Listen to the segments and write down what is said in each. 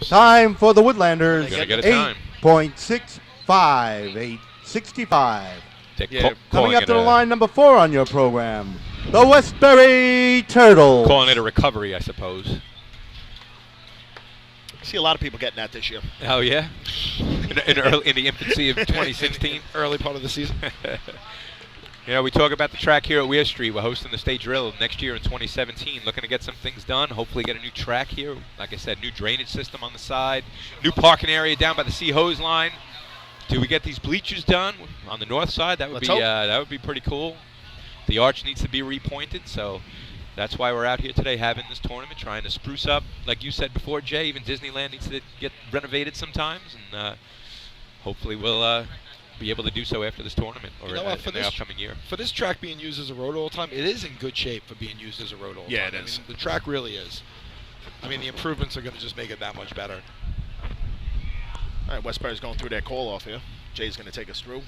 Time for the Woodlanders. Gotta get a time. 8.65, 8.65. Coming up to the line, number 4 on your program, the Westbury Turtles. Calling it a recovery, I suppose. I see a lot of people getting that this year. Oh, yeah? In the infancy of 2016? Early part of the season. You know, we talk about the track here at Weir Street. We're hosting the state drill next year in 2017. Looking to get some things done. Hopefully get a new track here. Like I said, new drainage system on the side. New parking area down by the sea hose line. Do we get these bleachers done on the north side? That would be pretty cool. The arch needs to be repointed, so that's why we're out here today having this tournament, trying to spruce up. Like you said before, Jay, even Disneyland needs to get renovated sometimes, and hopefully we'll be able to do so after this tournament or in the upcoming year. For this track being used as a road all the time, it is in good shape for being used as a road all the time. Yeah, it is. I mean, the track really is. I mean, the improvements are going to just make it that much better. All right, Westbury's going through their call-off here. Jay's going to take us through.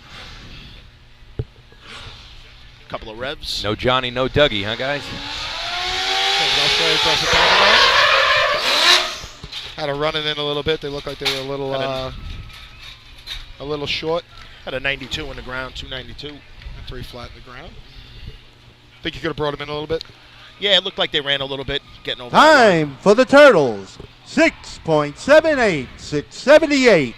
Couple of revs. No Johnny, no Dougie, huh, guys? Had to run it in a little bit. They look like they were a little short. Had a 92 in the ground, 292. 3 flat in the ground. Think you could have brought him in a little bit? Yeah, it looked like they ran a little bit, getting over. Time for the Turtles. 6.78, 678.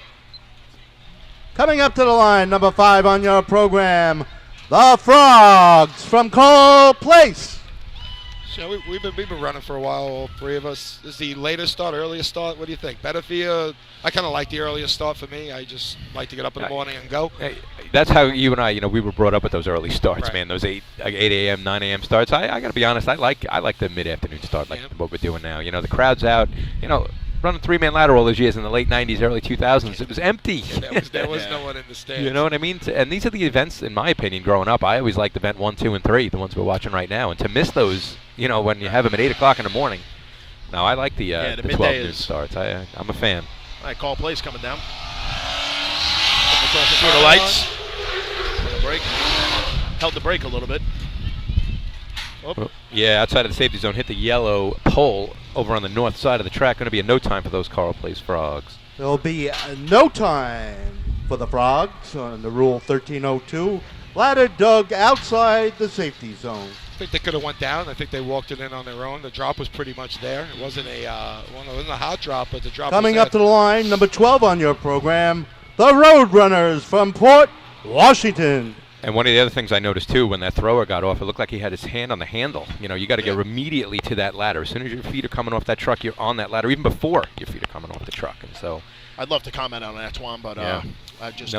Coming up to the line, number 5 on your program, the Frogs from Cole Place. So we've been running for a while, all 3 of us. Is the later start, earlier start? What do you think? Better for you? I kind of like the earlier start for me. I just like to get up in the morning and go. Hey, that's how you and I, we were brought up with those early starts, man. Those 8 a.m., 9 a.m. starts. I got to be honest. I like the mid-afternoon start, like what we're doing now. The crowd's out. Running 3-man ladder all those years in the late 90s, early 2000s, it was empty. Yeah, there was no one in the stands. You know what I mean? And these are the events, in my opinion, growing up. I always liked event 1, 2, and 3, the ones we're watching right now. And to miss those, when you have them at 8 o'clock in the morning. No, I like the 12 noon starts. I'm a fan. All right, call plays coming down. Through the lights. Held the brake a little bit. Oh. Yeah, outside of the safety zone, hit the yellow pole over on the north side of the track. Going to be a no time for those Carl Place Frogs. There'll be no time for the Frogs on the Rule 1302. Ladder dug outside the safety zone. I think they could have went down. I think they walked it in on their own. The drop was pretty much there. It wasn't a hot drop, but the drop Coming was up to the line, number 12 on your program, the Roadrunners from Port Washington. And one of the other things I noticed, too, when that thrower got off, it looked like he had his hand on the handle. You got to get immediately to that ladder. As soon as your feet are coming off that truck, you're on that ladder, even before your feet are coming off the truck. And so, I'd love to comment on that, Twan, but I just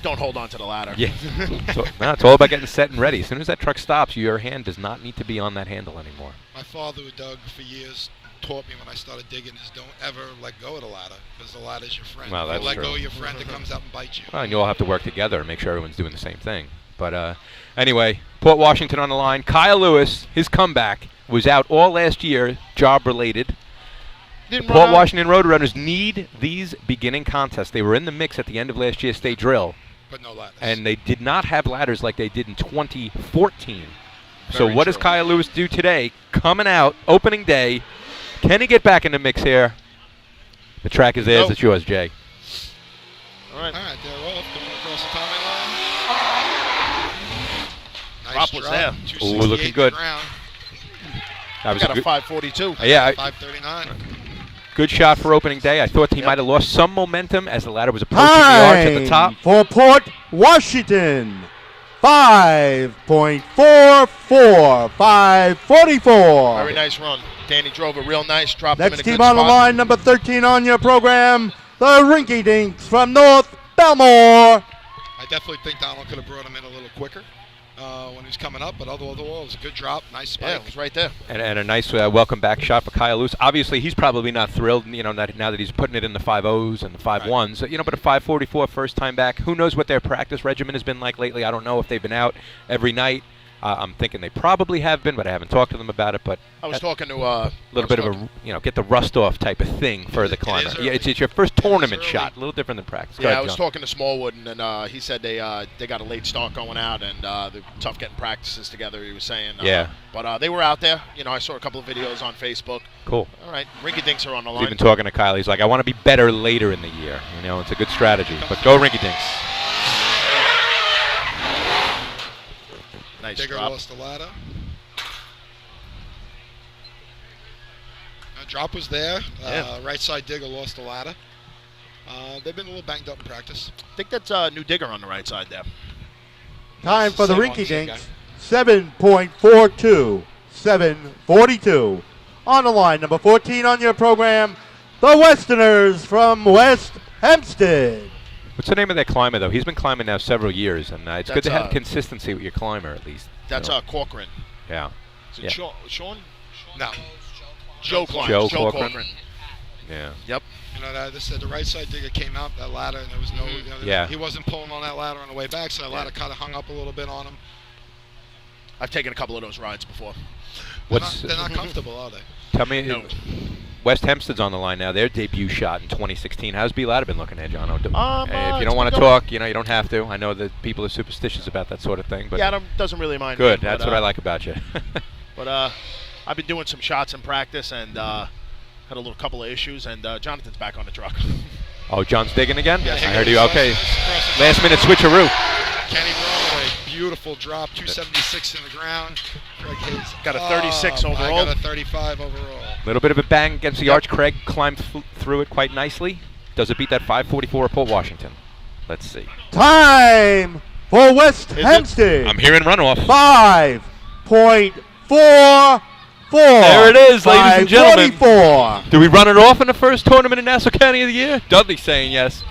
don't hold on to the ladder. Yeah. It's all about getting set and ready. As soon as that truck stops, your hand does not need to be on that handle anymore. My father, who dug for years, taught me when I started digging is don't ever let go of the ladder, because the ladder's your friend. Well, that's let true. go of your friend, it comes up and bites you. Well, and you all have to work together and make sure everyone's doing the same thing. But anyway, Port Washington on the line. Kyle Lewis, his comeback, was out all last year, job-related. Port Washington Roadrunners need these beginning contests. They were in the mix at the end of last year's state drill. But no ladders. And they did not have ladders like they did in 2014. So what does Kyle Lewis do today? Coming out, opening day. Can he get back in the mix here? The track is theirs. It's yours, Jay. All right, they're off. Coming across the timing line. Nice drop was there. Ooh, looking good. That was got a 542. Yeah. 539. Good shot for opening day. I thought he might have lost some momentum as the ladder was approaching the arch at the top. For Port Washington, 5.44, 544. Very nice run. Danny drove a real nice drop. Next team on the line, number 13 on your program, the Rinky Dinks from North Belmore. I definitely think Donald could have brought him in a little quicker when he was coming up, but otherwise it was a good drop, nice spike. Yeah, it was right there. And a nice welcome back shot for Kyle Lewis. Obviously, he's probably not thrilled, now that he's putting it in the 5.0s and the 5.1s. But a 5.44 first time back. Who knows what their practice regimen has been like lately? I don't know if they've been out every night. I'm thinking they probably have been, but I haven't talked to them about it. But I was talking to a little bit of a get the rust off type of thing for the climber. Yeah, it's your first tournament shot, a little different than practice. Yeah, I was talking to Smallwood, and he said they got a late start going out, and they're tough getting practices together. He was saying, yeah, but they were out there. I saw a couple of videos on Facebook. Cool. All right, Rinky Dinks are on the line. He's been talking to Kyle. He's like, I want to be better later in the year. It's a good strategy. But go Rinky Dinks. Nice Digger drop. lost the ladder. Drop was there. Yeah. Right side Digger lost the ladder. They've been a little banged up in practice. I think that's a new Digger on the right side there. Time for the Same Rinky same Dinks. 7.42. 7:42. On the line, number 14 on your program, the Westerners from West Hempstead. What's the name of that climber, though? He's been climbing now several years, and it's good to That's, have consistency with your climber, at least. That's Corcoran. Yeah. Is it Yeah. Sean? No. Joe Corcoran. Yeah. Yep. The right side Digger came out that ladder, and there was no. Yeah. He wasn't pulling on that ladder on the way back, so that ladder kind of hung up a little bit on him. I've taken a couple of those rides before. They're not comfortable, are they? Tell me, No. West Hempstead's on the line now. Their debut shot in 2016. How's B Ladder been looking at, John? If you it's don't want to been talk, you don't have to. I know that people are superstitious about that sort of thing. But Yeah, doesn't really mind. good. Me, That's what I like about you. But I've been doing some shots in practice and had a couple of issues, and Jonathan's back on the truck. Oh, John's digging again? Yeah, I heard you. Okay. Cross- Last minute switcheroo. Kenny Broadway, beautiful drop, 276 in the ground. Craig Hayes. Got a 36 I overall. got a 35 overall. A little bit of a bang against the arch. Craig climbed through it quite nicely. Does it beat that 544 of Port Washington? Let's see. Time for West Hempstead. I'm hearing runoff. 5.44. There it is, ladies and gentlemen. 5:44. Do we run it off in the first tournament in Nassau County of the year? Dudley saying yes.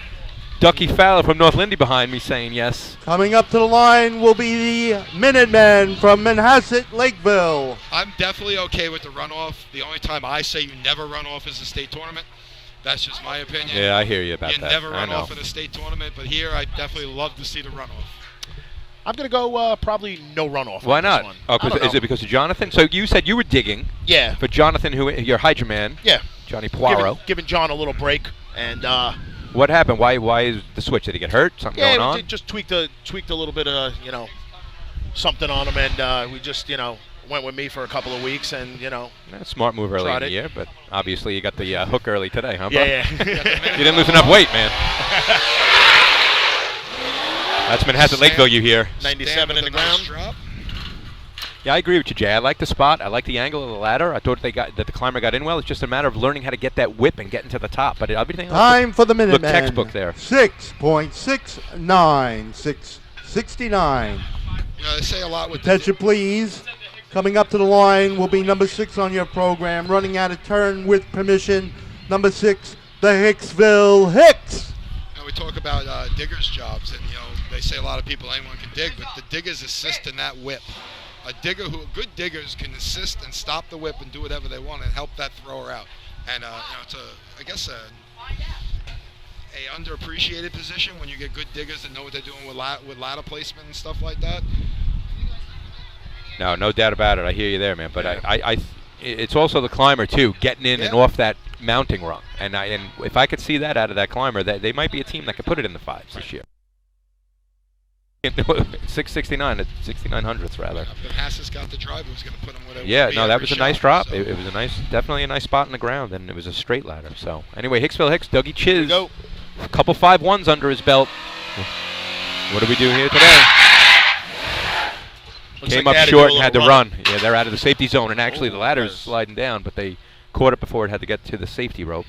Ducky Fowler from North Lindy behind me saying yes. Coming up to the line will be the Minutemen from Manhasset, Lakeville. I'm definitely okay with the runoff. The only time I say you never run off is a state tournament. That's just my opinion. Yeah, I hear you about You that. never I run know. off in a state tournament, but here I definitely love to see the runoff. I'm going to go probably no runoff. Why on this not? one. Oh, I don't is know. it because of Jonathan? So you said you were digging Yeah. for Jonathan, who your Hydra man, Yeah. Johnny Poirot. Giving John a little break, and What happened? Why is the switch? Did he get hurt? Something going we on? just tweaked a little bit of something on him, and we just went with me for a couple of weeks, and That's a smart move early in tried the it. year, but obviously you got the hook early today, huh? yeah, bud? yeah. You didn't lose enough weight, man. That's Manhasset Lakeville you hear. 97 in the ground. Drop. Yeah, I agree with you, Jay. I like the spot. I like the angle of the ladder. I thought that the climber got in well. It's just a matter of learning how to get that whip and getting to the top. But everything else Time for the looked Minutemen. textbook there. 6.69. 6:69. They say a lot with Attention, please. Coming up to the line will be number 6 on your program. Running out of turn with permission. Number 6, the Hicksville Hicks. we talk about diggers' jobs, and they say a lot of people anyone can dig, but the diggers assist in that whip. Good diggers can assist and stop the whip and do whatever they want and help that thrower out. And it's I guess a underappreciated position when you get good diggers that know what they're doing with ladder placement and stuff like that. No doubt about it. I hear you there, man. But yeah. It's also the climber too, getting in and off that mounting rung. And if I could see that out of that climber, they might be a team that could put it in the fives this year. 669 at 6900ths rather. But Hass's got the drive. It was going to put him whatever. Yeah, no, that was a nice drop. So. It was definitely a nice spot in the ground, and it was a straight ladder. So anyway, Hicksville Hicks, Dougie Chiz, Go. a couple 5-1s under his belt. What do we do here today? Came like up they short do a and had to little run. Yeah, they're out of the safety zone, and actually the ladder's nice. sliding down, but they caught it before it had to get to the safety rope.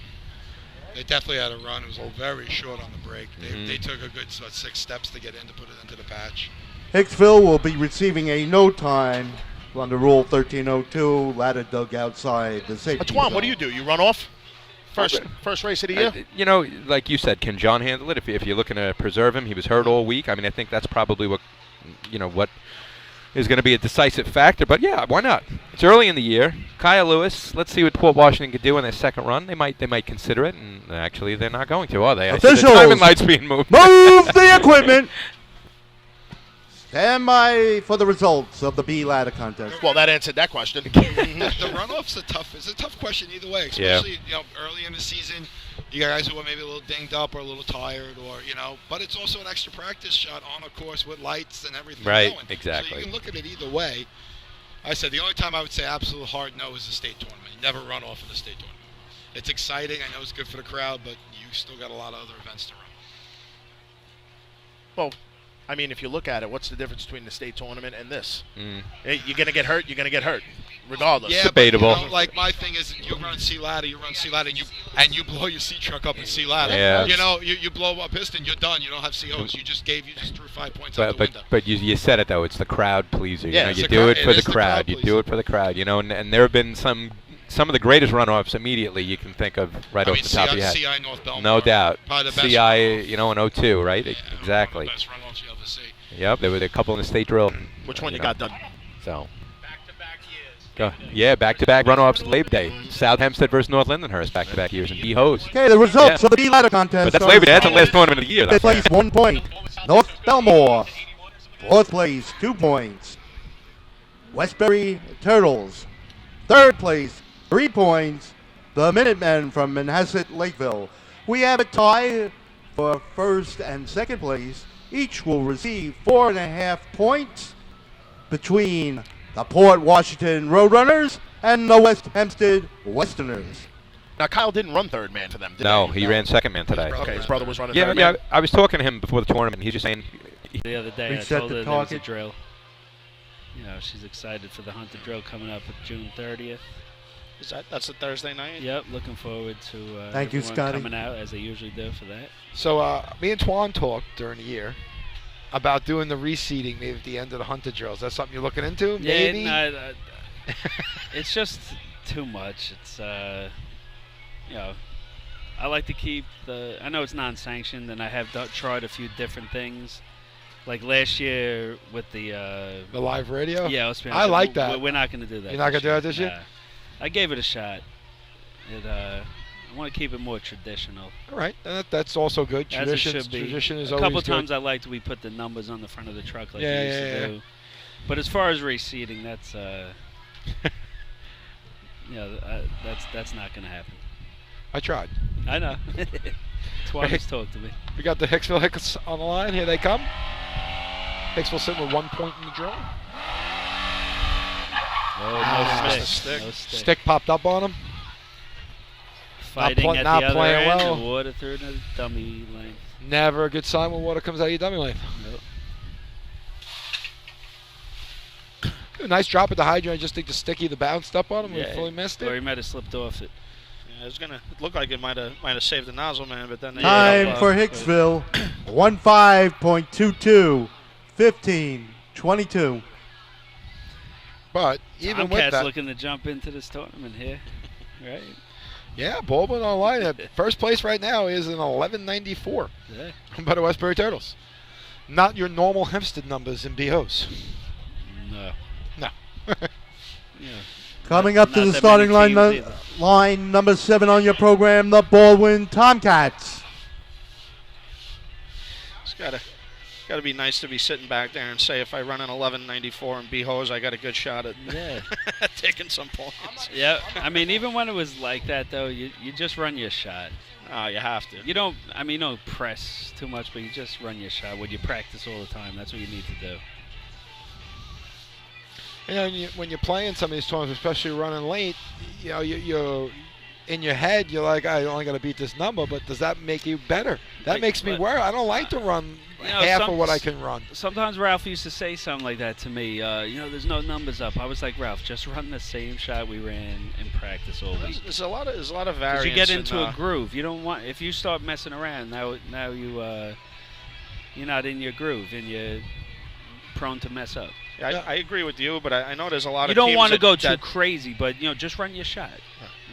They definitely had a run. It was very short on the break. They took a good 6 steps to get in to put it into the patch. Hicksville will be receiving a no time under Rule 1302. Ladder dug outside the safety Twan, zone. what do? You run off? First race of the year? Like you said, can John handle it? If you're looking to preserve him, he was hurt all week. I mean, I think that's probably what is going to be a decisive factor. But yeah, why not? It's early in the year. Kyle Lewis. Let's see what Port Washington could do in their second run. They might consider it, and actually they're not going to, are they? I see the Officials, timing lights being moved. move the equipment. Stand by for the results of the B ladder contest. Well, that answered that question. The runoff's it's a tough question either way, especially early in the season. You guys who are maybe a little dinged up or a little tired, or but it's also an extra practice shot on a course with lights and everything Right, going. exactly. So you can look at it either way. I said the only time I would say absolute hard no is the state tournament. You never run off in the state tournament. It's exciting. I know it's good for the crowd, but you still got a lot of other events to run. Well, I mean, if you look at it, what's the difference between the state tournament and this? Hey, you're going to get hurt, you're going to get hurt, regardless. Yeah, debatable. But, like my thing is, you run C ladder, and you blow your C truck up in C ladder. Yeah. You blow a piston, you're done. You don't have COs. You just threw 5 points out the window. But you said it though. It's the crowd pleaser. Yeah, you do it for the crowd. You pleaser. do it for the crowd. And there have been some of the greatest runoffs immediately you can think of off the top of your head. CI North Belmar. No doubt. Probably the best CI, runoff. in 02, right? Yeah, Exactly. One of the best runoffs you'll ever see. Yep, there were a couple in the state drill. Which one you got done? So. Back-to-back runoffs Labor Day. South Hempstead versus North Lindenhurst, back-to-back years, and B-Hose. Okay, the results of the B ladder contest. But that's Labor Day. That's the last tournament of the year. Fifth place, 1 point. North Belmore. Fourth place, 2 points. Westbury Turtles. Third place, 3 points. The Minutemen from Manhasset Lakeville. We have a tie for first and second place. Each will receive 4.5 points between the Port Washington Roadrunners and the West Hempstead Westerners. Now, Kyle didn't run third man for them, did No, he? he ran second man today. Okay, his brother was running Yeah, third yeah. man. I was talking to him before the tournament. He's just saying. The other day, I Reset told the her there was a target. drill. She's excited for the Hunter drill coming up June 30th. That's a Thursday night? Yep, looking forward to Thank you, everyone Scotty. coming out as they usually do for that. So me and Twan talked during the year about doing the reseeding maybe at the end of the Hunter drills. That's something you're looking into? Maybe? Yeah, it's just too much. It's I like to keep I know it's non-sanctioned, and I have tried a few different things. Like last year with the live radio? Yeah, I like that. We're not going to do that. You're not going to do that this year? Nah. I gave it a shot. I want to keep it more traditional. All right, that's also good. As it should be. Tradition is a always couple good. times I liked we put the numbers on the front of the truck like we Yeah, used to do. But as far as reseeding, that's that's not going to happen. I tried. I know. Twice talked to me. We got the Hicksville Hicks on the line. Here they come. Hicksville sitting with 1 point in the drill. No stick. No stick. Stick popped up on him. Fighting at not the other playing end, well. the water through the dummy length. Never a good sign when water comes out of your dummy lane. Nope. Nice drop at the hydrant. I just think the stick either bounced up on him or he fully missed Or he it. might have slipped off it. Yeah, it looked like it might have saved the nozzle man, but then they Time for Hicksville. 15.22. 15-22. But even with Tomcats that, looking to jump into this tournament here, right? yeah, Baldwin online at first place right now is an 11.94 Yeah. by the Westbury Turtles. Not your normal Hempstead numbers in BOs. No. No. Yeah. Coming up to Not the that starting many line, teams either. line number 7 on your program, the Baldwin Tomcats. It's gotta be nice to be sitting back there and say if I run an 11.94 and B-hose, I got a good shot at Yeah. taking some points. Yeah. I mean, even when it was like that, though, you just run your shot. Oh, you have to. You don't press too much, but you just run your shot. When you practice all the time, that's what you need to do. When you're playing some of these tournaments, especially running late, you're in your head, you're like, I only got to beat this number, but does that make you better? That makes me worry. I don't like to run half of what I can run. Sometimes Ralph used to say something like that to me. There's no numbers up. I was like, Ralph, just run the same shot we ran in practice all week. There's a lot of variance. Because you get into a groove. You don't want if you start messing around now you're not in your groove and you're prone to mess up. Yeah, I agree with you, but I know there's a lot You of don't teams want to go that too crazy, but just run your shot.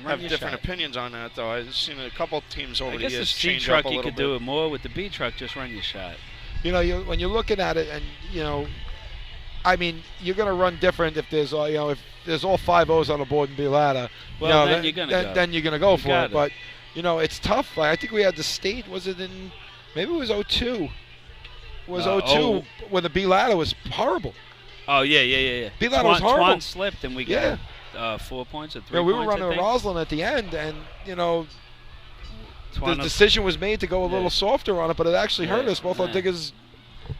have different opinions on that, though. I've seen a couple teams over I the guess the years C change up truck a you little could bit. do it more. With the B truck, just run your shot. When you're looking at it, and I mean, you're going to run different if there's if there's all 5 O's on the board and B ladder. Well, then you're going to go. Then you're going to go You for got it. But it's tough. Like, I think we had the state. Was it in? Maybe it was 02. was 0-2 when the B ladder was horrible. Oh, yeah. B ladder was horrible. Twan slipped, and we got 4 points or 3 points. We were running I think. Roslyn at the end, and, you know, Twan the decision was made to go a little softer on it, but it actually hurt us. Both our diggers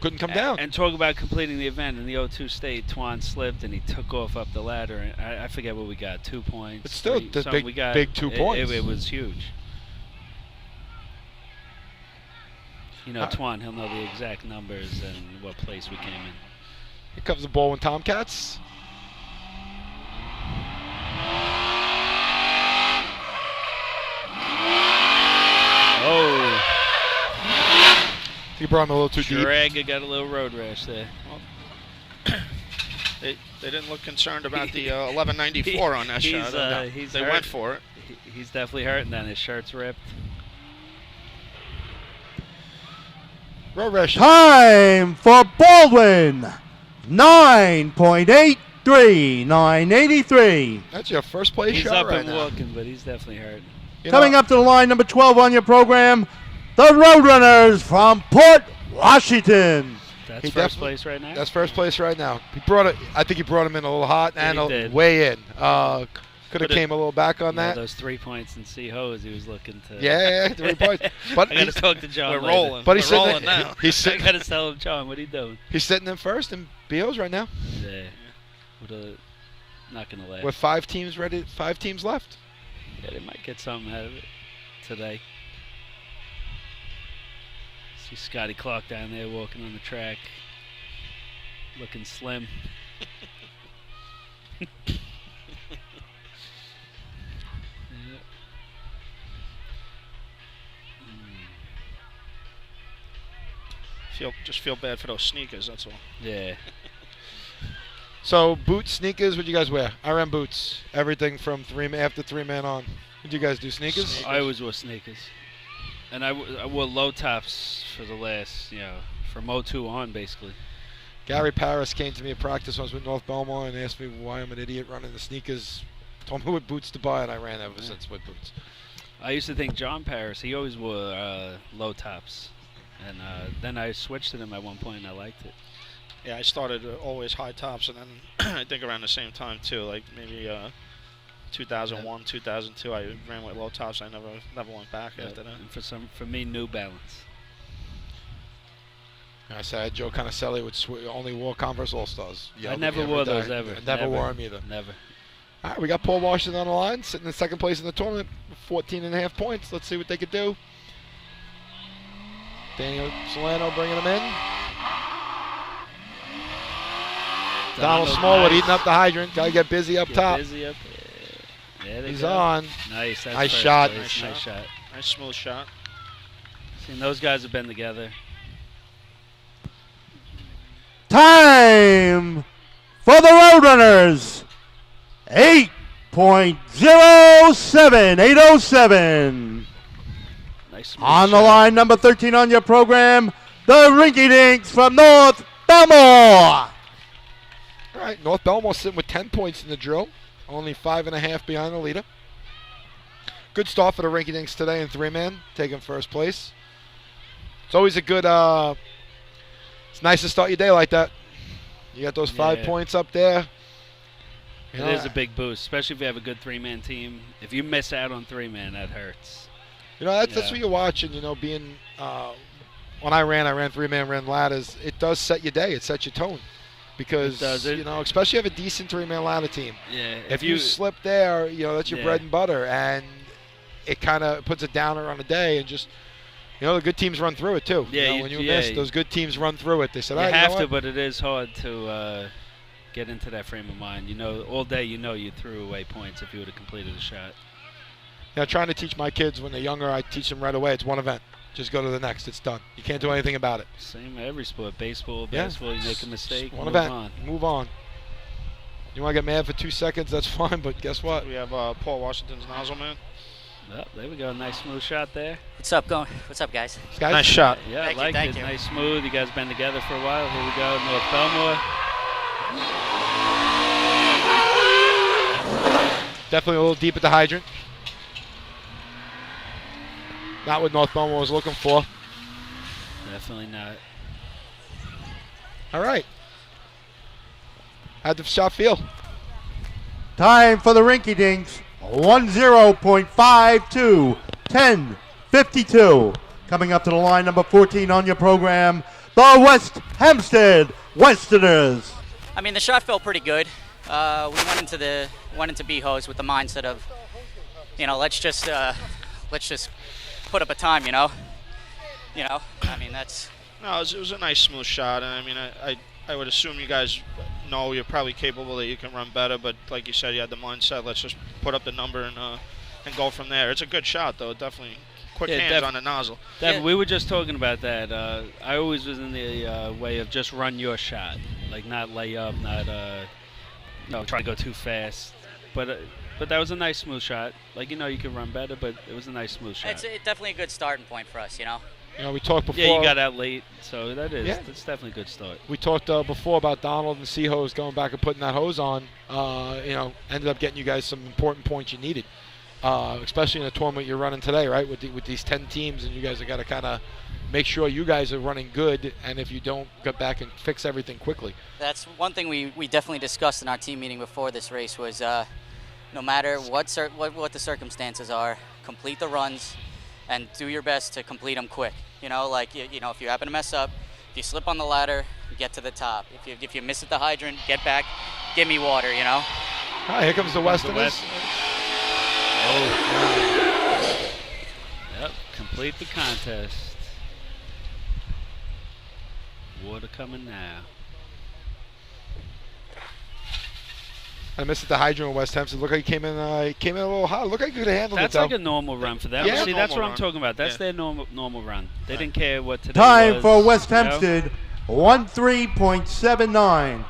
couldn't come down. And talk about completing the event in the 0-2 state. Twan slipped, and he took off up the ladder. And I forget what we got, 2 points. But still, big 2 points. It was huge. You know, Twan, he'll know the exact numbers and what place we came in. Here comes the Baldwin Tomcats. Oh. He brought him a little too deep. Draga got a little road rash there. They didn't look concerned about the 1194 on that shot. They hurt. went for it. He's definitely hurt, and then his shirt's ripped. Road rash. Time for Baldwin. 9.83, 983. That's your first place He's shot up right and now. walking, but he's definitely hurt. Coming up to the line, number 12 on your program, the Roadrunners from Port Washington. That's first place right now? That's first place right now. I think he brought him in a little hot and way in. Could have came a little back on that. Those 3 points in C-Hose, he was looking to. Yeah, 3 points. But I got to talk to John. We're rolling. But he's rolling now. I got to tell him, John, what are you doing? He's sitting in first in BOs right now. Yeah. Not going to last. With 5 teams left. Yeah, they might get something out of it today. See Scotty Clark down there walking on the track, looking slim. Just feel bad for those sneakers, that's all. Yeah. So boots, sneakers, what do you guys wear? I ran boots. Everything from after 3-man on. What do you guys do, sneakers? I always wore sneakers. And I wore low tops for the last, from 02 on, basically. Gary Paris came to me at practice once with North Belmont and asked me why I'm an idiot running the sneakers. Told me what boots to buy, and I ran ever since with boots. I used to think John Paris, he always wore low tops. And then I switched to them at one point, and I liked it. Yeah, I started always high tops, and then I think around the same time, too, like maybe 2001, 2002, I ran with low tops. I never went back after that. And for me, New Balance. I said Joe Canicelli would only wore Converse All-Stars. I never wore those ever. I never wore them either. Never. All right, we got Paul Washington on the line, sitting in second place in the tournament, 14.5 points. Let's see what they could do. Daniel Solano bringing them in. Donald Smallwood eating up the hydrant. Got to get busy up top. Busy up. Yeah, he's on. Nice. Nice shot. Nice shot. Nice smooth shot. See, those guys have been together. Time for the Roadrunners. 8.07, 807. Nice on the line, number 13 on your program, the Rinky Dinks from North Belmore. All right, North Belmore sitting with 10 points in the drill, only 5.5 behind the leader. Good start for the Rinky Dinks today in 3-man, taking first place. It's always a good, it's nice to start your day like that. You got those 5 points up there. It is a big boost, especially if you have a good 3-man team. If you miss out on 3-man, that hurts. That's what you're watching, being, when I ran 3-man, ran ladders. It does set your day. It sets your tone. Because, especially if you have a decent 3-man ladder team. Yeah. If you slip there, that's your bread and butter. And it kind of puts a downer on the day and just, the good teams run through it too. Yeah. When you miss, those good teams run through it. They said, you have to, but it is hard to get into that frame of mind. All day you threw away points if you would have completed a shot. Trying to teach my kids when they're younger, I teach them right away. It's one event. Just go to the next. It's done. You can't do anything about it. Same every sport. Baseball, basketball, you make a mistake, one event. Move on. You want to get mad for 2 seconds, that's fine, but guess what? We have Paul Washington's nozzle man. Oh, there we go. Nice smooth shot there. What's up, guys? Nice shot. Yeah, thank you. Nice smooth. You guys been together for a while. Here we go. North Belmore. Definitely a little deep at the hydrant. Not what North Belmore was looking for. Definitely not. All right. How'd the shot feel? Time for the Rinky Dinks. 10.52. 10.52. Coming up to the line, number 14 on your program, the West Hampstead Westerners. I mean, the shot felt pretty good. We went into B-Hose with the mindset of, let's just put up a time, I mean, that's. No, it was a nice smooth shot, and I mean, I would assume you guys know you're probably capable that you can run better, but like you said, you had the mindset, let's just put up the number and go from there. It's a good shot, though, definitely. Quick hands on the nozzle. We were just talking about that. I always was in the way of just run your shot, like not lay up, not try to go too fast. But that was a nice smooth shot. Like you could run better, but it was a nice smooth shot. It's definitely a good starting point for us, we talked before. Yeah, you got out late, so that's definitely a good start. We talked before about Donald and C-Hose going back and putting that hose on. Ended up getting you guys some important points you needed. Especially in the tournament you're running today, right? With these 10 teams, and you guys have got to kind of make sure you guys are running good, and if you don't, get back and fix everything quickly. That's one thing we definitely discussed in our team meeting before this race was no matter what the circumstances are, complete the runs and do your best to complete them quick. If you happen to mess up, if you slip on the ladder, get to the top. If you miss at the hydrant, get back, give me water, All right, here comes the Westerners. Oh. Yep, complete the contest. Water coming now. I missed at the hydrant in West Hampstead. Look like he came in a little hot. Look like he could have handled that's it, though. That's like a normal run for them. Yeah. See, that's what I'm talking about. That's their normal run. They didn't care what today Time was, for West Hampstead, 13.79.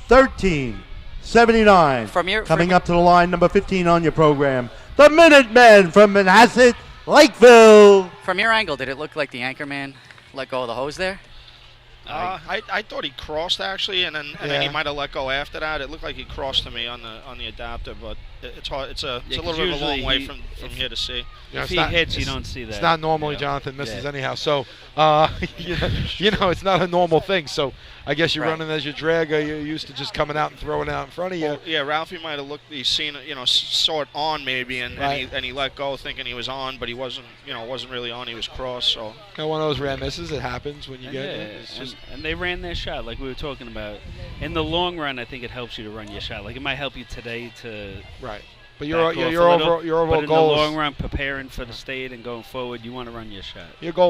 13.79. Coming up to the line, number 15 on your program, the Minutemen from Manhasset, Lakeville. From your angle, did it look like the anchorman let go of the hose there? I thought he crossed actually, and then he might have let go after that. It looked like he crossed to me on the adapter, but it's hard. It's a little bit of a long way from here to see. If he hits, you don't see that. It's not normally Jonathan misses anyhow. So it's not a normal thing. So I guess you're running as your dragger. You're used to just coming out and throwing it out in front of you. Well, yeah, Ralphie might have looked. He's seen it, saw it on maybe, and he let go thinking he was on, but he wasn't. Wasn't really on. He was cross. So one of those rare misses. It happens when you get it. It's just and they ran their shot like we were talking about. In the long run, I think it helps you to run your shot. Like it might help you today to But your overall goal. But in the long run, preparing for the state and going forward, you want to run your shot. Your goal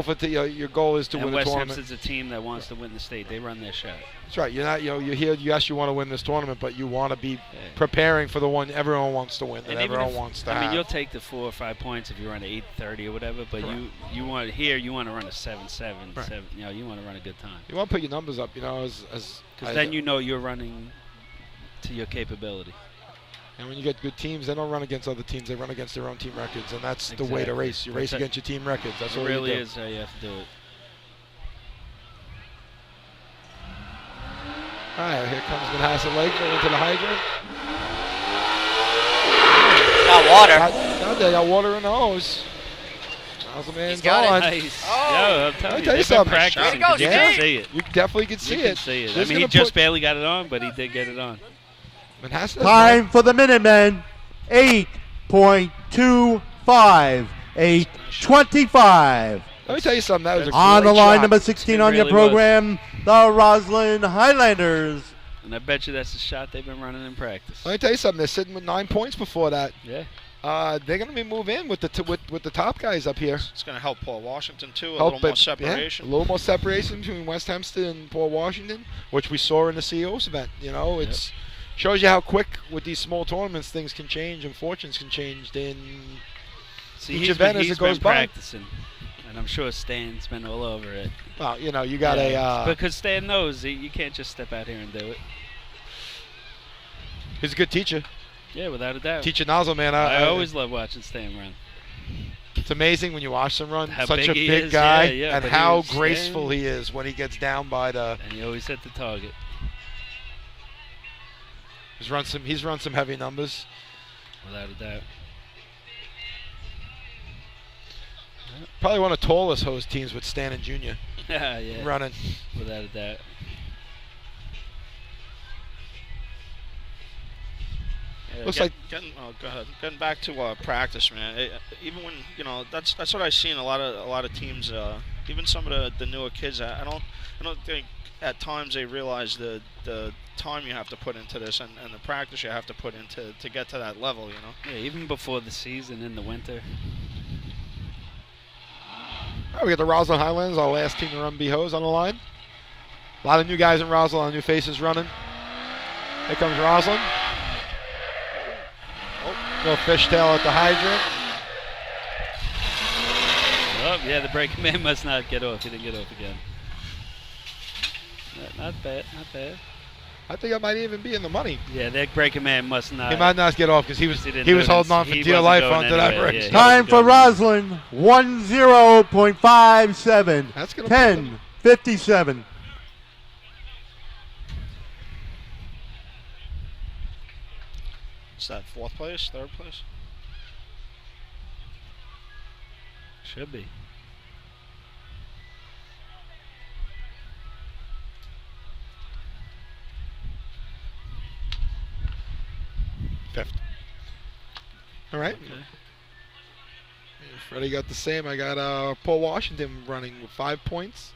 is to win the West tournament. Hampstead's a team that wants to win the state. They run their shot. That's right. You're not. You're here. Yes, you want to win this tournament, but you want to be preparing for the one everyone wants to win. That everyone wants to have. I mean, you'll take the 4 or 5 points if you run 8:30 or whatever. But you want to run a 7:7. Right. 7. You want to run a good time. You want to put your numbers up. Because then you're running to your capability. And when you get good teams, they don't run against other teams. They run against their own team records, and that's the way to race. You race against your team records. That's what it really you do. is how you have to do it. All right, here comes Manhasset Lakeville into the hydrant. Got water. They got water in the hose. How's the man's got on? it. Nice. I'm Let me telling tell you you, something. practicing. There you go, You can see it. You definitely can see You it. can see it. Just I mean, he gonna just barely got it on, but he did get it on. Manhasset. Time for the Minutemen, 8.25. 8.25. Let me tell you something. That was a On the great line, shot. number 16 on your really was. program, the Roslyn Highlanders. And I bet you that's the shot they've been running in practice. Let me tell you something. They're sitting with 9 points before that. Yeah. They're going to be moving in with the top guys up here. It's going to help Paul Washington too. A little more separation. Yeah, a little more separation between West Hampstead and Paul Washington, which we saw in the CEO's event. It's shows you how quick with these small tournaments things can change and fortunes can change in each event as it goes by. Practicing, and I'm sure Stan's been all over it. Well, you got because Stan knows you can't just step out here and do it. He's a good teacher. Yeah, without a doubt. Teacher Nozzle, man. I always love watching Stan run. It's amazing when you watch him run. How Such big a he big is, guy, yeah, and but how he was graceful he is when he gets down by the. And he always hit the target. He's run some heavy numbers. Without a doubt. Probably one of the tallest hose teams with Stan and Junior Yeah. running. Without a doubt. Looks like Getting back to practice, man. Even when that's what I see in a lot of teams. Even some of the newer kids. I don't think at times they realize the time you have to put into this and the practice you have to put into to get to that level. Yeah, even before the season in the winter. All right, we got the Roslyn Highlanders, our last team to run B-Hose on the line. A lot of new guys in Roslyn, a lot of new faces running. Here comes Roslyn. Little fishtail at the hydrant. Oh, yeah, the braking man must not get off. He didn't get off again. Not bad, not bad. I think I might even be in the money. Yeah, that braking man must not. He might not get off because he was holding on for dear life onto that bridge. Yeah, Time for Roslyn, 10.57. That's gonna 10:57. Is that fourth place, third place? Should be. Fifth. All right. Okay. Freddie got the same. I got Paul Washington running with 5 points.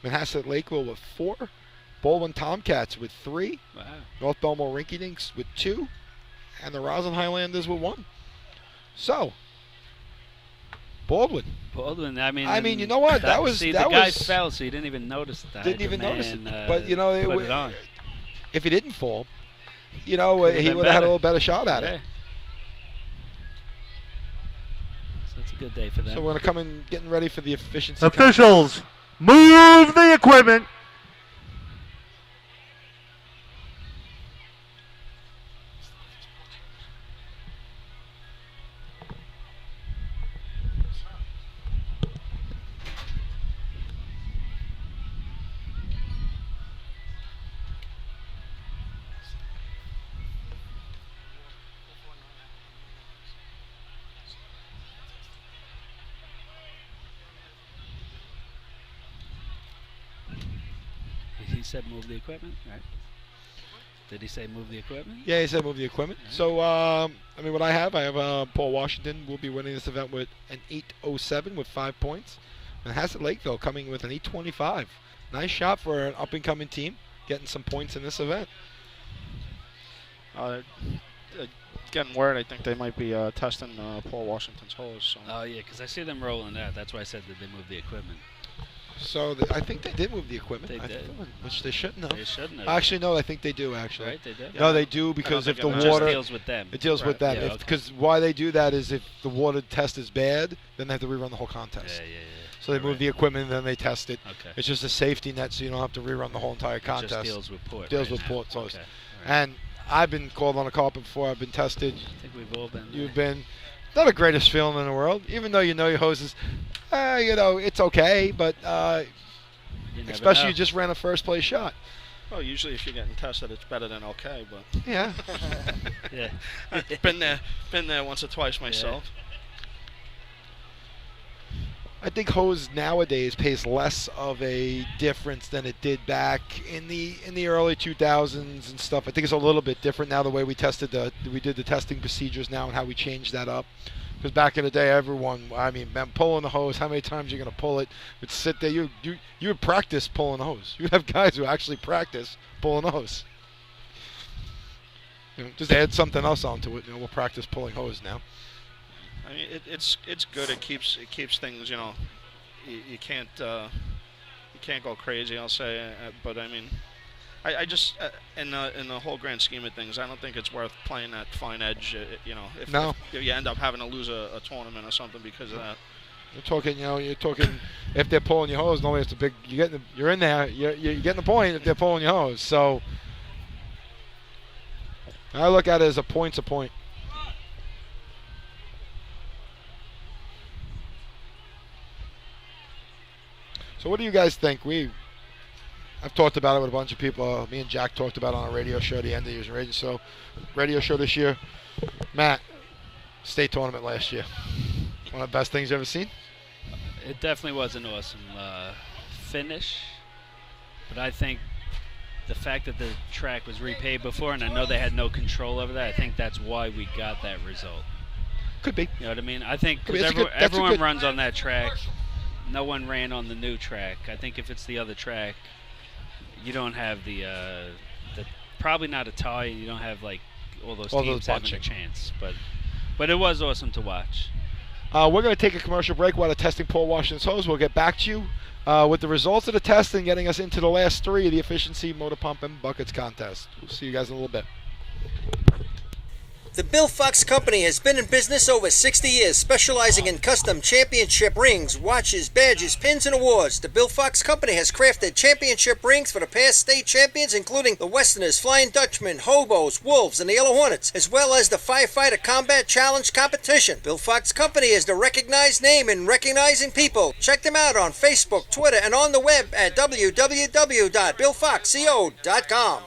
Manhasset Lakeville with 4. Baldwin Tomcats with 3. Wow. North Belmore Rinky Dinks with 2. And the Roslyn Highlanders with 1. So, Baldwin. I mean, you know what? That was the that guy was fell, so he didn't even notice that. didn't even notice it. But put it on. if he didn't fall, he been would have had a better. little better shot at it. So it's a good day for them. So we're gonna come in getting ready for the efficiency. Officials, move the equipment. He said move the equipment, right? Did he say move the equipment? Yeah, he said move the equipment. Right. So, what I have Paul Washington will be winning this event with an 8:07 with 5 points. And Hassett Lakeville coming with an 8:25. Nice shot for an up-and-coming team, getting some points in this event. Getting word, I think they might be testing Paul Washington's hose. So. Oh, yeah, because I see them rolling out. That's why I said that they moved the equipment. So I think they did move the equipment. They did. Which they shouldn't have. They shouldn't have. Actually, no, I think they do, actually. Right, they did? No, they do because if the It water... just deals with them. It deals with them. Yeah, Because why they do that is if the water test is bad, then they have to rerun the whole contest. Yeah. So they move the equipment and then they test it. Okay. It's just a safety net so you don't have to rerun the whole entire contest. It just deals with port. Deals right with now. port. So Okay. And I've been called on a carpet before. I've been tested. I think we've all been. You've been not the greatest feeling in the world, even though you know your hoses. It's okay, but You never especially know. you just ran a first place shot. Well, usually if you're getting tested, it's better than okay. But Yeah. Yeah. I've been there once or twice myself. I think hose nowadays pays less of a difference than it did back in the early 2000s and stuff. I think it's a little bit different now the way we did the testing procedures now and how we changed that up. Because back in the day, man, pulling the hose, how many times you're going to pull it? Would sit there, you would practice pulling the hose. You'd have guys who actually practice pulling the hose. Just add something else onto it. We'll practice pulling hose now. I mean, it's good. It keeps things. You can't go crazy. I'll say, but I mean, I just in the whole grand scheme of things, I don't think it's worth playing that fine edge. If you end up having to lose a tournament or something because of that. You're talking if they're pulling your hose. Normally it's a big. You're in there. You're getting the point if they're pulling your hose. So I look at it as a point's a point. So what do you guys think? I've talked about it with a bunch of people. Me and Jack talked about it on a radio show, the end of the year's radio show this year. Matt, state tournament last year. One of the best things you ever seen? It definitely was an awesome finish. But I think the fact that the track was repaved before, and I know they had no control over that, I think that's why we got that result. Could be. You know what I mean? I think Could be. because That's a everyone good- runs on that track. No one ran on the new track. I think if it's the other track, you don't have the probably not a tie. You don't have like all those teams having a bunching. chance. But it was awesome to watch. We're going to take a commercial break while they're testing Paul Washington's hose. We'll get back to you with the results of the test and getting us into the last three of the Efficiency Motor Pump and Buckets contest. We'll see you guys in a little bit. The Bill Fox Company has been in business over 60 years, specializing in custom championship rings, watches, badges, pins, and awards. The Bill Fox Company has crafted championship rings for the past state champions, including the Westerners, Flying Dutchmen, Hobos, Wolves, and the Yellow Hornets, as well as the Firefighter Combat Challenge competition. Bill Fox Company is the recognized name in recognizing people. Check them out on Facebook, Twitter, and on the web at www.billfoxco.com.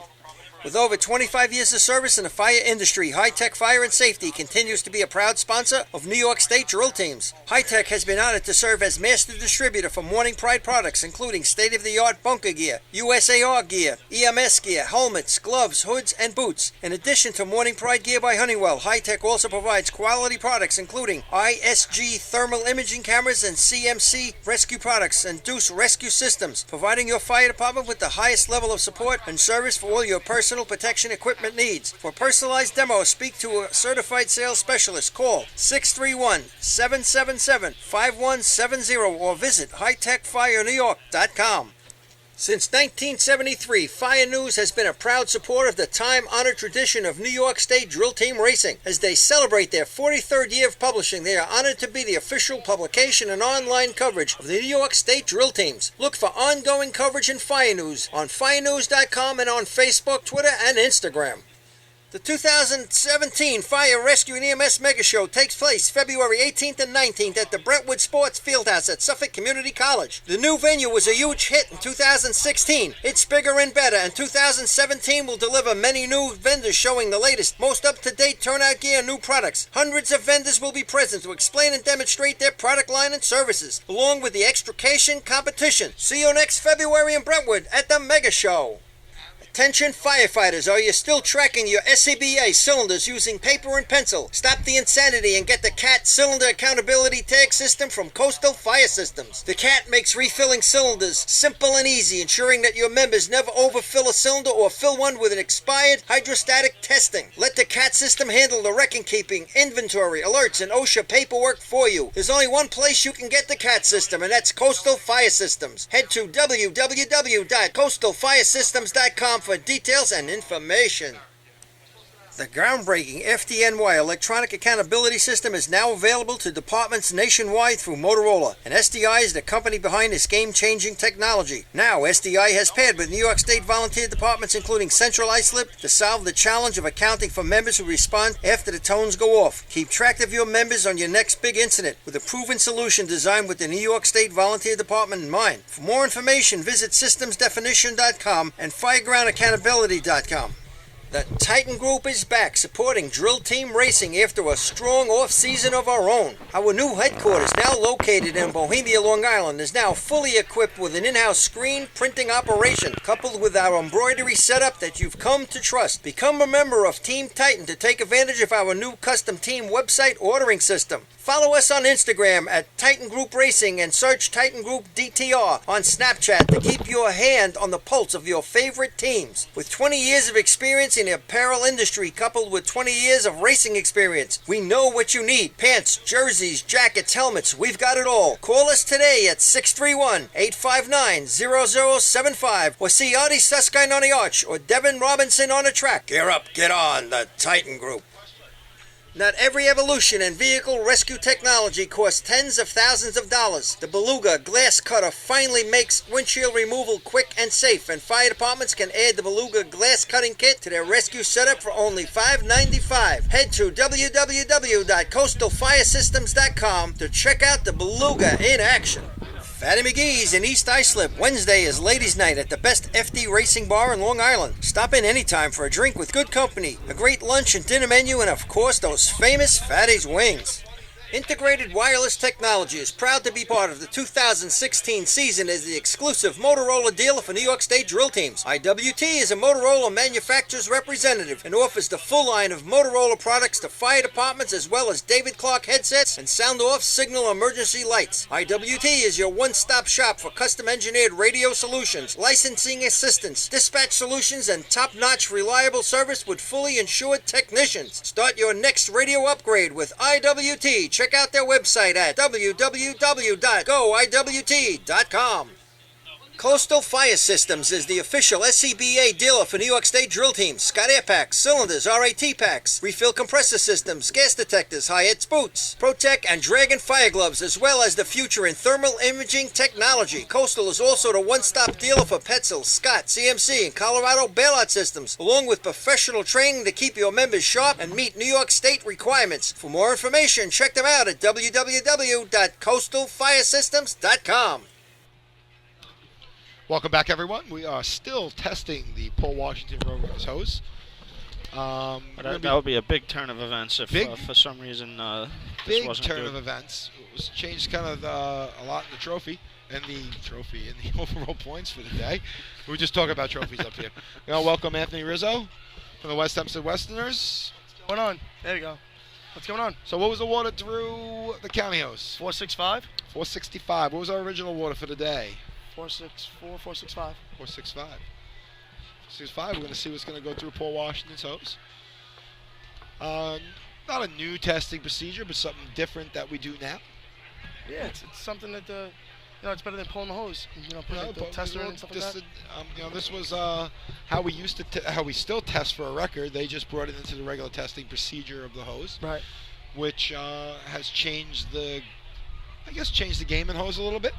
With over 25 years of service in the fire industry, High Tech Fire and Safety continues to be a proud sponsor of New York State drill teams. High Tech has been honored to serve as master distributor for Morning Pride products, including state-of-the-art bunker gear, USAR gear, EMS gear, helmets, gloves, hoods, and boots. In addition to Morning Pride gear by Honeywell, High Tech also provides quality products, including ISG thermal imaging cameras and CMC rescue products and Deuce rescue systems, providing your fire department with the highest level of support and service for all your personal protection equipment needs. For personalized demos, speak to a certified sales specialist. Call 631-777-5170 or visit hightechfirenewyork.com. Since 1973, Fire News has been a proud supporter of the time-honored tradition of New York State Drill Team Racing. As they celebrate their 43rd year of publishing, they are honored to be the official publication and online coverage of the New York State Drill Teams. Look for ongoing coverage in Fire News on firenews.com and on Facebook, Twitter, and Instagram. The 2017 Fire Rescue and EMS Mega Show takes place February 18th and 19th at the Brentwood Sports Fieldhouse at Suffolk Community College. The new venue was a huge hit in 2016. It's bigger and better, and 2017 will deliver many new vendors showing the latest, most up-to-date turnout gear and new products. Hundreds of vendors will be present to explain and demonstrate their product line and services, along with the extrication competition. See you next February in Brentwood at the Mega Show. Attention firefighters, are you still tracking your SCBA cylinders using paper and pencil? Stop the insanity and get the CAT Cylinder Accountability Tag System from Coastal Fire Systems. The CAT makes refilling cylinders simple and easy, ensuring that your members never overfill a cylinder or fill one with an expired hydrostatic testing. Let the CAT system handle the record-keeping, inventory, alerts, and OSHA paperwork for you. There's only one place you can get the CAT system, and that's Coastal Fire Systems. Head to www.coastalfiresystems.com for details and information. The groundbreaking FDNY electronic accountability system is now available to departments nationwide through Motorola, and SDI is the company behind this game-changing technology. Now, SDI has paired with New York State volunteer departments including Central Islip to solve the challenge of accounting for members who respond after the tones go off. Keep track of your members on your next big incident with a proven solution designed with the New York State Volunteer Department in mind. For more information, visit systemsdefinition.com and firegroundaccountability.com. The Titan Group is back, supporting Drill Team Racing after a strong off-season of our own. Our new headquarters, now located in Bohemia, Long Island, is now fully equipped with an in-house screen printing operation, coupled with our embroidery setup that you've come to trust. Become a member of Team Titan to take advantage of our new custom team website ordering system. Follow us on Instagram at Titan Group Racing and search Titan Group DTR on Snapchat to keep your hand on the pulse of your favorite teams. With 20 years of experience in the apparel industry coupled with 20 years of racing experience, we know what you need. Pants, jerseys, jackets, helmets, we've got it all. Call us today at 631-859-0075 or see Artie Suskind on the arch or Devin Robinson on the track. Gear up, get on, the Titan Group. Not every evolution in vehicle rescue technology costs tens of thousands of dollars. The Beluga Glass Cutter finally makes windshield removal quick and safe, and fire departments can add the Beluga Glass Cutting Kit to their rescue setup for only $5.95. Head to www.coastalfiresystems.com to check out the Beluga in action. Fatty McGee's in East Islip. Wednesday is Ladies' Night at the best FD Racing Bar in Long Island. Stop in anytime for a drink with good company, a great lunch and dinner menu, and of course those famous Fatty's wings. Integrated Wireless Technology is proud to be part of the 2016 season as the exclusive Motorola dealer for New York State drill teams. IWT is a Motorola manufacturer's representative and offers the full line of Motorola products to fire departments as well as David Clark headsets and sound-off signal emergency lights. IWT is your one-stop shop for custom-engineered radio solutions, licensing assistance, dispatch solutions, and top-notch reliable service with fully insured technicians. Start your next radio upgrade with IWT. Check out their website at www.goiwt.com. Coastal Fire Systems is the official SCBA dealer for New York State drill teams. Scott Air Packs, cylinders, RAT packs, refill compressor systems, gas detectors, Hyatt boots, Protec and Dragon fire gloves, as well as the future in thermal imaging technology. Coastal is also the one-stop dealer for Petzl, Scott, CMC, and Colorado bailout systems, along with professional training to keep your members sharp and meet New York State requirements. For more information, check them out at www.coastalfiresystems.com. Welcome back, everyone. We are still testing the Paul Washington Roadrunners hose. That would be a big turn of events if for some reason this big wasn't turn good. of events. It was changed kind of a lot in the trophy and the overall points for the day. We were just talking about trophies up here. We want to welcome Anthony Rizzo from the West Hempstead Westerners. What's going on? There you go. What's going on? So what was awarded through the county hose? 465. 465. What was our original award for the day? 464, 465. 465. 465. We're going to see what's going to go through Paul Washington's hose. Not a new testing procedure, but something different that we do now. Yeah, it's something that it's better than pulling the hose. Putting the tester in and stuff like that. This was how we used to, how we still test for a record. They just brought it into the regular testing procedure of the hose, right? Which has changed the game in hose a little bit.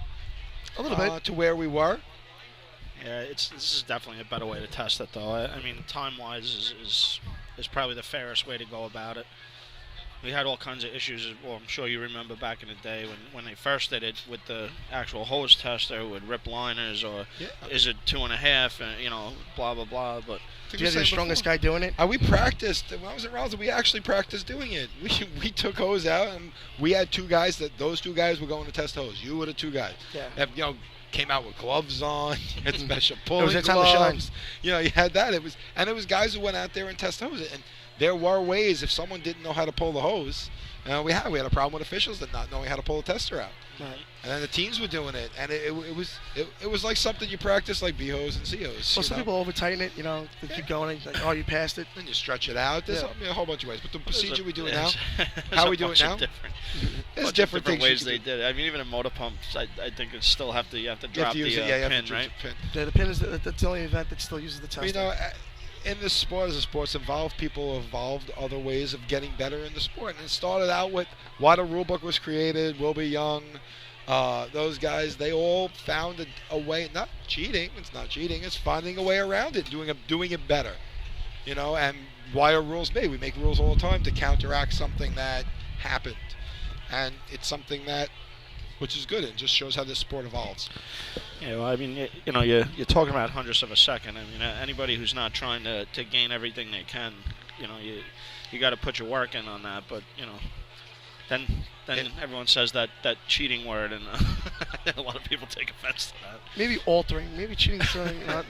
A little bit. To where we were. Yeah, this is definitely a better way to test it, though. I mean, time-wise is probably the fairest way to go about it. We had all kinds of issues. Well, I'm sure you remember back in the day when they first did it with the actual hose tester with rip liners, or is it 2.5, and blah blah blah. But you're the strongest guy doing it. We practiced. When I was at Rousel, we actually practiced doing it. We took hose out, and we had two guys. Those two guys were going to test hose. You were the two guys. Yeah. That, came out with gloves on. You had special pulling gloves. Time to shine. You had that. It was guys who went out there and tested hose. And there were ways if someone didn't know how to pull the hose. We had a problem with officials that not knowing how to pull the tester out. Right. And then the teams were doing it, and it was like something you practice, like B hose and C hose. Well, some people over tighten it, they keep going, like, oh, you passed it. Then you stretch it out. There's a whole bunch of ways, but the procedure we do it now, how we do it now, there's different ways they did it. I mean, even in motor pumps, I think it still have to drop the pin, right? Yeah, the pin is that's the only event that still uses the tester. In this sport, as the sport's evolved, people evolved other ways of getting better in the sport. And it started out with why the rule book was created, Wilbur Young, those guys, they all found a way, not cheating, it's not cheating, it's finding a way around it, doing it better. And why are rules made? We make rules all the time to counteract something that happened. And it's something which is good. It just shows how this sport evolves. Yeah, well, I mean, you're talking about hundredths of a second. I mean, anybody who's not trying to gain everything they can, you got to put your work in on that. But then everyone says that cheating word, and a lot of people take offense to that. Maybe altering, maybe cheating is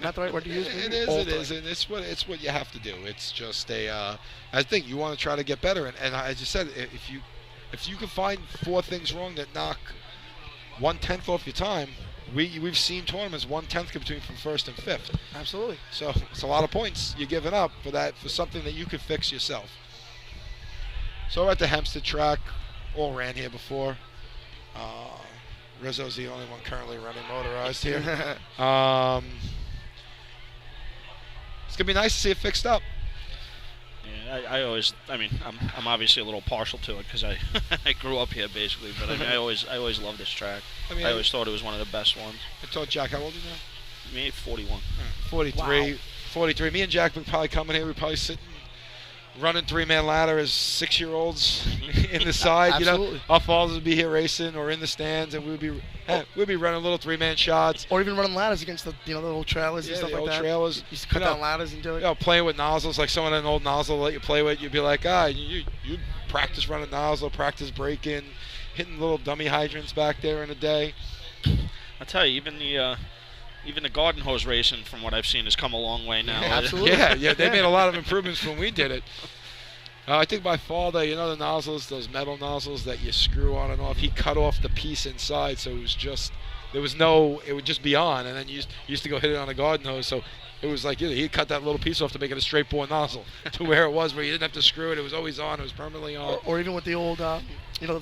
not the right word to use. It is, and it's what you have to do. It's just I think you want to try to get better, and as you said, if you can find 4 things wrong that knock 1/10 off your time, we've seen tournaments 1/10 between from first and fifth. Absolutely. So it's a lot of points you're giving up for something that you could fix yourself. So we're at the Hempstead track. All ran here before. Rizzo's the only one currently running motorized here. It's gonna be nice to see it fixed up. Yeah, I'm obviously a little partial to it because I grew up here basically, but I always love this track. I always thought it was one of the best ones. I told Jack, how old are you now? Me, 41. 43. Wow. 43. Me and Jack would probably come in here. We'd probably sit running 3-man ladder as 6-year-olds in the side. Absolutely. Our fathers would be here racing or in the stands, and we'd be running little 3-man shots. Or even running ladders against the old trailers and stuff like that. Yeah, the old trailers. Used to cut down ladders and do it. Playing with nozzles, like someone had an old nozzle to let you play with. You'd be like, you practice running nozzle, practice breaking, hitting little dummy hydrants back there in the day. I tell you, even the garden hose racing, from what I've seen, has come a long way now. Absolutely. Yeah, they made a lot of improvements when we did it. I think by fall, the nozzles, those metal nozzles that you screw on and off, he cut off the piece inside, so it was just, it would just be on, and then you used to go hit it on a garden hose, so it was like he cut that little piece off to make it a straight bore nozzle to where it was, where you didn't have to screw it. It was always on. It was permanently on. Or even with the old, the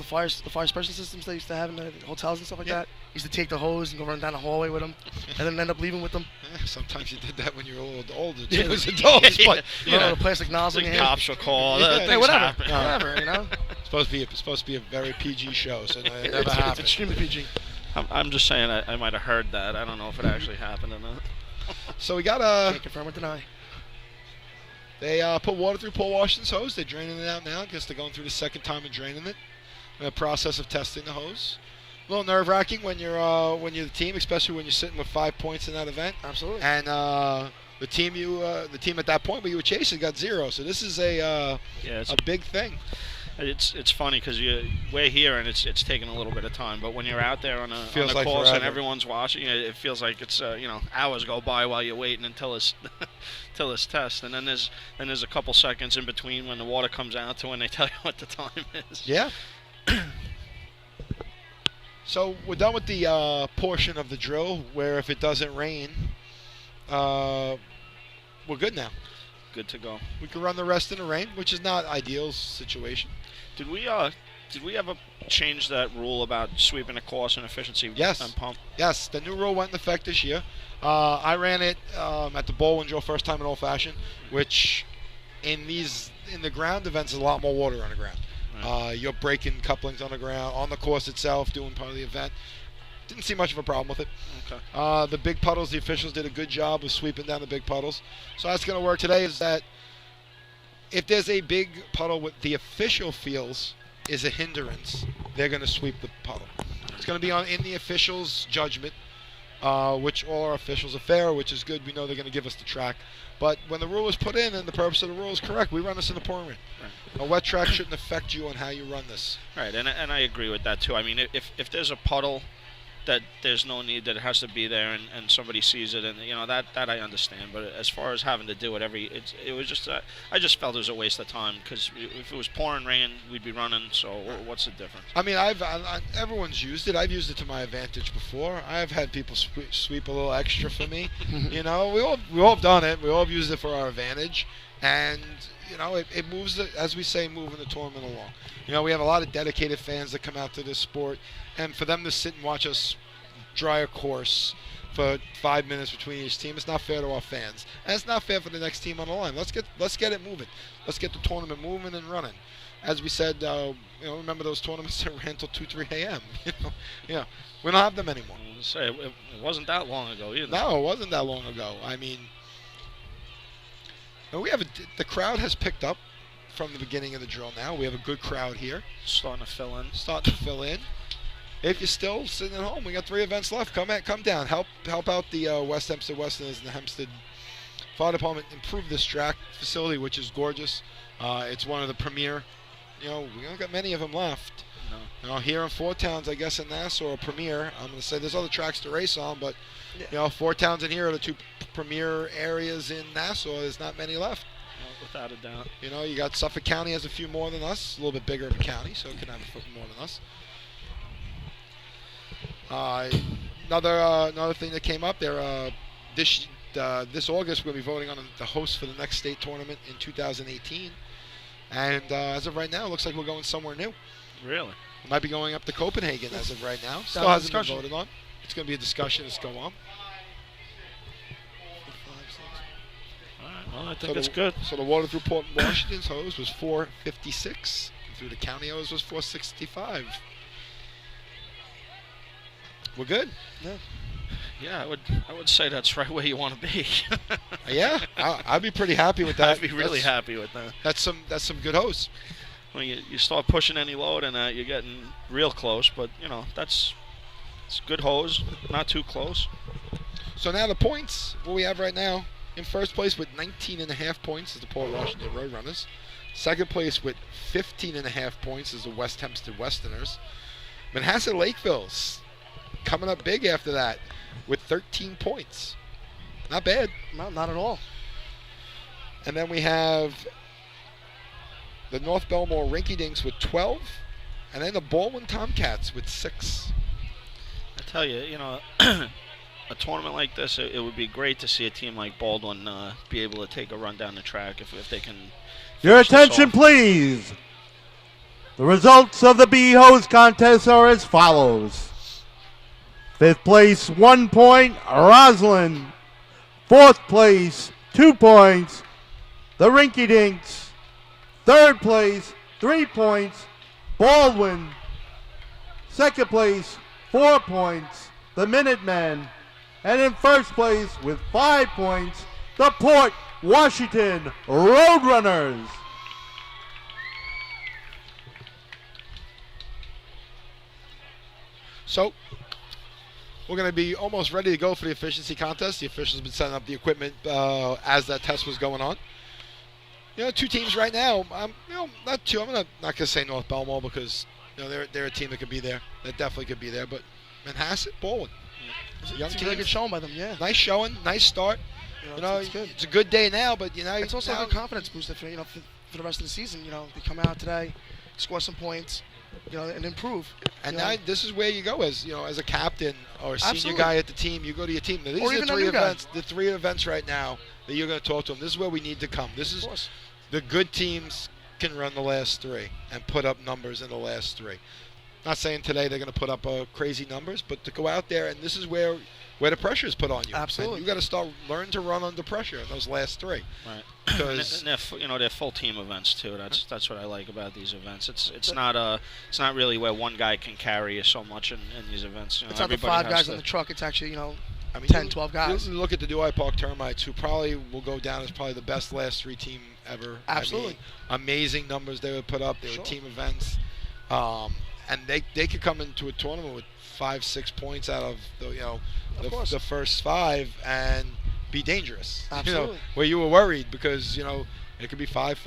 fire suppression systems they used to have in the hotels and stuff like that. Used to take the hose and go run down the hallway with them, and then end up leaving with them. Sometimes you did that when you were a little older, too, as adults. But the plastic nozzle in your hand. Cops will call. Hey, whatever, whatever. Supposed to be a very PG show, so it never It's happened. extremely PG. I'm just saying I might have heard that. I don't know if it actually happened or not. So we got Can't confirm or deny. They put water through Paul Washington's hose. They're draining it out now. I guess they're going through the second time of draining it. In the process of testing the hose. A little nerve-wracking when you're the team, especially when you're sitting with 5 points in that event. Absolutely. And the team at that point where you were chasing got 0. So this is a big thing. It's funny because we're here and it's taking a little bit of time, but when you're out there on a like course forever. and everyone's watching, it feels like it's hours go by while you're waiting until it's till it's test, and then there's a couple seconds in between when the water comes out to when they tell you what the time is. Yeah. So we're done with the portion of the drill where if it doesn't rain, we're good now. Good to go. We can run the rest in the rain, which is not ideal situation. Did we ever change that rule about sweeping the course and efficiency? Yes. And pump? Yes, the new rule went in effect this year. I ran it at the bowl and drill first time in old fashioned, which in the ground events is a lot more water on the ground. Right. You're breaking couplings on the ground, on the course itself, doing part of the event. Didn't see much of a problem with it. Okay. The big puddles, the officials did a good job of sweeping down the big puddles. So that's going to work today is that if there's a big puddle what the official feels is a hindrance, they're going to sweep the puddle. It's going to be in the officials' judgment, which all our officials are fair, which is good. We know they're going to give us the track. But when the rule is put in and the purpose of the rule is correct, we run this in the pouring rain. Right. A wet track shouldn't affect you on how you run this. Right, and I agree with that too. I mean, if there's a puddle that there's no need that it has to be there and somebody sees it and that I understand, but as far as having to do it it was just I just felt it was a waste of time because if it was pouring rain we'd be running, so what's the difference? I mean, everyone's used it. I've used it to my advantage before. I've had people sweep a little extra for me. We all have done it. We all have used it for our advantage, and it moves as we say, moving the tournament along. We have a lot of dedicated fans that come out to this sport, and for them to sit and watch us dry a course for 5 minutes between each team, it's not fair to our fans, and it's not fair for the next team on the line. Let's get it moving. Let's get the tournament moving and running. As we said, remember those tournaments that ran till 2-3 a.m. Yeah, we don't have them anymore. It wasn't that long ago either. No, it wasn't that long ago. I mean, we have the crowd has picked up from the beginning of the drill now. We have a good crowd here. Starting to fill in. If you're still sitting at home, we got 3 events left. Come down. Help out the West Hempstead Westerners and the Hempstead Fire Department improve this track facility, which is gorgeous. It's one of the premier. We don't got many of them left. No. Here in Four Towns, I guess in Nassau, premier. I'm going to say there's other tracks to race on, but Four Towns and here are the 2 premier areas in Nassau. There's not many left. Without a doubt. You got Suffolk County has a few more than us, a little bit bigger of a county, so it can have a foot more than us. Another thing that came up there, this August we're going to be voting on the host for the next state tournament in 2018, and as of right now, it looks like we're going somewhere new. Really? We might be going up to Copenhagen as of right now. Still hasn't been voted on. It's going to be a discussion that's going on. Well, I think it's good. So the water through Port Washington's hose was 456, and through the county hose was 465. We're good. Yeah, I would say that's right where you want to be. Yeah, I'd be pretty happy with that. I'd be really happy with that. That's some good hose. When you start pushing any load and you're getting real close, but it's good hose, not too close. So now the points, what we have right now, in first place with 19.5 points is the Port Washington Roadrunners. Second place with 15.5 points is the West Hempstead Westerners. Manhasset Lakeville's coming up big after that with 13 points. Not bad. No, not at all. And then we have the North Belmore Rinky Dinks with 12, and then the Baldwin Tomcats with 6. I tell you, a tournament like this, it would be great to see a team like Baldwin be able to take a run down the track if they can. Your attention, please. The results of the B-Hose contest are as follows. 5th place, 1 point, Roslyn. 4th place, 2 points, the Rinky Dinks. 3rd place, 3 points, Baldwin. 2nd place, 4 points, the Minutemen. And in 1st place with 5 points, the Port Washington Roadrunners. So we're going to be almost ready to go for the efficiency contest. The officials have been setting up the equipment as that test was going on. 2 teams right now. Not 2. I'm not going to say North Belmore because they're a team that could be there. That definitely could be there. But Manhasset, Baldwin. Young It's a really good showing by them, yeah. Nice showing, nice start. It's good. It's a good day now, but it's also a good confidence booster for for the rest of the season. They come out today, score some points, and improve. And now this is where you go as as a captain or a senior Absolutely. guy at the team. You go to your team. Now, these Or are even the a 3 new guy. events. The 3 events right now that you're going to talk to them. This is where we need to come. This is the good teams can run the last 3 and put up numbers in the last 3. Not saying today they're going to put up crazy numbers, but to go out there and this is where the pressure is put on you. Absolutely. And you got to start learn to run under pressure in those last 3. Right. Because they're full team events too. That's what I like about these events. It's not really where one guy can carry you so much in these events. It's not the 5 guys on the truck. It's actually 10, 12 guys. You look at the Dewey Park Termites, who probably will go down as probably the best last 3 team ever. Absolutely. Amazing numbers they would put up. They were team events. And they could come into a tournament with 5-6 points out of the first 5 and be dangerous. Absolutely. Where you were worried because it could be 5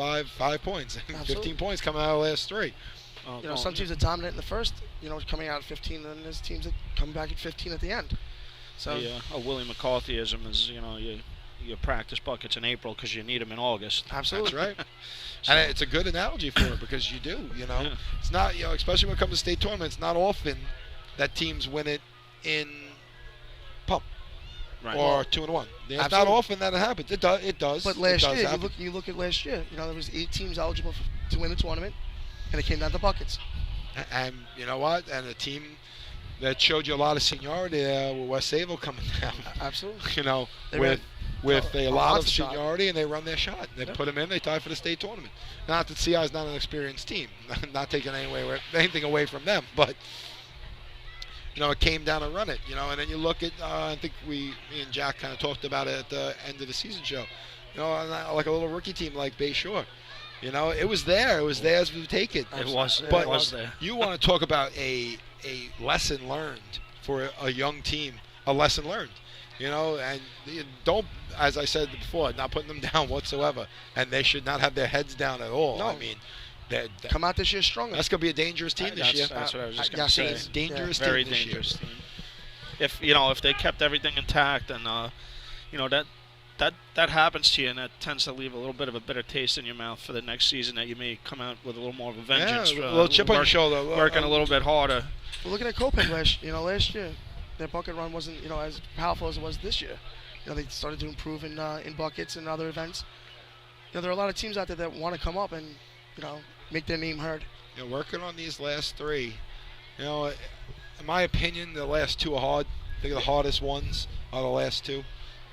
points, 15 points coming out of the last 3. Some teams are dominant in the first, coming out at 15, and there's teams that come back at 15 at the end. So a Willie McCarthyism is you practice buckets in April because you need them in August. Absolutely. That's right. And it's a good analogy for it because you do, Yeah. It's not, especially when it comes to state tournaments, it's not often that teams win it in pump Right. or 2-1. It's not often that it happens. It does. But last it does year, happen. you look at last year. There was 8 teams eligible to win the tournament, and it came down to buckets. And you know what? And a team that showed you a lot of seniority there with West Sable coming down. Absolutely. With a lot of lots of seniority, and they run their shot. They put them in. They tie for the state tournament. Not that CI is not an experienced team. Not taking anything away from them, but it came down to run it. And then you look at. I think me and Jack kind of talked about it at the end of the season show. Like a little rookie team like Bay Shore. It was there. It was theirs to take it. It was there. You want to talk about a lesson learned for a young team. A lesson learned. And you don't, as I said before, not putting them down whatsoever. And they should not have their heads down at all. No. I mean, come out this year stronger. That's going to be a dangerous team this year. That's what I was just going to say. Dangerous team Very this year. dangerous team. If they kept everything intact and that happens to you, and that tends to leave a little bit of a bitter taste in your mouth for the next season, that you may come out with a little more of a vengeance. Yeah, a little chip on your shoulder. Working a little bit harder. Well, looking at Copenhagen last year, their bucket run wasn't as powerful as it was this year. They started to improve in buckets and other events. There are a lot of teams out there that want to come up and make their name heard. Working on these last 3. In my opinion, the last 2 are hard. I think the hardest ones are the last 2.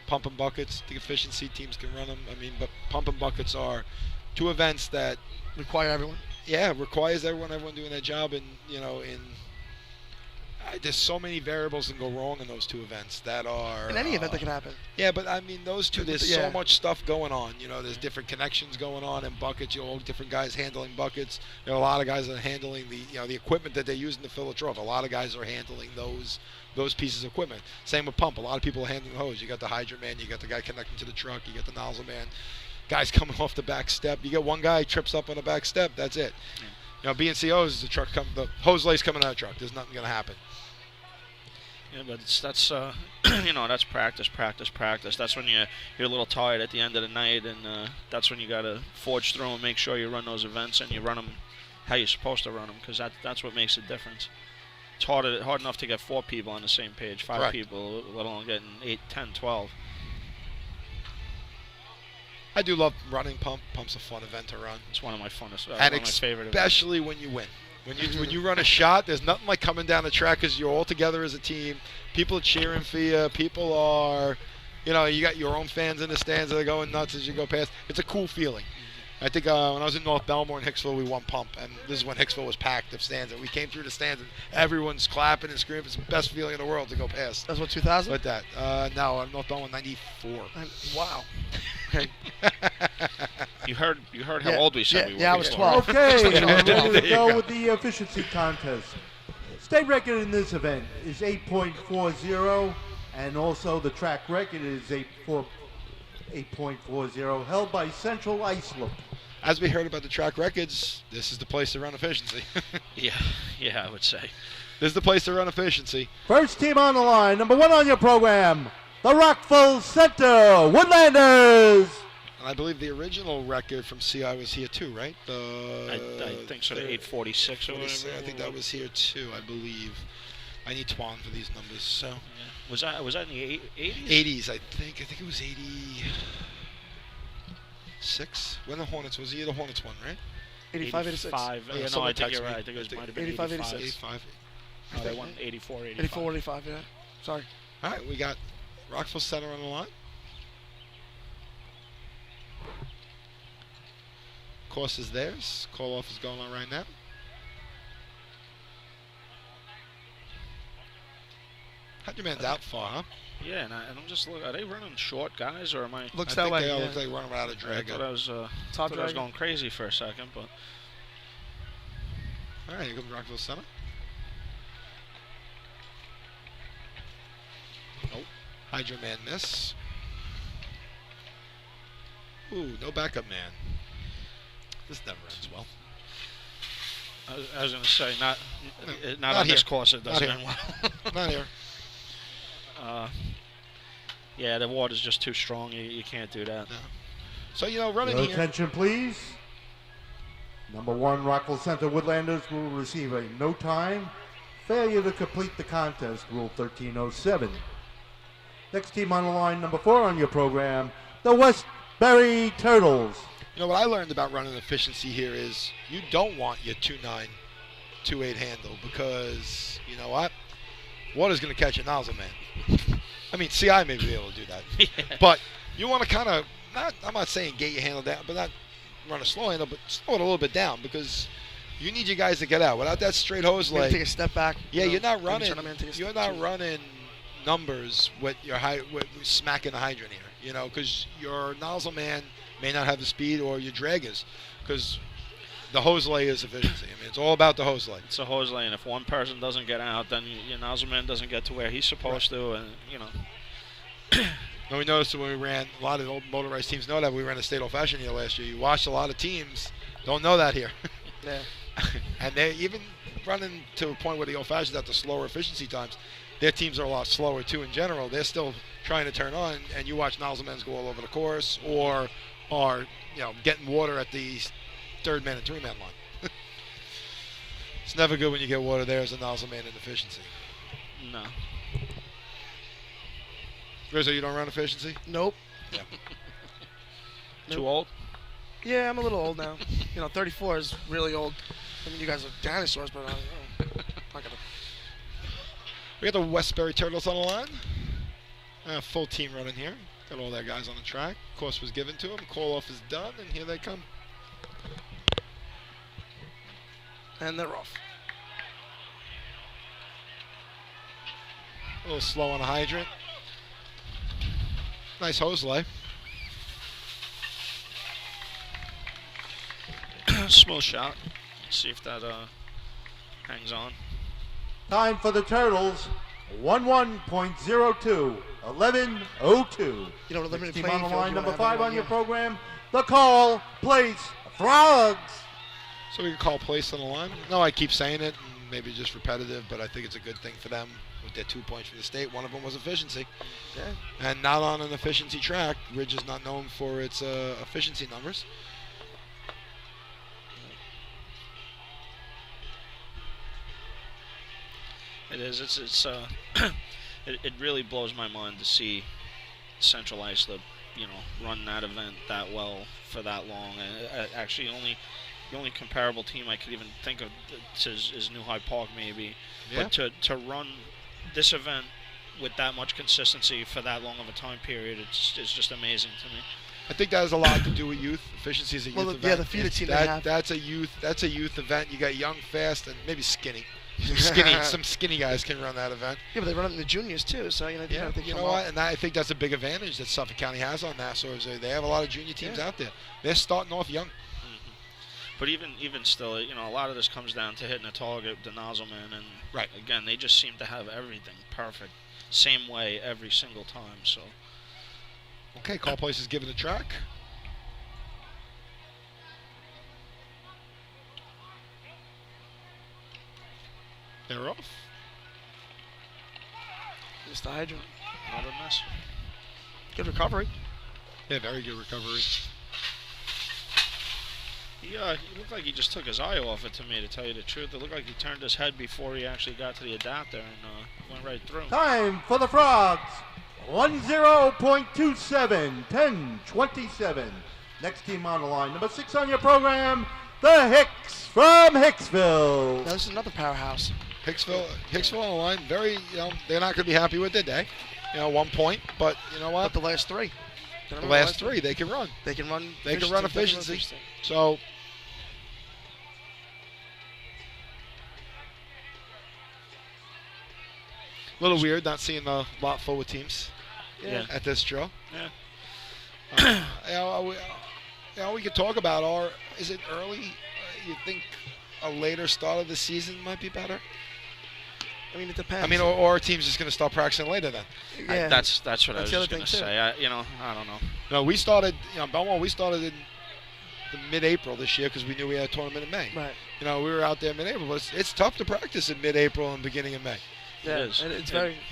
Pump and buckets. The efficiency teams can run them. But pump and buckets are 2 events that require everyone. Yeah, requires everyone doing their job, and there's so many variables that go wrong in those 2 events that are in any event that can happen. Yeah, but those 2, there's so much stuff going on. There's different connections going on in buckets. All different guys handling buckets. There are a lot of guys that are handling the equipment that they're using to fill the trough. A lot of guys are handling those pieces of equipment. Same with pump. A lot of people are handling the hose. You got the hydrant man. You got the guy connecting to the truck. You got the nozzle man guys coming off the back step. You get one guy trips up on the back step, that's it. You know, BNCO's the the hose lace coming out of the truck. There's nothing going to happen. Yeah, but that's that's practice. That's when you're a little tired at the end of the night, and that's when you got to forge through and make sure you run those events and you run them how you're supposed to run them, because that's what makes a difference. It's hard enough to get 4 people on the same page, 5 people, let alone getting 8, 10, 12. I do love running pump. Pump's a fun event to run. It's one of my funnest, and one of my favorite events. Especially when you win. When you run a shot, there's nothing like coming down the track because you're all together as a team. People are cheering for you. People are, you got your own fans in the stands that are going nuts as you go past. It's a cool feeling. I think when I was in North Belmore in Hicksville, we won pump, and this is when Hicksville was packed of stands. And we came through the stands, and everyone's clapping and screaming. It's the best feeling in the world to go past. That's what, 2000? Like that. No, North Belmore 94. Wow. You heard how old we said we were. Yeah, I was 12. Okay, we're ready to go with the efficiency contest. State record in this event is 8.40, and also the track record is 8.40, held by Central Islip. As we heard about the track records, this is the place to run efficiency. Yeah, I would say. This is the place to run efficiency. First team on the line, number 1 on your program, the Rockville Center Woodlanders. And I believe the original record from CI was here too, right? I think so, 846 or whatever. I think that was here too, I believe. I need Twan for these numbers. So yeah. Was that in the 80s? 80s, I think. I think it was 86. When the Hornets was the Hornets one, right? 85, 86. 85. Yeah, no, I think you're right. I think it might have been 85, 86. 85. No, they won 84, 85. 84, 85, yeah. Sorry. All right, we got Rockville Center on the line. Course is theirs. Call off is going on right now. How'd your man's out far, huh? Yeah, and I'm just looking. Are they running short guys, or am I? Looks I that think way. they all Yeah. look like running without a drag. I thought I was going crazy for a second, but. All right, here comes Rockville Center. Nope. Hydro man miss. Ooh, no backup man. This never ends well. I was going to say, not on here. this course it doesn't end well. Not here. Yeah, the water's just too strong. You can't do that. No. So, running Your here. attention, please. Number 1, Rockville Center Woodlanders will receive a no time. Failure to complete the contest, Rule 1307. Next team on the line, number 4 on your program, the Westbury Turtles. What I learned about running efficiency here is you don't want your 2.9, 2.8 handle because, you know what? Water's going to catch a nozzle man. I mean, CI may be able to do that. Yeah. But you want to kind of, I'm not saying get your handle down, but not run a slow handle, but slow it a little bit down because you need you guys to get out. Without that straight hose leg. Take a step back. Yeah, you're not running. You're running numbers with your with smacking the hydrant here, because your nozzle man may not have the speed or your draggers because the hose lay is efficiency. I mean, it's all about the hose lay. It's a hose lane. If one person doesn't get out, then your nozzle man doesn't get to where he's supposed to, and And we noticed when we ran, a lot of the old motorized teams know that we ran a state old-fashioned here last year. You watched a lot of teams don't know that here. Yeah. And they're even running to a point where the old-fashioned at the slower efficiency times. Their teams are a lot slower too in general. They're still trying to turn on, and you watch nozzle men go all over the course or are getting water at the 3rd man and 3-man line. It's never good when you get water there as a nozzle man in efficiency. No. Rizzo, you don't run efficiency? Nope. Yeah. Too old? Yeah, I'm a little old now. 34 is really old. I mean, you guys are dinosaurs, but I'm not gonna. We got the Westbury Turtles on the line. Full team running here. Got all their guys on the track. Course was given to them. Call off is done, and here they come. And they're off. A little slow on the hydrant. Nice hose lay. Smooth shot. See if that hangs on. Time for the Turtles, 11.02, 11.02. Limited Team playing on the field, line, you number wanna have 5 anyone on your here. program, The call, place, Frogs. So we can call place on the line. No, I keep saying it, and maybe just repetitive, but I think it's a good thing for them with their 2 points for the state. One of them was efficiency. Yeah. And not on an efficiency track. Ridge is not known for its efficiency numbers. It is. It's it really blows my mind to see Central Islip, run that event that well for that long. And actually, the only comparable team I could even think of is New Hyde Park, maybe. Yeah. But to run this event with that much consistency for that long of a time period, it's just amazing to me. I think that has a lot to do with youth. Efficiency is a youth event. Yeah, the feeder team they have. That's a youth event. You got young, fast, and maybe skinny. Some skinny guys can run that event. Yeah, but they run it in the juniors too, so they you know what? And I think that's a big advantage that Suffolk County has on Nassau. Is they have a lot of junior teams out there. They're starting off young. But even still, a lot of this comes down to hitting a target, the nozzleman, and right. Again, they just seem to have everything perfect, same way every single time. So. Okay, call place is given the track. They're off. Mr. Hydra. Not a mess. Good recovery. Yeah, very good recovery. He looked like he just took his eye off it to me, to tell you the truth. It looked like he turned his head before he actually got to the adapter and went right through. Time for the Frogs. 10.27, 10:27. Next team on the line. Number 6 on your program, the Hicks from Hicksville. Now, this is another powerhouse. Hicksville on the line. Very, they're not going to be happy with their day. 1 point, but you know what? But the last three. The last three, they can run. They can run. They can run efficiency. So. A little weird not seeing a lot full of teams at this drill. Yeah. We could talk about is it early? You think a later start of the season might be better? I mean, it depends. I mean, or our team's just going to start practicing later then. Yeah. That's what I was just going to say. I don't know. No, we started, Belmont, we started in the mid-April this year because we knew we had a tournament in May. Right. We were out there mid-April, but it's tough to practice in mid-April and beginning of May. Yeah, it is. And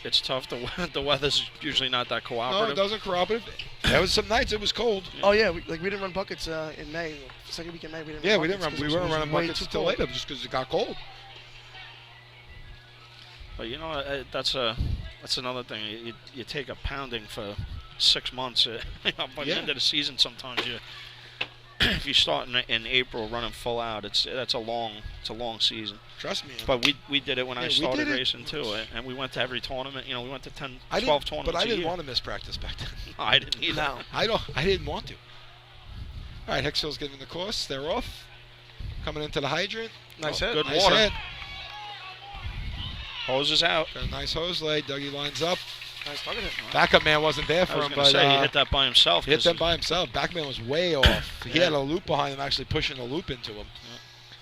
it's tough. The weather's usually not that cooperative. No, it doesn't cooperative. There was some nights it was cold. Oh yeah, we didn't run buckets in May. Second week in May we didn't. We didn't run. We weren't running buckets till later just because it got cold. But that's another thing. You take a pounding for 6 months. By the end of the season, sometimes if you start in April running full out, it's a long season. Trust me. But we did it when I started racing too, and we went to every tournament. We went to 10, 12 tournaments. But I didn't want to miss practice back then. No, I didn't either. No. I didn't want to. All right, Hicksville's getting the course. They're off. Coming into the hydrant. Nice hit. Good nice water. Hit. Hose is out. Got a nice hose lay. Dougie lines up. Nice target hit. Backup man wasn't there for him, but he hit that by himself. Hit that by himself. Back man was way off. He had a loop behind him, actually pushing a loop into him.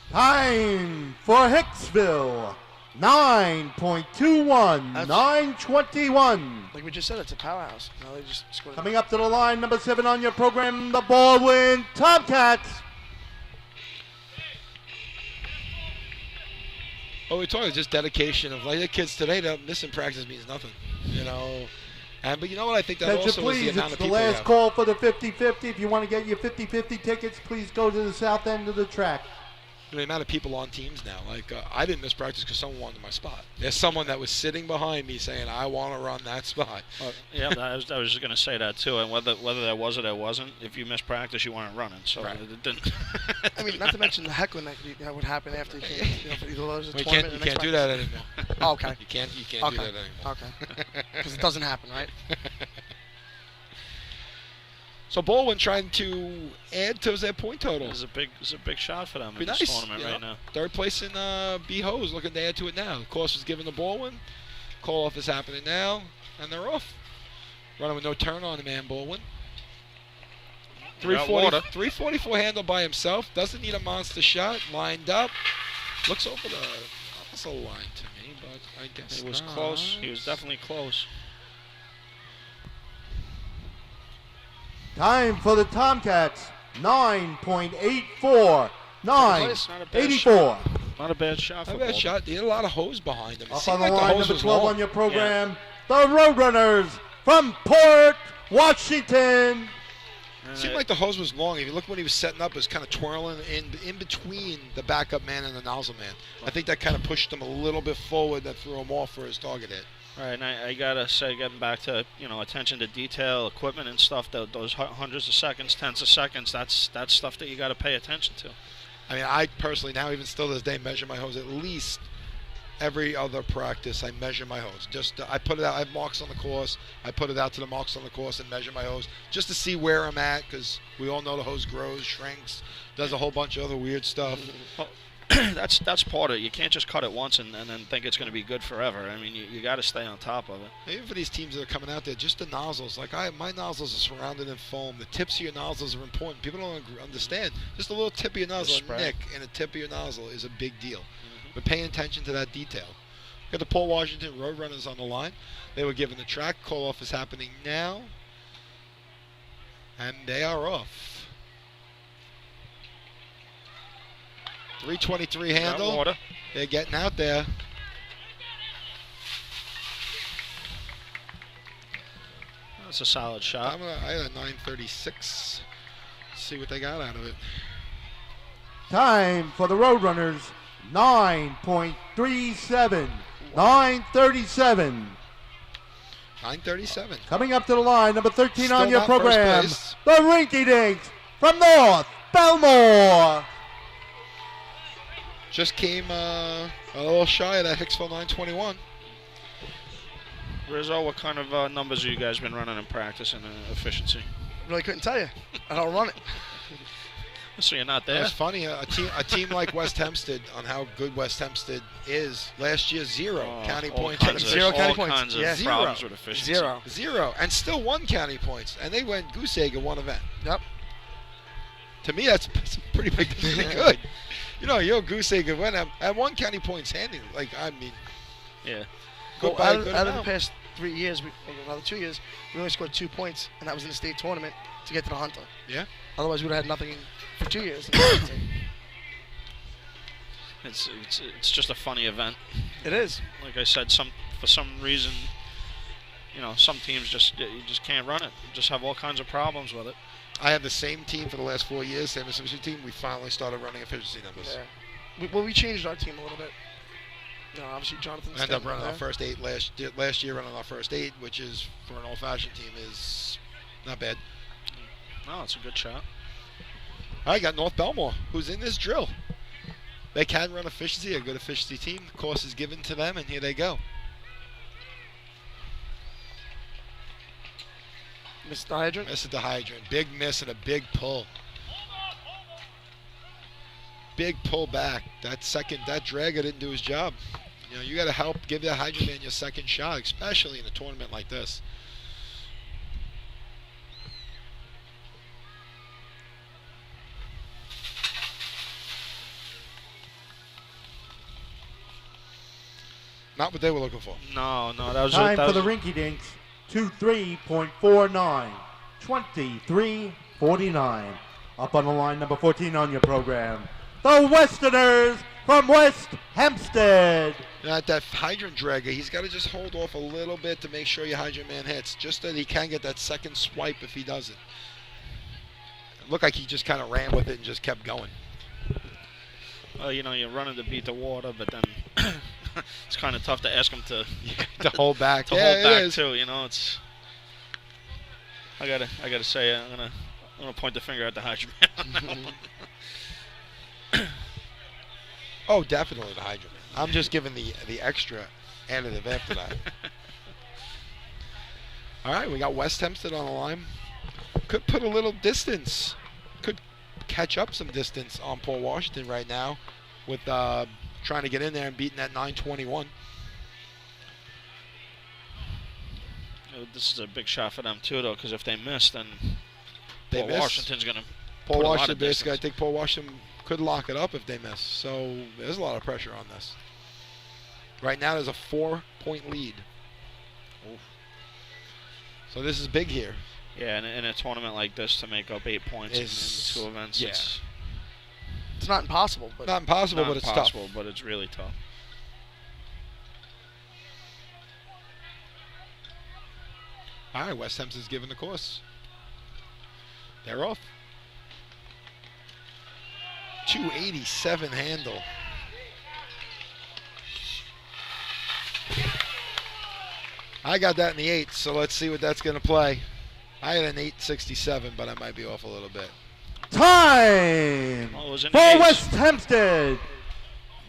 Time for Hicksville. 9.21, 9:21. Like we just said, it's a powerhouse. They just scored. Coming up to the line, number 7 on your program, the Baldwin Tomcats. Oh, we're talking just dedication of the kids today. Missing practice means nothing, But you know what? I think that Attention, also is the please. amount It's of the people. last call for the 50-50. If you want to get your 50-50 tickets, please go to the south end of the track. The amount of people on teams now. I didn't miss practice because someone wanted my spot. There's someone that was sitting behind me saying, "I want to run that spot." I was just going to say that too. And whether there was or there wasn't, if you missed practice, you weren't running. So it didn't. I mean, not to mention the heckling that would happen after you can't do that anymore. Oh, okay. You can't do that anymore. Okay. Because it doesn't happen, right? So Baldwin trying to add to their point total. It's a big shot for them Be in this tournament right now. Third place in B Hose, looking to add to it now. Course was given to Baldwin. Call off is happening now, and they're off. Running with no turn on the man, Baldwin. 344 handle by himself. Doesn't need a monster shot. Lined up. Looks over the opposite line to me, but I guess He was not. close. He was definitely close. Time for the Tomcats. 9.84. It's not a bad 9.84. Not a bad shot for Not a bad Baltimore. shot. He had a lot of hose behind him. It Up seemed on the like the line, hose number was 12 long. on your program, the Roadrunners from Port Washington. It seemed like the hose was long. If you look when he was setting up, it was kind of twirling in between the backup man and the nozzle man. I think that kind of pushed him a little bit forward. That threw him off for his target hit. Right, and I gotta say, getting back to attention to detail, equipment and stuff, those hundreds of seconds, tens of seconds, that's stuff that you got to pay attention to. I mean, I personally now, even still this day, measure my hose at least every other practice. I measure my hose. I put it out. I have marks on the course. I put it out to the marks on the course and measure my hose just to see where I'm at, because we all know the hose grows, shrinks, does a whole bunch of other weird stuff. Well, that's part of it. You can't just cut it once and then think it's going to be good forever. I mean, you got to stay on top of it. Even for these teams that are coming out there, just the nozzles. Like my nozzles are surrounded in foam. The tips of your nozzles are important. People don't understand. Just a little tip of your nozzle, a nick in the tip of your nozzle is a big deal. But paying attention to that detail. Got the Port Washington Roadrunners on the line. They were given the track. Call-off is happening now. And they are off. 323 handle. They're getting out there. That's a solid shot. I had a 936. See what they got out of it. Time for the Roadrunners, 9.37. 937. 937. Coming up to the line, number 13 Still on your not first program, place. the Rinky Dinks from North Belmore. Just came a little shy of that Hicksville 921. Rizzo, what kind of numbers have you guys been running in practice and efficiency? Really couldn't tell you. I don't run it. So you're not there. It's funny, a team like West Hempstead, on how good West Hempstead is, last year county points. Zero county points. Kinds of Yeah. problems with efficiency. Zero. And still won county points. And they went goose egg in one event. Yep. To me, that's pretty big, pretty good. You're a goose egg and win. And one county points handy. Like, I mean. Yeah. Well, out of the past 3 years, another 2 years, we only scored 2 points, and that was in the state tournament to get to the Hunter. Yeah. Otherwise, we would have had nothing for 2 years. It's just a funny event. It is. Like I said, for some reason, some teams you just can't run it. You just have all kinds of problems with it. I have the same team for the last 4 years, same efficiency team. We finally started running efficiency numbers. Yeah. We changed our team a little bit. Obviously Jonathan ended up running our first 8 last year, running our first 8, which is, for an old-fashioned team, is not bad. No, it's a good shot. All right, got North Belmore, who's in this drill. They can run efficiency, a good efficiency team. The course is given to them, and here they go. Missed the hydrant? Missed the hydrant. Big miss and a big pull. Big pull back. That dragger didn't do his job. You got to help give that hydrant man your second shot, especially in a tournament like this. Not what they were looking for. No, that was time for the Rinky Dinks. 23.49. 23.49. Up on the line, number 14 on your program, the Westerners from West Hempstead. At that hydrant dragger, he's got to just hold off a little bit to make sure your hydrant man hits, just that he can get that second swipe if he doesn't. It looked like he just kind of ran with it and just kept going. Well, you're running to beat the water, but then it's kind of tough to ask him to hold back. to hold back too. It's. I gotta say, I'm gonna point the finger at the hydrant man. Oh, definitely the hydrant. I'm just giving the extra additive after that. All right, we got West Hempstead on the line. Could put a little distance. Could catch up some distance on Port Washington right now with trying to get in there and beating that 921. This is a big shot for them too, though, because if they miss, then Port Washington's going to Port Washington basically, I think Port Washington could lock it up if they miss. So there's a lot of pressure on this. Right now there's a 4-point lead. Oof. So this is big here. Yeah, and in a tournament like this, to make up 8 points in the 2 events, yeah. It's not impossible, but Not impossible, not but it's impossible, tough. but it's really tough. All right, West Hempstead's given the course. They're off. 287 handle. I got that in the 8, so let's see what that's going to play. I had an 867, but I might be off a little bit. Time Well, it was in for the eights. West Hempstead.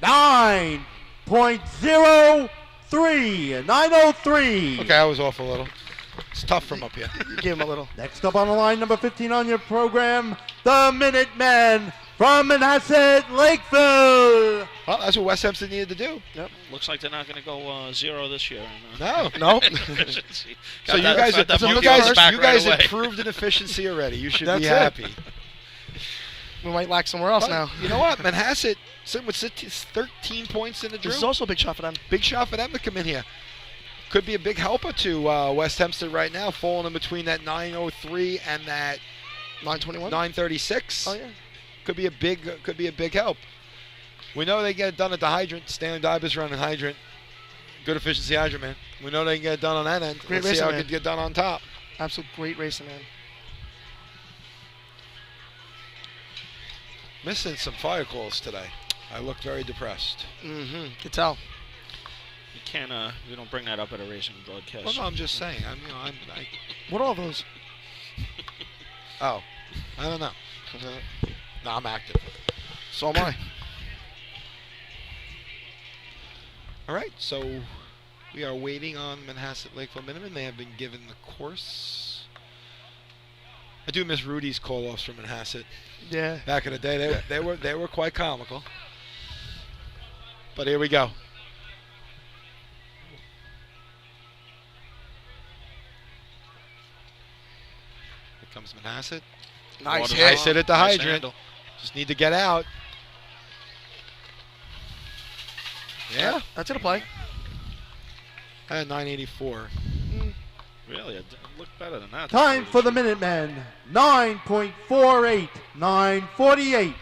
9.03. 903. Okay, I was off a little. It's tough from up here. you gave him a little. Next up on the line, number 15 on your program, the Minutemen from Manhasset Lakeville. Well, that's what West Hempstead needed to do. Yep. Looks like they're not going to go 0 this year. No. No. So you guys away. improved in efficiency already. You should That's be it. happy. We might lack somewhere else But now. You know what? Manhasset sitting with 13 points in the drill. This is also a big shot for them. Big shot for them to come in here. Could be a big helper to West Hempstead right now, falling in between that 903 and that 921. 936. Oh yeah. Could be a big help. We know they get it done at the hydrant. Stanley Dibers running hydrant. Good efficiency hydrant, man. We know they can get it done on that end. Great Let's see how racing, it man. can get done on top. Absolute great racing, man. Missing some fire calls today. I look very depressed. Mm-hmm. Could tell. You can't. We don't bring that up at a racing broadcast. Well, no, I'm just saying. What are all those? Oh, I don't know. No, I'm active. So am I. All right, so we are waiting on Manhasset Lakeville Minutemen. They have been given the course. I do miss Rudy's call-offs from Manhasset. Yeah. Back in the day, they were quite comical. But here we go. Here comes Manhasset. Nice Water's hit. Nice hit at the Nice hydrant. handle. Just need to get out. Yeah. That's it a play. At 984. Really, it looked better than that. Time for the Minutemen. 9.48. 948.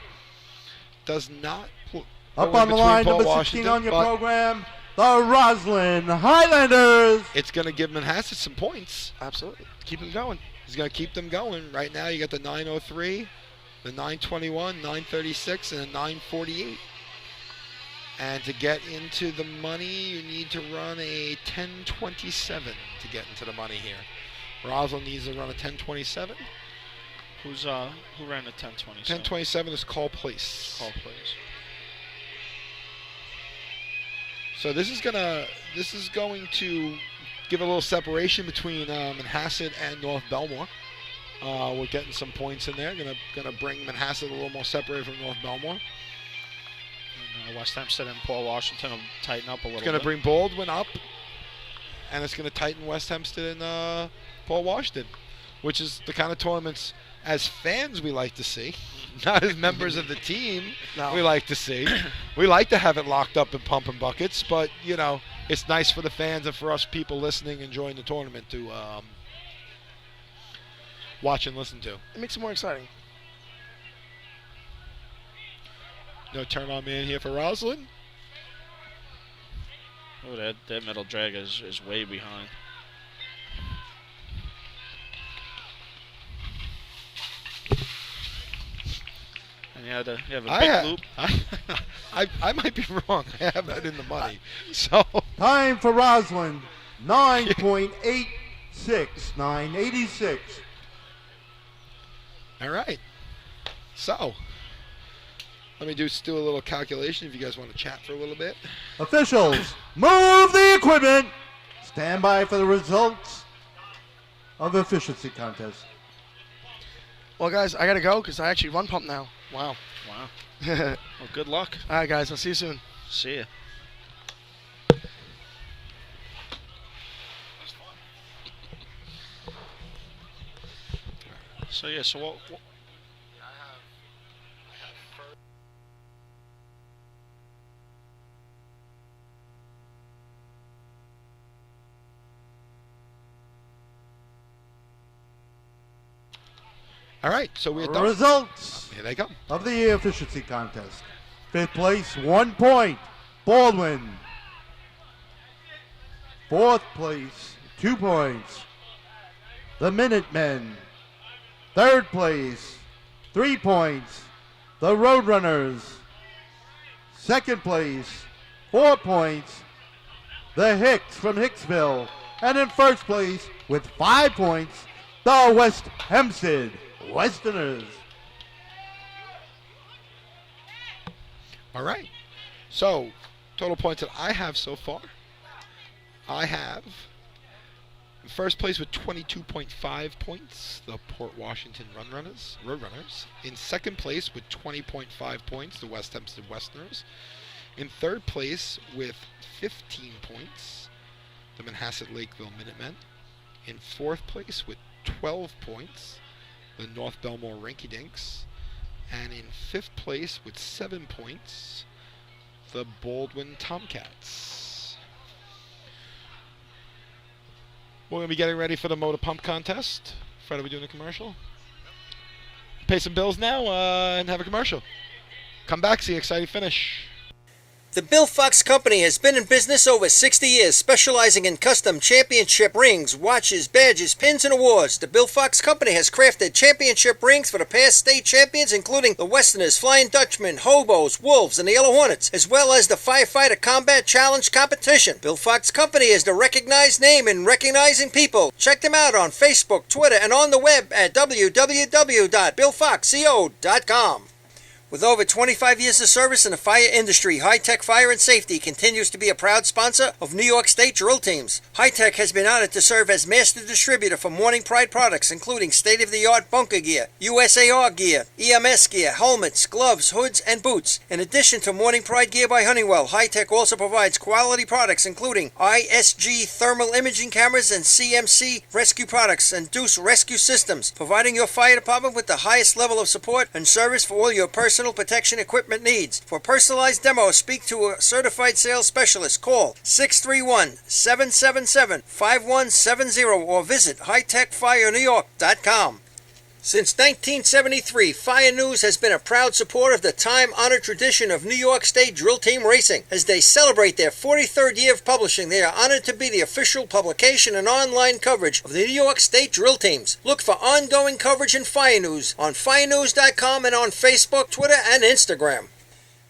Does not Up go in on the between line, Paul number 16 Washington, on your but program, the Roslyn Highlanders. it's going to give Manhasset some points. Absolutely. Keep him going. He's going to keep them going. Right now, you got the 903, the 921, 936, and the 948. And to get into the money, you need to run a 1027 to get into the money here. Roswell needs to run a 1027. Who ran the 1027? 1027 is Call Place. Call Place. So this is going to give a little separation between Manhasset and North Belmore. We're getting some points in there. Gonna bring Manhasset a little more separated from North Belmore. And, West Hempstead and Paul Washington will tighten up a little It's going bit. to bring Baldwin up, and it's going to tighten West Hempstead and Paul Washington, which is the kind of tournaments as fans we like to see, not as members of the team we like to see. We like to have it locked up and pumping buckets, but, you know, it's nice for the fans and for us people listening, enjoying the tournament to watch and listen to. It makes it more exciting. No turn on man here for Roslyn. Oh, that middle drag is way behind. And you have a big loop. I might be wrong. I have that in the money. So Time for Roslyn. 9.86. 986. all right. So let me just do a little calculation if you guys want to chat for a little bit. Officials, move the equipment. Stand by for the results of the efficiency contest. Well, guys, I got to go because I actually run pump now. Wow. Wow. All Well, good luck. right, guys. I'll see you soon. See ya. So yeah, so what All right, so we're done. Results Here they come. of the efficiency contest. 5th place, 1 point, Baldwin. 4th place, 2 points, the Minutemen. 3rd place, 3 points, the Roadrunners. 2nd place, 4 points, the Hicks from Hicksville. And in 1st place, with 5 points, the West Hempstead Westerners. All right. So, total points that I have so far. I have in 1st place with 22.5 points, the Port Washington Roadrunners. In 2nd place with 20.5 points, the West Hempstead Westerners. In 3rd place with 15 points, the Manhasset Lakeville Minutemen. In 4th place with 12 points, the North Belmore Rinky Dinks. And in 5th place with 7 points, the Baldwin Tomcats. We're going to be getting ready for the motor pump contest. Fred, are we doing a commercial? Pay some bills now and have a commercial. Come back, see exciting finish. The Bill Fox Company has been in business over 60 years, specializing in custom championship rings, watches, badges, pins, and awards. The Bill Fox Company has crafted championship rings for the past state champions, including the Westerners, Flying Dutchmen, Hobos, Wolves, and the Yellow Hornets, as well as the Firefighter Combat Challenge competition. Bill Fox Company is the recognized name in recognizing people. Check them out on Facebook, Twitter, and on the web at www.billfoxco.com. With over 25 years of service in the fire industry, High Tech Fire and Safety continues to be a proud sponsor of New York State drill teams. High Tech has been honored to serve as master distributor for Morning Pride products, including state-of-the-art bunker gear, USAR gear, EMS gear, helmets, gloves, hoods, and boots. In addition to Morning Pride gear by Honeywell, High Tech also provides quality products, including ISG thermal imaging cameras and CMC rescue products and Deuce rescue systems, providing your fire department with the highest level of support and service for all your personal protection equipment needs. For personalized demos, speak to a certified sales specialist. Call 631-777-5170 or visit hightechfirenewyork.com. Since 1973, Fire News has been a proud supporter of the time-honored tradition of New York State Drill Team Racing. As they celebrate their 43rd year of publishing, they are honored to be the official publication and online coverage of the New York State Drill Teams. Look for ongoing coverage in Fire News on firenews.com and on Facebook, Twitter, and Instagram.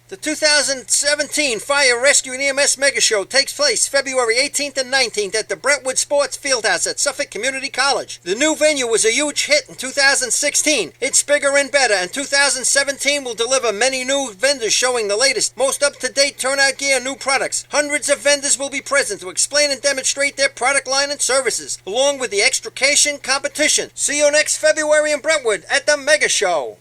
The 2017 Fire Rescue and EMS Mega Show takes place February 18th and 19th at the Brentwood Sports Fieldhouse at Suffolk Community College. The new venue was a huge hit in 2016. It's bigger and better, and 2017 will deliver many new vendors showing the latest, most up-to-date turnout gear and new products. Hundreds of vendors will be present to explain and demonstrate their product line and services, along with the extrication competition. See you next February in Brentwood at the Mega Show.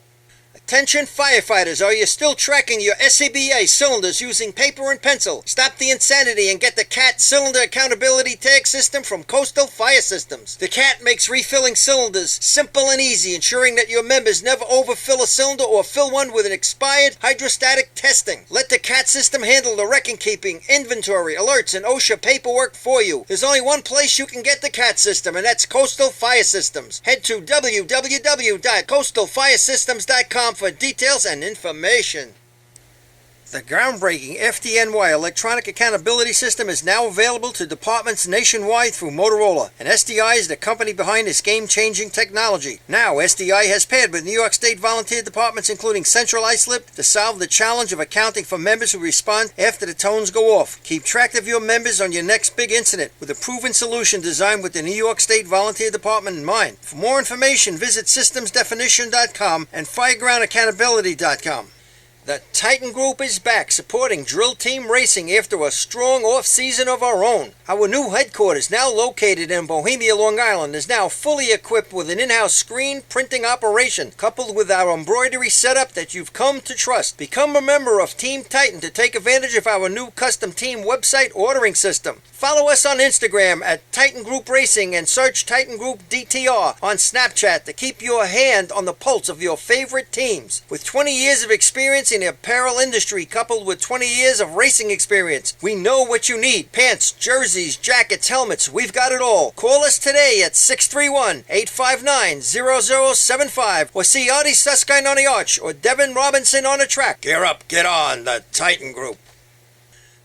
Attention firefighters, are you still tracking your SCBA cylinders using paper and pencil? Stop the insanity and get the CAT Cylinder Accountability Tag System from Coastal Fire Systems. The CAT makes refilling cylinders simple and easy, ensuring that your members never overfill a cylinder or fill one with an expired hydrostatic testing. Let the CAT system handle the record-keeping, inventory, alerts, and OSHA paperwork for you. There's only one place you can get the CAT system, and that's Coastal Fire Systems. Head to www.coastalfiresystems.com for details and information. The groundbreaking FDNY electronic accountability system is now available to departments nationwide through Motorola, and SDI is the company behind this game-changing technology. Now, SDI has paired with New York State volunteer departments including Central Islip to solve the challenge of accounting for members who respond after the tones go off. Keep track of your members on your next big incident with a proven solution designed with the New York State Volunteer Department in mind. For more information, visit systemsdefinition.com and firegroundaccountability.com. The Titan Group is back, supporting Drill Team Racing after a strong off-season of our own. Our new headquarters, now located in Bohemia, Long Island, is now fully equipped with an in-house screen printing operation, coupled with our embroidery setup that you've come to trust. Become a member of Team Titan to take advantage of our new custom team website ordering system. Follow us on Instagram at Titan Group Racing and search Titan Group DTR on Snapchat to keep your hand on the pulse of your favorite teams. With 20 years of experience in the apparel industry coupled with 20 years of racing experience. We know what you need. Pants, jerseys, jackets, helmets. We've got it all. Call us today at 631-859-0075 or see Artie Suskind on the arch or Devin Robinson on the track. Gear up, get on, the Titan Group.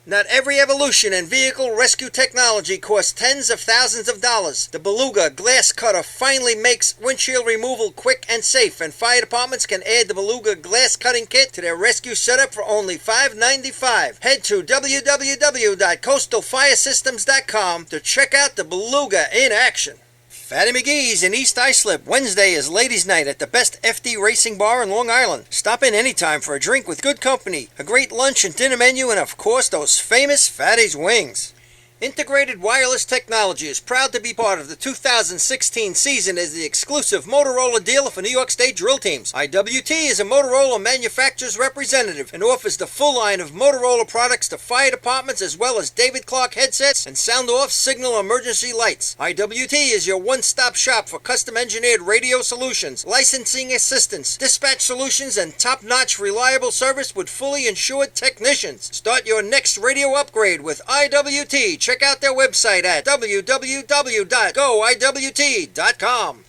Not every evolution in vehicle rescue technology costs tens of thousands of dollars. The Beluga Glass Cutter finally makes windshield removal quick and safe, and fire departments can add the Beluga Glass Cutting Kit to their rescue setup for only $5.95. Head to www.coastalfiresystems.com to check out the Beluga in action. Fatty McGee's in East Islip. Wednesday is Ladies' Night at the best FD Racing Bar in Long Island. Stop in anytime for a drink with good company, a great lunch and dinner menu, and of course those famous Fatty's wings. Integrated Wireless Technology is proud to be part of the 2016 season as the exclusive Motorola dealer for New York State drill teams. IWT is a Motorola manufacturer's representative and offers the full line of Motorola products to fire departments as well as David Clark headsets and sound-off signal emergency lights. IWT is your one-stop shop for custom-engineered radio solutions, licensing assistance, dispatch solutions, and top-notch reliable service with fully insured technicians. Start your next radio upgrade with IWT. Check out their website at www.goiwt.com.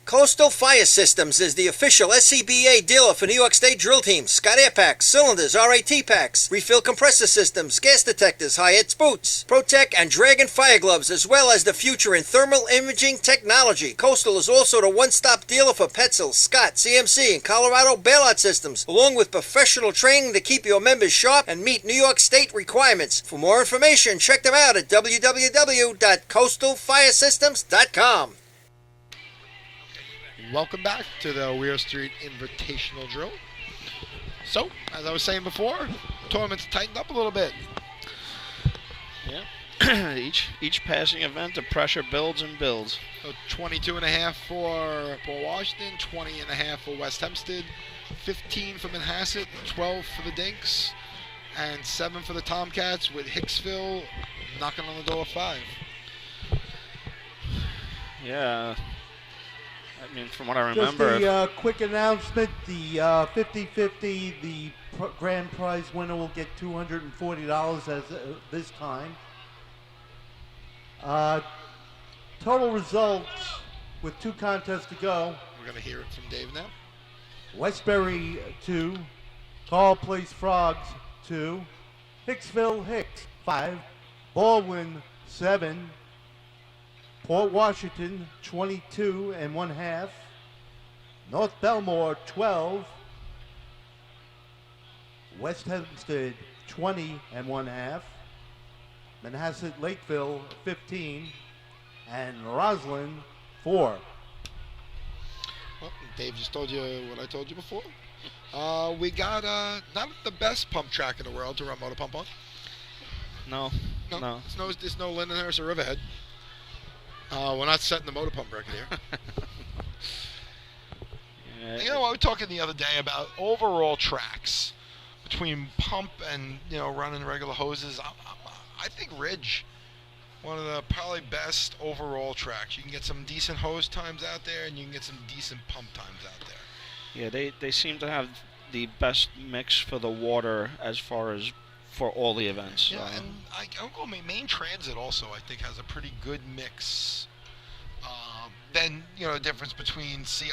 Coastal Fire Systems is the official SCBA dealer for New York State drill teams. Scott Air Packs, cylinders, RAT packs, refill compressor systems, gas detectors, Hi-Ets boots, Protec and Dragon fire gloves, as well as the future in thermal imaging technology. Coastal is also the one-stop dealer for Petzl, Scott, CMC, and Colorado bailout systems, along with professional training to keep your members sharp and meet New York State requirements. For more information, check them out at www.coastalfiresystems.com. Welcome back to the Weir Street Invitational Drill. So, as I was saying before, tournament's tightened up a little bit. Yeah. each passing event, the pressure builds and builds. So 22.5 for Port Washington, 20.5 for West Hempstead, 15 for Manhasset, 12 for the Dinks, and 7 for the Tomcats, with Hicksville knocking on the door 5. Yeah. I mean, from what I remember. Just a quick announcement, the 50-50, the grand prize winner will get $240 as this time. Total results with 2 contests to go. We're going to hear it from Dave now. Westbury 2, Carl Place Frogs 2, Hicksville Hicks 5, Baldwin 7, Port Washington 22.5, North Belmore 12, West Hempstead 20.5, Manhasset Lakeville 15, and Roslyn 4. Well, Dave just told you what I told you before. We got not the best pump track in the world to run motor pump on. No. There's no Lindenhurst or Riverhead. We're not setting the motor pump record here. Yeah. You know, I was talking the other day about overall tracks between pump and, running regular hoses. I think Ridge, one of the probably best overall tracks. You can get some decent hose times out there, and you can get some decent pump times out there. Yeah, they seem to have the best mix for the water as far as for all the events. Yeah, and I'll go Main Transit also, I think, has a pretty good mix. Then, the difference between CI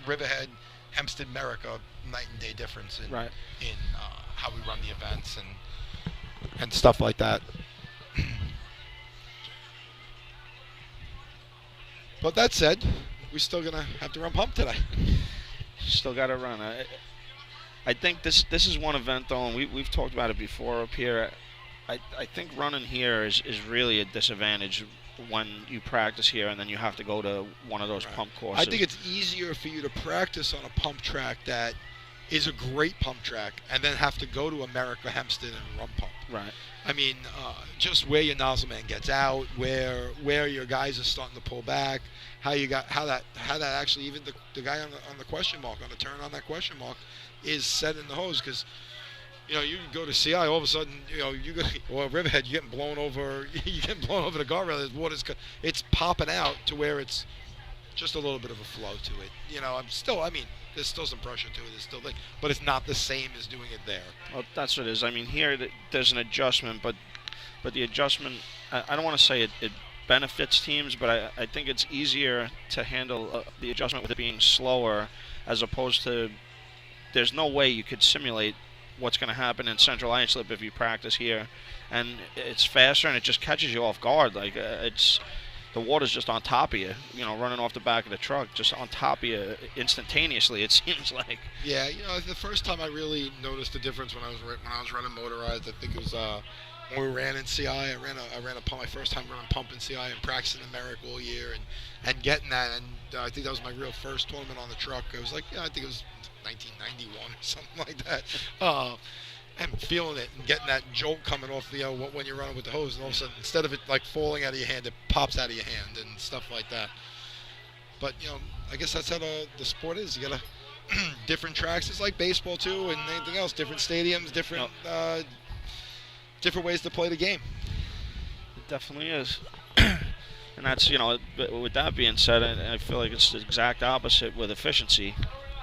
Riverhead, Hempstead, Merrick, night and day difference in how we run the events and stuff like that. But that said, we're still going to have to run pump today. Still got to run. I think this is one event, though, and we've talked about it before up here. I think running here is really a disadvantage when you practice here and then you have to go to one of those pump courses. I think it's easier for you to practice on a pump track that is a great pump track and then have to go to America, Hempstead, and run pump. Right. I mean, just where your nozzle man gets out, where your guys are starting to pull back, how that actually, even the guy on the question mark, on the turn on that question mark, is set in the hose, because you go to CI, all of a sudden, or Riverhead, you're getting blown over. You're getting blown over the guardrail. It's popping out to where it's just a little bit of a flow to it. You know, there's still some pressure to it. But it's not the same as doing it there. Well, that's what it is. I mean, here there's an adjustment, but the adjustment, I don't want to say it benefits teams, but I think it's easier to handle the adjustment with it being slower, as opposed to there's no way you could simulate what's going to happen in Central Islip if you practice here, and it's faster and it just catches you off guard. Like the water's just on top of you, you know, running off the back of the truck, just on top of you instantaneossly. It seems like. Yeah, you know, the first time I really noticed the difference when I was running motorized, I think it was when we ran in CI. I ran a pump, my first time running pump in CI and practicing the Merrick all year and getting that. And I think that was my real first tournament on the truck. It was like, I think it was 1991 or something like that. And feeling it and getting that jolt coming off when you're running with the hose, and all of a sudden, instead of it like falling out of your hand, it pops out of your hand and stuff like that. But you know, I guess that's how the sport is. You gotta different tracks. It's like baseball too, and anything else. Different stadiums, different ways to play the game. It definitely is. And that's, you know, with that being said, I feel like it's the exact opposite with efficiency.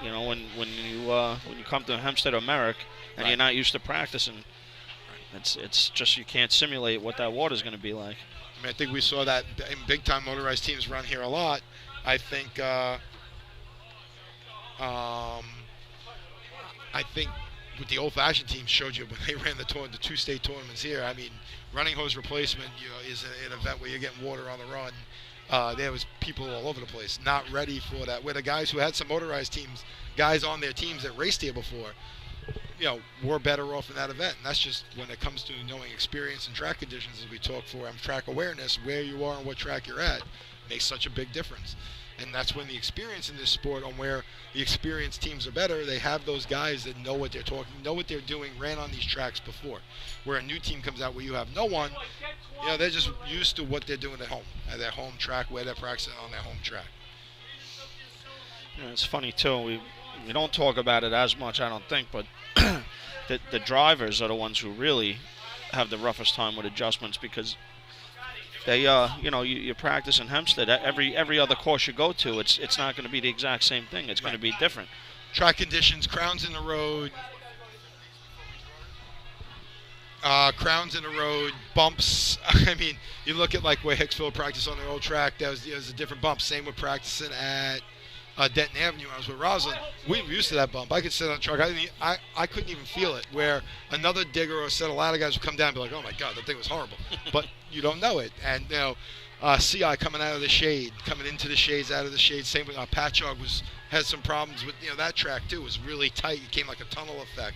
You know, when you come to Hempstead or Merrick and Right. you're not used to practicing, it's just you can't simulate what that water's going to be like. I mean, I think we saw that in big-time motorized teams run here a lot. I think with the old-fashioned teams showed you when they ran the two state tournaments here. I mean, running hose replacement, you know, is an event where you're getting water on the run. There was people all over the place not ready for that. Where the guys who had some motorized teams, guys on their teams that raced here before, you know, were better off in that event. And that's just when it comes to knowing experience and track conditions, as we talk for track awareness, where you are and what track you're at makes such a big difference. And that's when the experience in this sport, on where the experienced teams are better, they have those guys that know what they're know what they're doing, ran on these tracks before. Where a new team comes out where you have no one, you know, they're just used to what they're doing at home, at their home track, where they're practicing on their home track. You know, it's funny too. We don't talk about it as much, I don't think, but the drivers are the ones who really have the roughest time with adjustments, because they, you know, you practice in Hempstead. Every other course you go to, it's not going to be the exact same thing. It's going to be different. Track conditions, crowns in the road, bumps. I mean, you look at like where Hicksville practiced on their old track. There was a different bump. Same with practicing at Denton Avenue. I was with Rosalind. We were used to that bump. I could sit on the truck. I couldn't even feel it. Where another digger or a set of ladder guys would come down and be like, "Oh my God, that thing was horrible," but you don't know it. And you know, CI coming out of the shade, coming into the shades, out of the shade. Same with Patchogue had some problems with, you know, that track too. It was really tight. It came like a tunnel effect.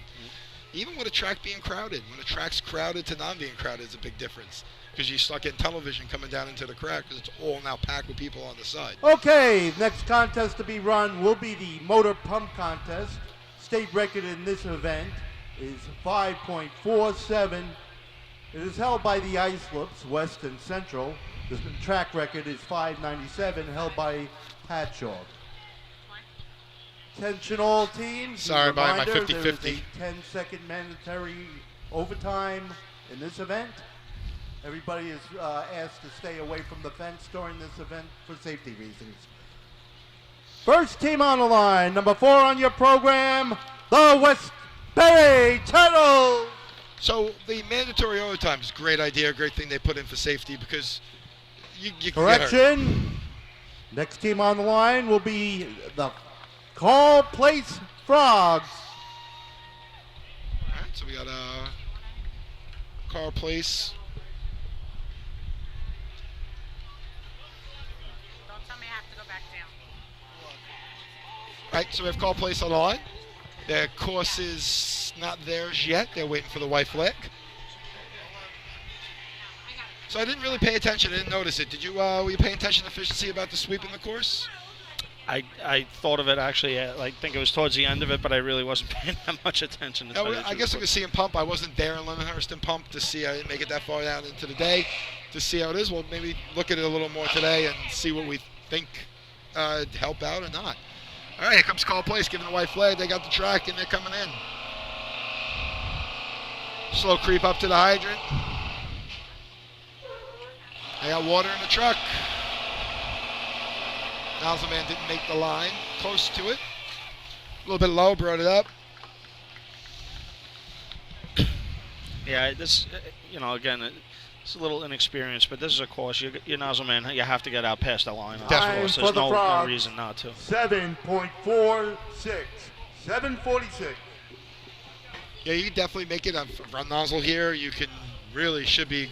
Even with a track being crowded, when a track's crowded to not being crowded is a big difference, because you start getting tunnel vision coming down into the crack, because it's all now packed with people on the side. Okay, next contest to be run will be the motor pump contest. State record in this event is 5.47. It is held by the Islips, West and Central. The track record is 5.97, held by Patchogue. Attention all teams. Sorry, by my Reminder, 50-50. there is a 10-second mandatory overtime in this event. Everybody is asked to stay away from the fence during this event for safety reasons. First team on the line, number 4 on your program, the West Bay Turtles. So the mandatory overtime is a great idea, great thing they put in for safety, because you can get hurt. Correction. Next team on the line will be the Call Place Frogs. All right, so we got Carl Place. Don't tell me I have to go back down. All right, so we have Carl Place on the line. Their course is not theirs yet. They're waiting for the white flag. So I didn't really pay attention. I didn't notice it. Did you? Were you paying attention to efficiency about the sweep in the course? I thought of it actually. I think it was towards the end of it, but I really wasn't paying that much attention. To tell you the I truth. guess I could see him pump. I wasn't there in Lindenhurst and pump to see. I didn't make it that far down into the day to see how it is. We'll maybe look at it a little more today and see what we think help out or not. All right, here comes Call Place, giving the white flag. They got the track and they're coming in. Slow creep up to the hydrant. They got water in the truck. Nozzle man didn't make the line. Close to it. A little bit low, brought it up. Yeah, this, again, it's a little inexperienced, but this is a course. Your nozzle man, you have to get out past the line. Time There's for the no Frogs. reason not to. 7.46. 7:46. Yeah, you can definitely make it on run nozzle here. You should be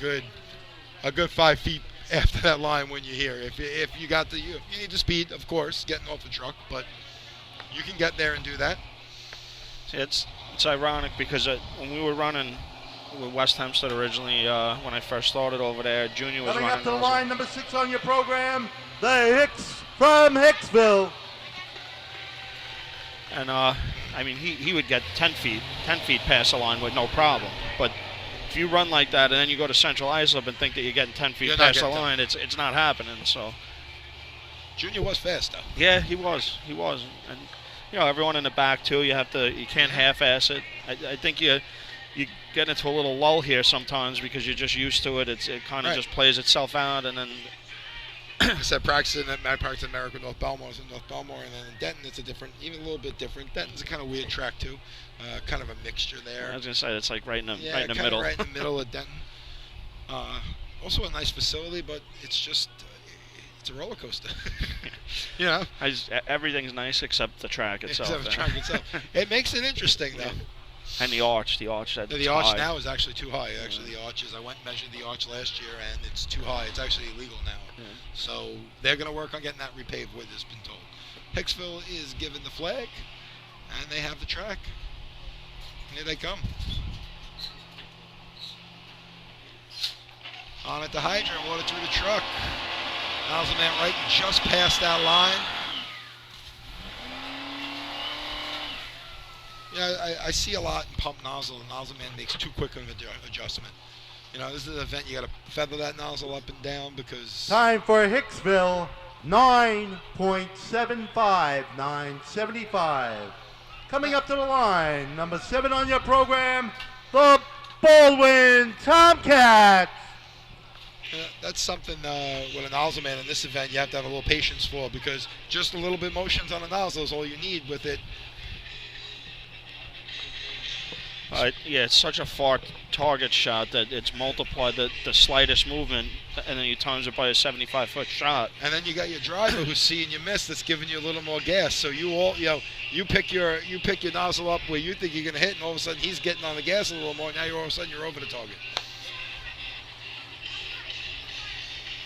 a good 5 feet after that line when you're here. If you got you need the speed, of course, getting off the truck, but you can get there and do that. See, it's ironic because when we were running with West Hempstead originally, when I first started over there, Junior was Coming running up to the nozzle. line, number 6 on your program, the Hicks from Hicksville. And he would get 10 feet past the line with no problem. But if you run like that and then you go to Central Islip and think that you're getting 10 feet You're not past the getting line, it's not happening. So Junior was fast though. yeah, he was, and everyone in the back too. You can't half-ass it. I think you get into a little lull here sometimes because you're just used to it. It kind of just plays itself out, and then. I said I practiced in America, North Belmore, and then in Denton it's even a little bit different. Denton's a kind of weird track too, kind of a mixture there. I was gonna say it's like right in the middle. middle. Right in the middle of Denton. Also a nice facility, but it's just it's a roller coaster. Everything's nice except the track itself. Except the track itself. It makes it interesting though. And the arch. The arch now is actually too high. Actually, the arch I went and measured the arch last year, and it's too high. It's actually illegal now. Yeah. So they're going to work on getting that repaved, what has been told. Hicksville is given the flag, and they have the track. Here they come. On at the hydrant, water through the truck. Nozzle man right just past that line. Yeah, I see a lot in pump nozzle. The nozzle man makes too quick of an adjustment. This is an event you got to feather that nozzle up and down because. Time for Hicksville, 9.75, 9:75. Coming up to the line, number 7 on your program, the Baldwin Tomcats. That's something with a nozzle man in this event you have to have a little patience for because just a little bit motions on the nozzle is all you need with it. It's such a far target shot that it's multiplied the slightest movement, and then you times it by a 75-foot shot. And then you got your driver who's seeing you miss that's giving you a little more gas. So you pick your nozzle up where you think you're going to hit, and all of a sudden he's getting on the gas a little more. Now all of a sudden you're over the target.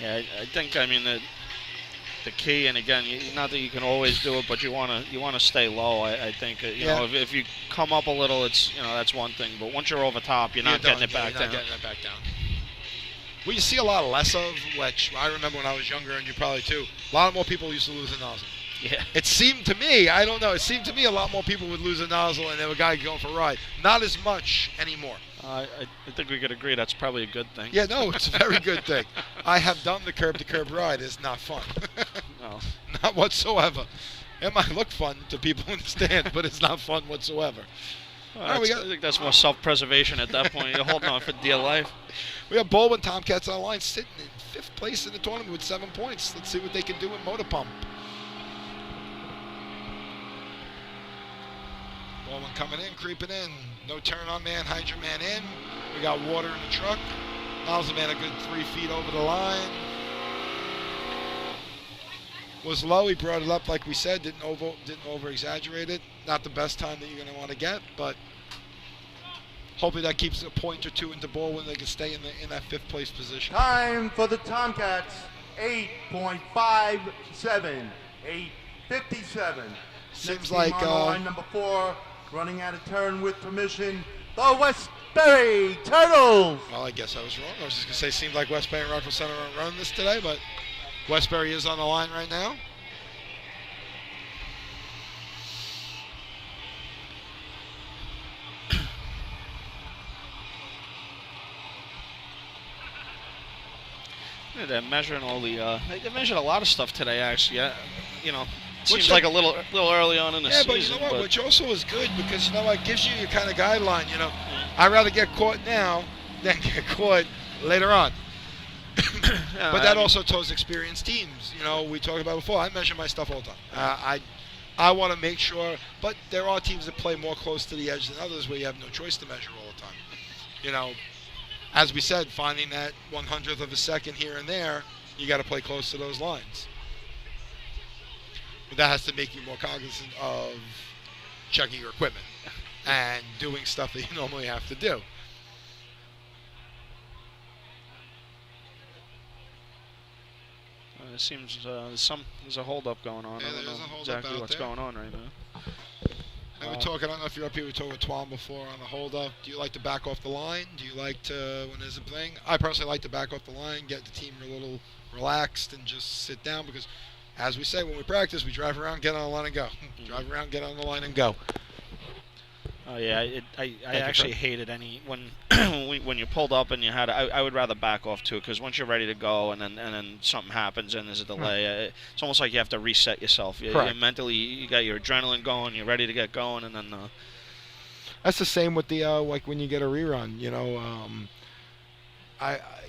Yeah, I think the key, and again, not that you can always do it, but you want to stay low. I think if you come up a little, it's that's one thing. But once you're over top, you're not getting it back down. Well, you see a lot less of, which I remember when I was younger, and you probably too. A lot more people used to lose a nozzle. Yeah. It seemed to me, I don't know. It seemed to me a lot more people would lose a nozzle, and there were guys going for a ride. Not as much anymore. I think we could agree that's probably a good thing. Yeah, no, it's a very good thing. I have done the curb-to-curb ride. It's not fun. No. Not whatsoever. It might look fun to people in the stand, but it's not fun whatsoever. I think that's more self-preservation at that point. You're holding on for dear life. We have Baldwin Tomcats on the line sitting in 5th place in the tournament with 7 points. Let's see what they can do with motor pump. Baldwin coming in, creeping in. No turn on man, hydrant man in. We got water in the truck. Nozzle man a good 3 feet over the line. Was low, he brought it up like we said, didn't over exaggerate it. Not the best time that you're going to want to get, but hopefully that keeps a point or two into Baldwin. They can stay in that 5th place position. Time for the Tomcats, 8.57, 8:57. Seems like on the line, number 4, running out of turn with permission, the Westbury Turtles. Well, I guess I was wrong. I was just going to say, seemed like Westbury and Rockville Center aren't running this today, but Westbury is on the line right now. They're measuring all the. They measured a lot of stuff today, actually. Seems like a little early on in the season. Yeah, but you know what? Which also is good because it gives you your kind of guideline. I'd rather get caught now than get caught later on. But that also tells experienced teams. You know, we talked about before. I measure my stuff all the time. I want to make sure, but there are teams that play more close to the edge than others where you have no choice to measure all the time. You know, as we said, finding that 100th of a second here and there, you got to play close to those lines. But that has to make you more cognizant of checking your equipment and doing stuff that you normally have to do. It seems there's a holdup going on. Yeah, I don't there's know a holdup exactly out what's there. going on right now. And we're talking, I don't know if you're up here, we talked with Twan before on the holdup. Do you like to back off the line? Do you like to, when there's a thing? I personally like to back off the line, get the team a little relaxed and just sit down because, as we say, when we practice, we drive around, get on the line and go. Drive around, get on the line and go. Oh yeah, I actually hated when when you pulled up and you had. I would rather back off too because once you're ready to go and then something happens and there's a delay, it's almost like you have to reset yourself. You mentally, you got your adrenaline going, you're ready to get going, and then. That's the same with the like when you get a rerun. You know,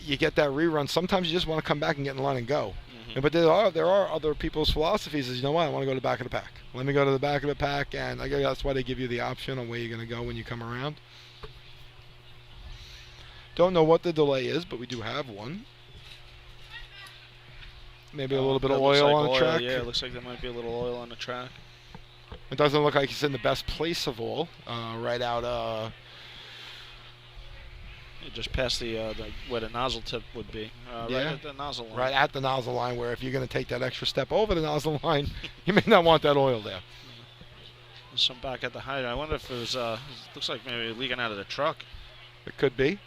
you get that rerun. Sometimes you just want to come back and get in the line and go. But there are other people's philosophies is, you know what, I want to go to the back of the pack. Let me go to the back of the pack, and I guess that's why they give you the option on where you're going to go when you come around. Don't know what the delay is, but we do have one. Maybe a little bit of oil on the track. Yeah, it looks like there might be a little oil on the track. It doesn't look like it's in the best place of all. Right out... just past the where the nozzle tip would be. Right at the nozzle line. Right at the nozzle line, where if you're going to take that extra step over the nozzle line, you may not want that oil there. There's some back at the height. I wonder if it was. Looks like maybe leaking out of the truck. It could be.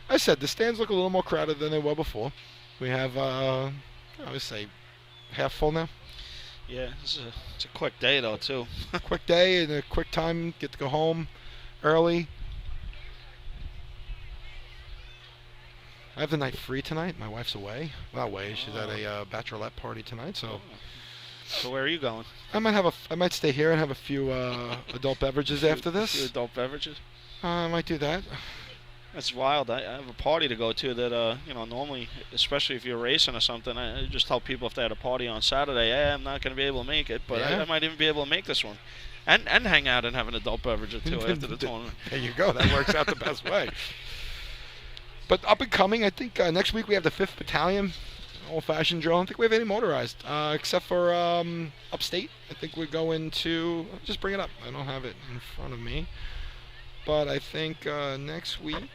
I said the stands look a little more crowded than they were before. We have, I would say, half full now. Yeah, it's a quick day though too. Quick day and a quick time. Get to go home early. I have the night free tonight. My wife's away. Well, away. She's at a bachelorette party tonight. So. So where are you going? I might stay here and have a few adult beverages after this. A few adult beverages. I might do that. That's wild. I have a party to go to that, normally, especially if you're racing or something, I just tell people if they had a party on Saturday, I'm not going to be able to make it, but I might even be able to make this one. And hang out and have an adult beverage or two after the tournament. There you go. That works out the best way. But up and coming, I think next week we have the 5th Battalion, old-fashioned drill. I don't think we have any motorized, except for upstate. I think we're going to, just bring it up. I don't have it in front of me. But I think next week,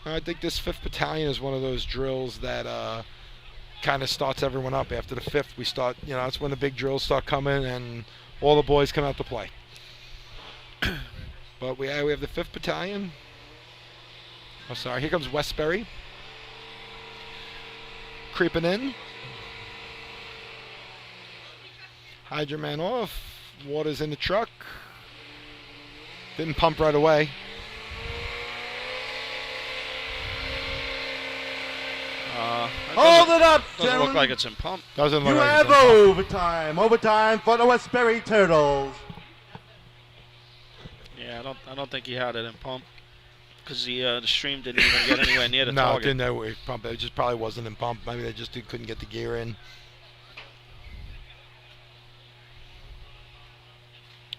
I think this 5th Battalion is one of those drills that kind of starts everyone up. After the 5th, we start, that's when the big drills start coming and all the boys come out to play. But we have the 5th Battalion. Oh, sorry, here comes Westbury. Creeping in. Hydro man off. Water's in the truck. Didn't pump right away. Hold it up, Doesn't gentlemen. look like it's in pump. Doesn't look You like have it's in pump. overtime. Overtime for the Westbury Turtles. Yeah, I don't think he had it in pump because the stream didn't even get anywhere near the No, it target. didn't know it pump. It just probably wasn't in pump. Maybe they just couldn't get the gear in.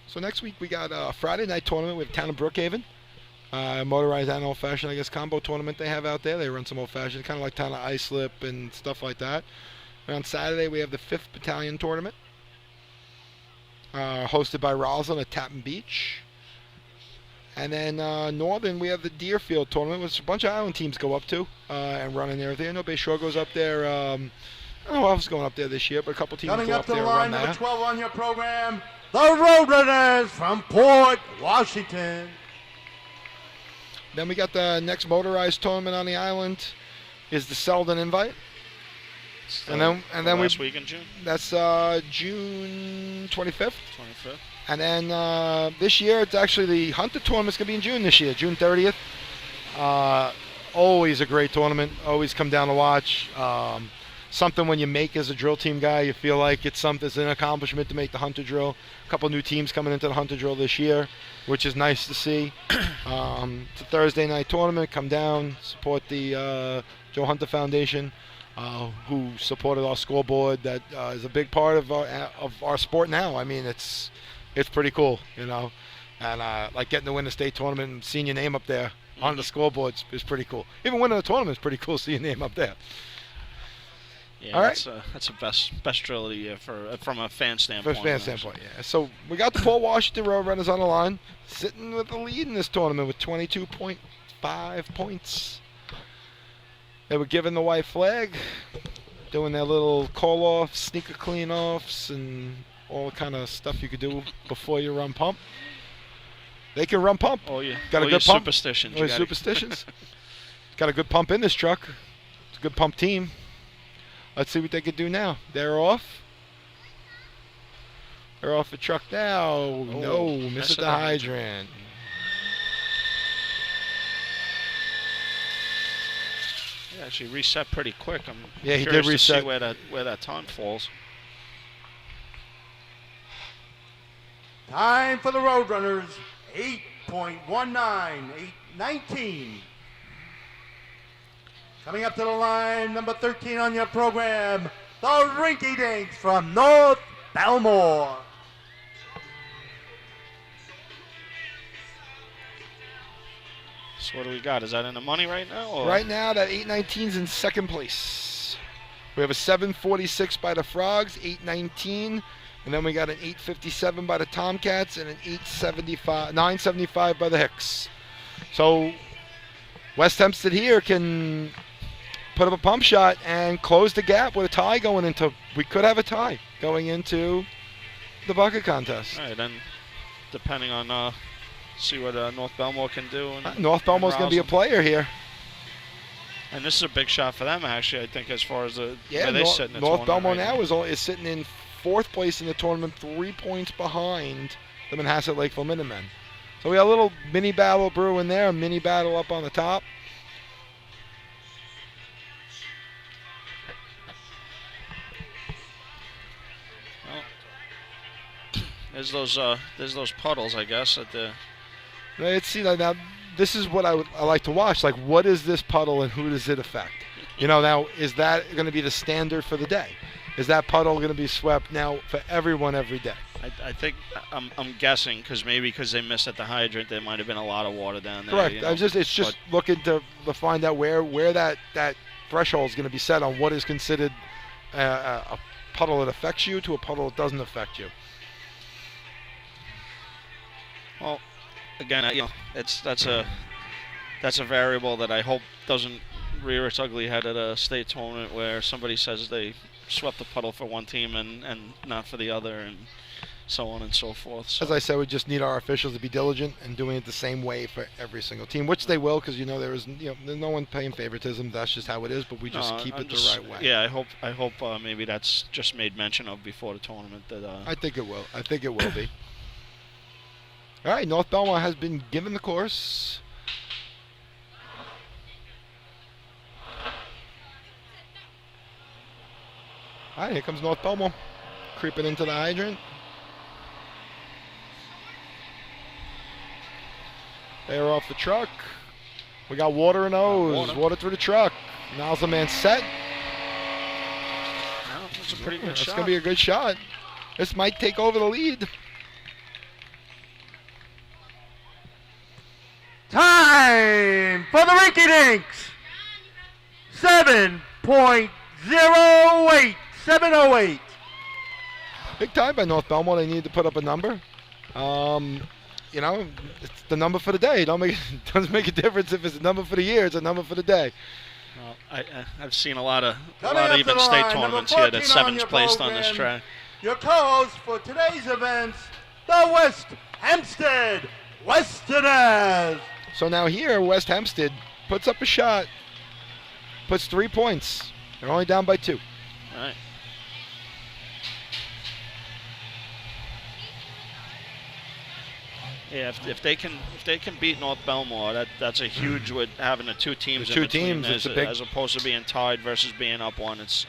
So next week we got a Friday night tournament with Town of Brookhaven. Motorized and old-fashioned, I guess, combo tournament they have out there. They run some old-fashioned, kind of like Town of Islip and stuff like that. And on Saturday we have the 5th Battalion tournament, hosted by Roslyn at Tappan Beach. And then Northern, we have the Deerfield tournament, which a bunch of island teams go up to and run in there. I know Bay Shore goes up there. I don't know who else is going up there this year, but a couple teams Coming go up up to there the and run line, number there. 12 on your program, the Roadrunners from Port Washington. Then we got the next motorized tournament on the island is the Selden Invite. And then last week in June. That's June 25th. 25th. And then this year it's actually the Hunter tournament's gonna be in June this year, June 30th. Always a great tournament. Always come down to watch. something when you make as a drill team guy, you feel like it's an accomplishment to make the Hunter drill. A couple new teams coming into the Hunter drill this year, which is nice to see. It's a Thursday night tournament. Come down, support the Joe Hunter Foundation, who supported our scoreboard. That is a big part of our sport now. I mean, it's pretty cool, you know. And like getting to win the state tournament and seeing your name up there on the scoreboard is pretty cool. Even winning the tournament is pretty cool, seeing your name up there. Yeah, all right. That's the best drill of the year from a fan standpoint. From a fan standpoint, yeah. So we got the Port Washington Roadrunners on the line, sitting with the lead in this tournament with 22.5 points. They were given the white flag, doing their little call-offs, sneaker clean-offs, and all the kind of stuff you could do before you run pump. They can run pump. Oh, yeah. Got a good pump. Superstitions. Superstitions. Got a good pump in this truck. It's a good pump team. Let's see what they can do now. They're off. They're off the truck now. Oh, no, missed the hydrant. He actually reset pretty quick. I'm he did curious reset. to see where that time falls. Time for the Roadrunners, 8.19, 8:19. Coming up to the line, number 13 on your program, the Rinky Dinks from North Belmore. So what do we got? Is that in the money right now? Or? Right now, that 819 is in second place. We have a 746 by the Frogs, 819, and then we got an 857 by the Tomcats and an 975 by the Hicks. So West Hempstead here can put up a pump shot and close the gap with a tie going into. We could have a tie going into the bucket contest. All right, then depending on see what North Belmore can do. North Belmore's going to be a player here. And this is a big shot for them, actually, I think, as far as where they sit in the North tournament. Belmore right now is sitting in fourth place in the tournament, 3 points behind the Manhasset Lakeville Minutemen. So we got a little mini battle brewing there, a mini battle up on the top. There's those puddles, I guess, at the. Let's see now. This is what I like to watch. Like, what is this puddle and who does it affect? You know, now is that going to be the standard for the day? Is that puddle going to be swept now for everyone every day? I think I'm guessing because they missed at the hydrant. There might have been a lot of water down there. Correct. You know? It's just looking to find out where that threshold is going to be set on what is considered a puddle that affects you to a puddle that doesn't affect you. Well, again, that's a variable that I hope doesn't rear its ugly head at a state tournament where somebody says they swept the puddle for one team and not for the other, and so on and so forth. So. As I said, we just need our officials to be diligent and doing it the same way for every single team, which they will, because there's no one paying favoritism. That's just how it is. But we just keep it the right way. Yeah, I hope maybe that's just made mention of before the tournament. That I think it will. I think it will be. All right, North Belmore has been given the course. All right, here comes North Belmore, creeping into the hydrant. They're off the truck. We got water in hose. Water through the truck. Now's the man set. That's a pretty good shot. It's going to be a good shot. This might take over the lead. Time for the Rinky Dinks. 7.08. 7:08. Big time by North Belmore. They need to put up a number. It's the number for the day. It doesn't make a difference if it's a number for the year. It's a number for the day. Well, I've seen a lot of even state tournaments here that seven's placed on this track. Your co-host for today's events, the West Hempstead Westerners. So now here, West Hempstead puts up a shot, puts 3 points. They're only down by 2. All right. Yeah, if they can beat North Belmore, that's a huge with having the two teams in between, it's a big, as opposed to being tied versus being up one. It's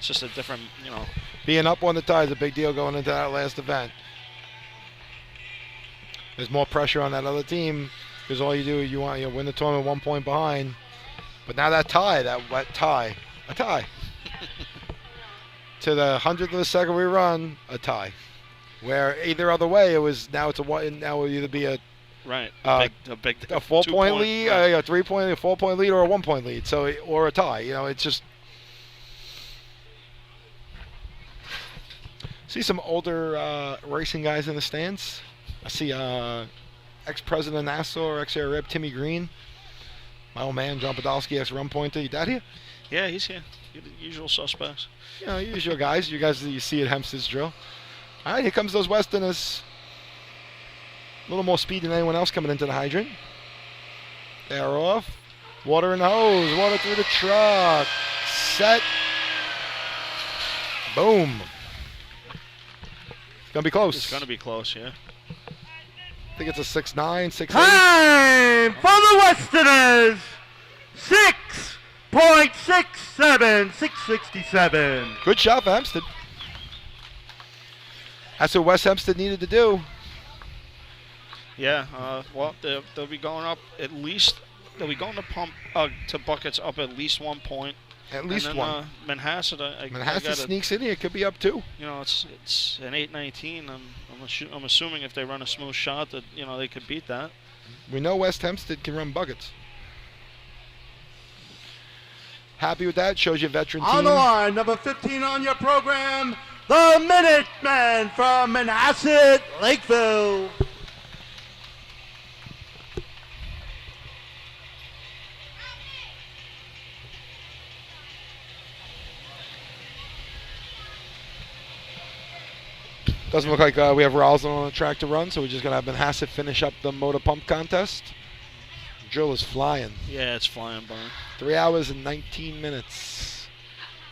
It's just a different, Being up on the tie is a big deal going into that last event. There's more pressure on that other team because all you do is you want to win the tournament 1 point behind. But now that tie, a tie. To the 100th of a second we run, a tie. Where either other way, now it will either be a 4-point lead, right. a 3-point, a 4-point lead, or a 1-point lead. Or a tie. It's just. See some older racing guys in the stands. I see ex-president of Nassau, ex-air rep Timmy Green. My old man John Podolsky, ex-run pointer. You dad here? Yeah, he's here. Usual suspects. Usual guys. You guys that you see at Hempstead's drill. All right, here comes those Westerners. A little more speed than anyone else coming into the hydrant. They're off. Water in the hose. Water through the truck. Set. Boom. It's going to be close. It's going to be close, yeah. I think it's a 6-9, 6-8. Time for the Westerners. 6.67, 667. Good shot for Hempstead. That's what West Hempstead needed to do. Yeah, well, they'll be going up at least. They'll be going to to buckets up at least 1 point. At least and then, one. Manhasset, Manhasset sneaks in here. It could be up 2. It's an 8-19. I'm assuming if they run a smooth shot that they could beat that. We know West Hempstead can run buckets. Happy with that. Shows you a veteran team. On the line, number 15 on your program, the Minutemen from Manhasset, Lakeville. Doesn't look like we have Roslyn on the track to run, so we're just going to have Manhasset finish up the motor pump contest. Drill is flying. Yeah, it's flying by. 3 hours and 19 minutes.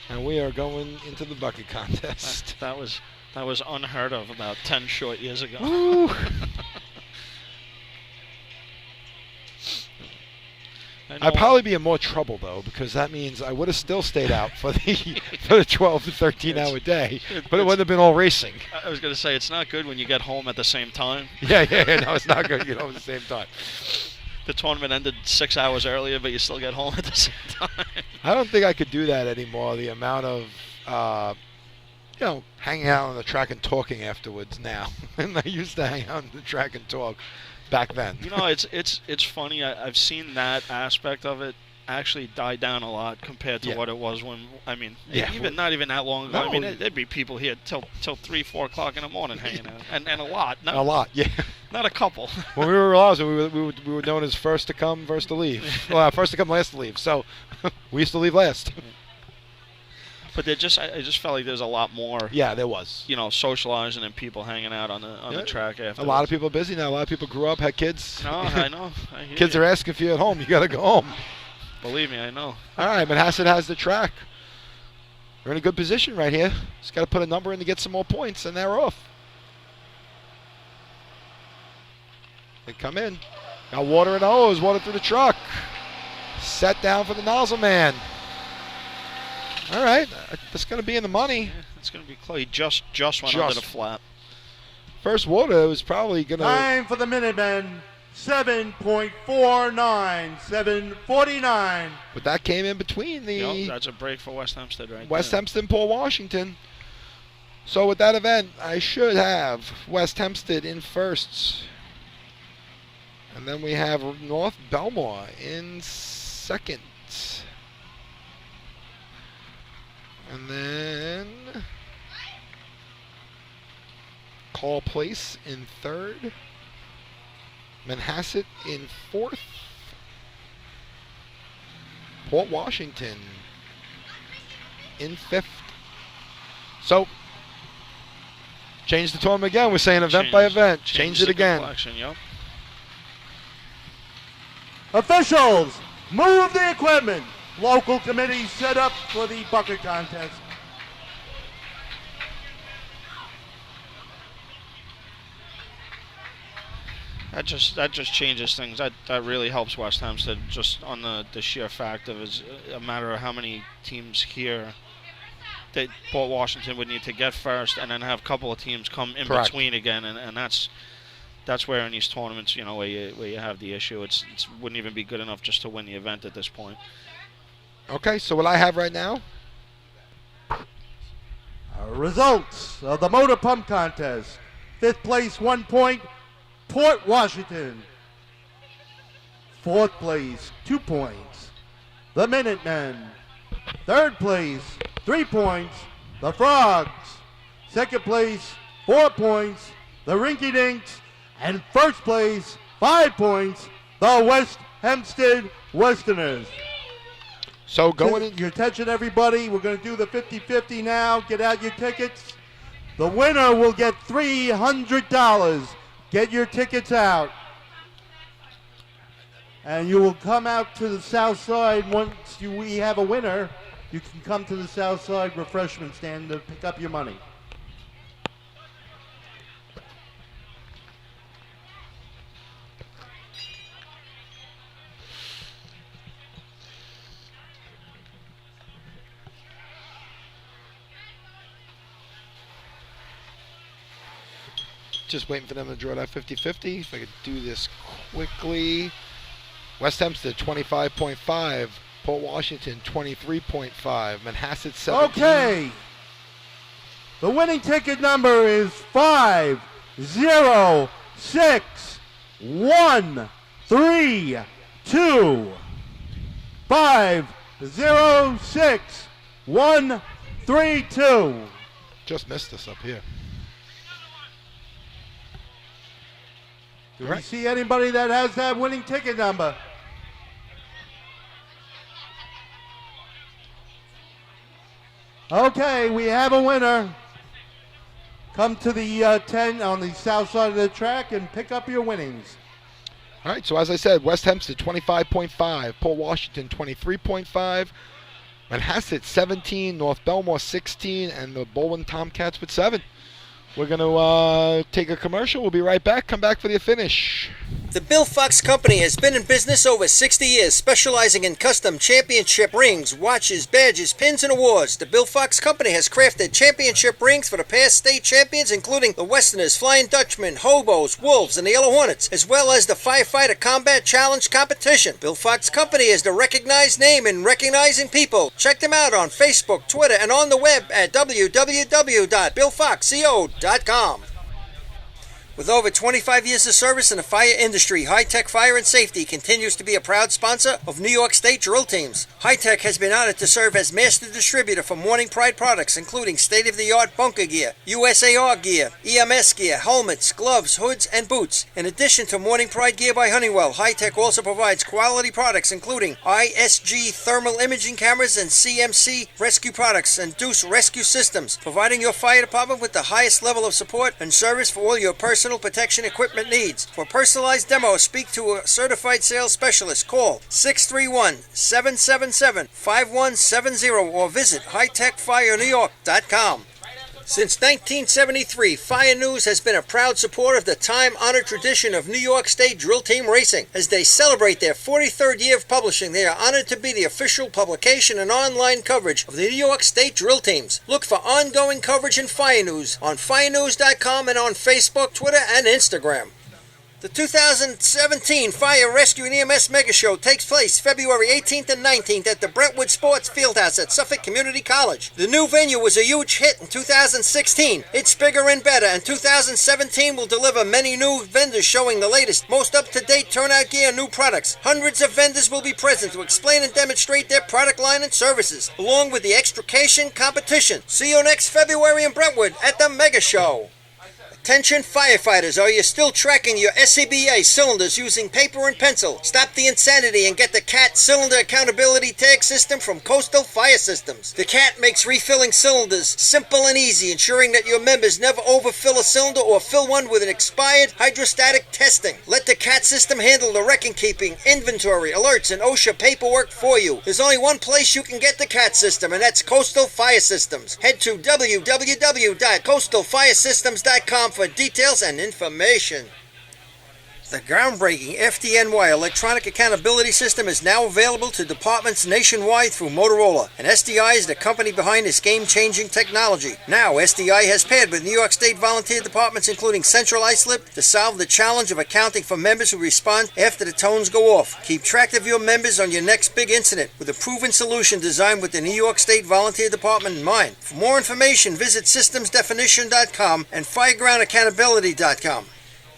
And we are going into the bucket contest. That was unheard of about 10 short years ago. I'd probably be in more trouble, though, because that means I would have still stayed out for the 12 to 13 hour day, but it wouldn't have been all racing. I was going to say, it's not good when you get home at the same time. Yeah, no, it's not good, at the same time. The tournament ended 6 hours earlier, but you still get home at the same time. I don't think I could do that anymore, the amount of, hanging out on the track and talking afterwards now. And I used to hang out on the track and talk back then. It's funny. I've seen that aspect of it actually die down a lot compared to what it was when. Not even that long ago. No. There'd be people here till 3, 4 o'clock in the morning hanging out, and a lot. A lot, yeah. Not a couple. When we were Roslyn, we were known as first to come, first to leave. Well, first to come, last to leave. So we used to leave last. But I just felt like there's a lot more. Yeah, there was. Socializing and people hanging out on the track after. A lot of people are busy now. A lot of people grew up, had kids. No, I know. Kids are asking for you at home. You got to go home. Believe me, I know. All right, Manhasset has the track. We're in a good position right here. Just got to put a number in to get some more points, and they're off. They come in. Got water in the hose, water through the truck. Set down for the nozzle man. All right, that's going to be in the money. Yeah, it's going to be close. He just went under the flap. First water was probably going to... Time for the Minutemen, 7.49, 7:49. But that came in between the... that's a break for West Hempstead right West there. Hempstead and Paul Washington. So with that event, I should have West Hempstead in first. And then we have North Belmore in second. And then Call Place in third. Manhasset in fourth. Port Washington in fifth. So, change the tournament again. We're saying event by event. Change it again. Yep. Officials, move the equipment. Local committee set up for the bucket contest. That just changes things. That really helps West Hempstead just on the sheer fact of it's a matter of how many teams here Port Washington would need to get first and then have a couple of teams come in Correct. between again, and that's where in these tournaments, where you have the issue. It wouldn't even be good enough just to win the event at this point. Okay, so what I have right now, Results of the motor pump contest. 5th place, 1 point, Port Washington. 4th place, 2 points, the Minutemen. 3rd place, 3 points, the Frogs. 2nd place, 4 points, the Rinky Dinks. And 1st place, 5 points, the West Hempstead Westerners. so going in, Your attention, everybody. We're going to do the 50-50 now. Get out your tickets. The winner will get $300. Get your tickets out. And you will come out to the south side once we have a winner. You can come to the south side refreshment stand to pick up your money. just waiting for them to draw that 50-50. If I could do this quickly. West Hempstead 25.5. Port Washington 23.5. Manhasset 17. Okay. The winning ticket number is 506132. 506132. Just missed us up here. Do we see anybody that has that winning ticket number? Okay, we have a winner. Come to the 10 on the south side of the track and pick up your winnings. All right, so as I said, West Hempstead 25.5, Port Washington 23.5, Manhasset 17, North Belmore 16, and the Bowling Tomcats with 7. We're going to take a commercial. We'll be right back. Come back for the finish. The Bill Fox Company has been in business over 60 years, specializing in custom championship rings, watches, badges, pins, and awards. The Bill Fox Company has crafted championship rings for the past state champions, including the Westerners, Flying Dutchmen, Hobos, Wolves, and the Yellow Hornets, as well as the Firefighter Combat Challenge competition. Bill Fox Company is the recognized name in recognizing people. Check them out on Facebook, Twitter, and on the web at www.billfoxco.com. With over 25 years of service in the fire industry, High Tech Fire and Safety continues to be a proud sponsor of New York State drill teams. High Tech has been honored to serve as master distributor for Morning Pride products, including state-of-the-art bunker gear, USAR gear, EMS gear, helmets, gloves, hoods, and boots. In addition to Morning Pride gear by Honeywell, High Tech also provides quality products, including ISG thermal imaging cameras and CMC rescue products and Deuce rescue systems, providing your fire department with the highest level of support and service for all your personal protection equipment needs. For personalized demos, speak to a certified sales specialist. Call 631-777-5170 or visit hightechfirenewyork.com. Since 1973, Fire News has been a proud supporter of the time-honored tradition of New York State Drill Team Racing. As they celebrate their 43rd year of publishing, they are honored to be the official publication and online coverage of the New York State Drill Teams. Look for ongoing coverage in Fire News on firenews.com and on Facebook, Twitter, and Instagram. The 2017 Fire Rescue and EMS Mega Show takes place February 18th and 19th at the Brentwood Sports Fieldhouse at Suffolk Community College. The new venue was a huge hit in 2016. It's bigger and better, and 2017 will deliver many new vendors showing the latest, most up-to-date turnout gear and new products. Hundreds of vendors will be present to explain and demonstrate their product line and services, along with the extrication competition. See you next February in Brentwood at the Mega Show. Attention firefighters, are you still tracking your SCBA cylinders using paper and pencil? Stop the insanity and get the CAT Cylinder Accountability Tag System from Coastal Fire Systems. The CAT makes refilling cylinders simple and easy, ensuring that your members never overfill a cylinder or fill one with an expired hydrostatic testing. Let the CAT system handle the record keeping, inventory, alerts, and OSHA paperwork for you. There's only one place you can get the CAT system, and that's Coastal Fire Systems. Head to www.coastalfiresystems.com for details and information. The groundbreaking FDNY electronic accountability system is now available to departments nationwide through Motorola, and SDI is the company behind this game-changing technology. Now, SDI has paired with New York State volunteer departments including Central Islip to solve the challenge of accounting for members who respond after the tones go off. Keep track of your members on your next big incident with a proven solution designed with the New York State Volunteer Department in mind. For more information, visit systemsdefinition.com and firegroundaccountability.com.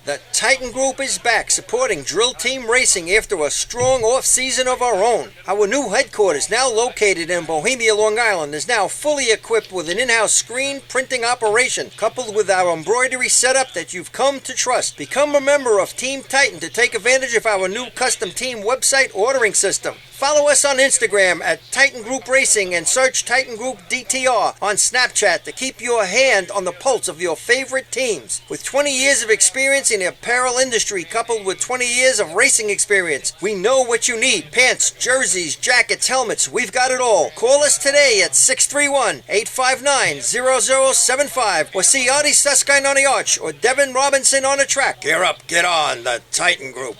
The Titan Group is back supporting Drill Team Racing after a strong off-season of our own. Our new headquarters, now located in Bohemia, Long Island, is now fully equipped with an in-house screen printing operation, coupled with our embroidery setup that you've come to trust. Become a member of Team Titan to take advantage of our new custom team website ordering system. Follow us on Instagram at Titan Group Racing and search Titan Group DTR on Snapchat to keep your hand on the pulse of your favorite teams. With 20 years of experience in the apparel industry coupled with 20 years of racing experience, we know what you need. Pants, jerseys, jackets, helmets, we've got it all. Call us today at 631-859-0075 or see Artie Suskind on the arch or Devin Robinson on the track. Gear up, get on, the Titan Group.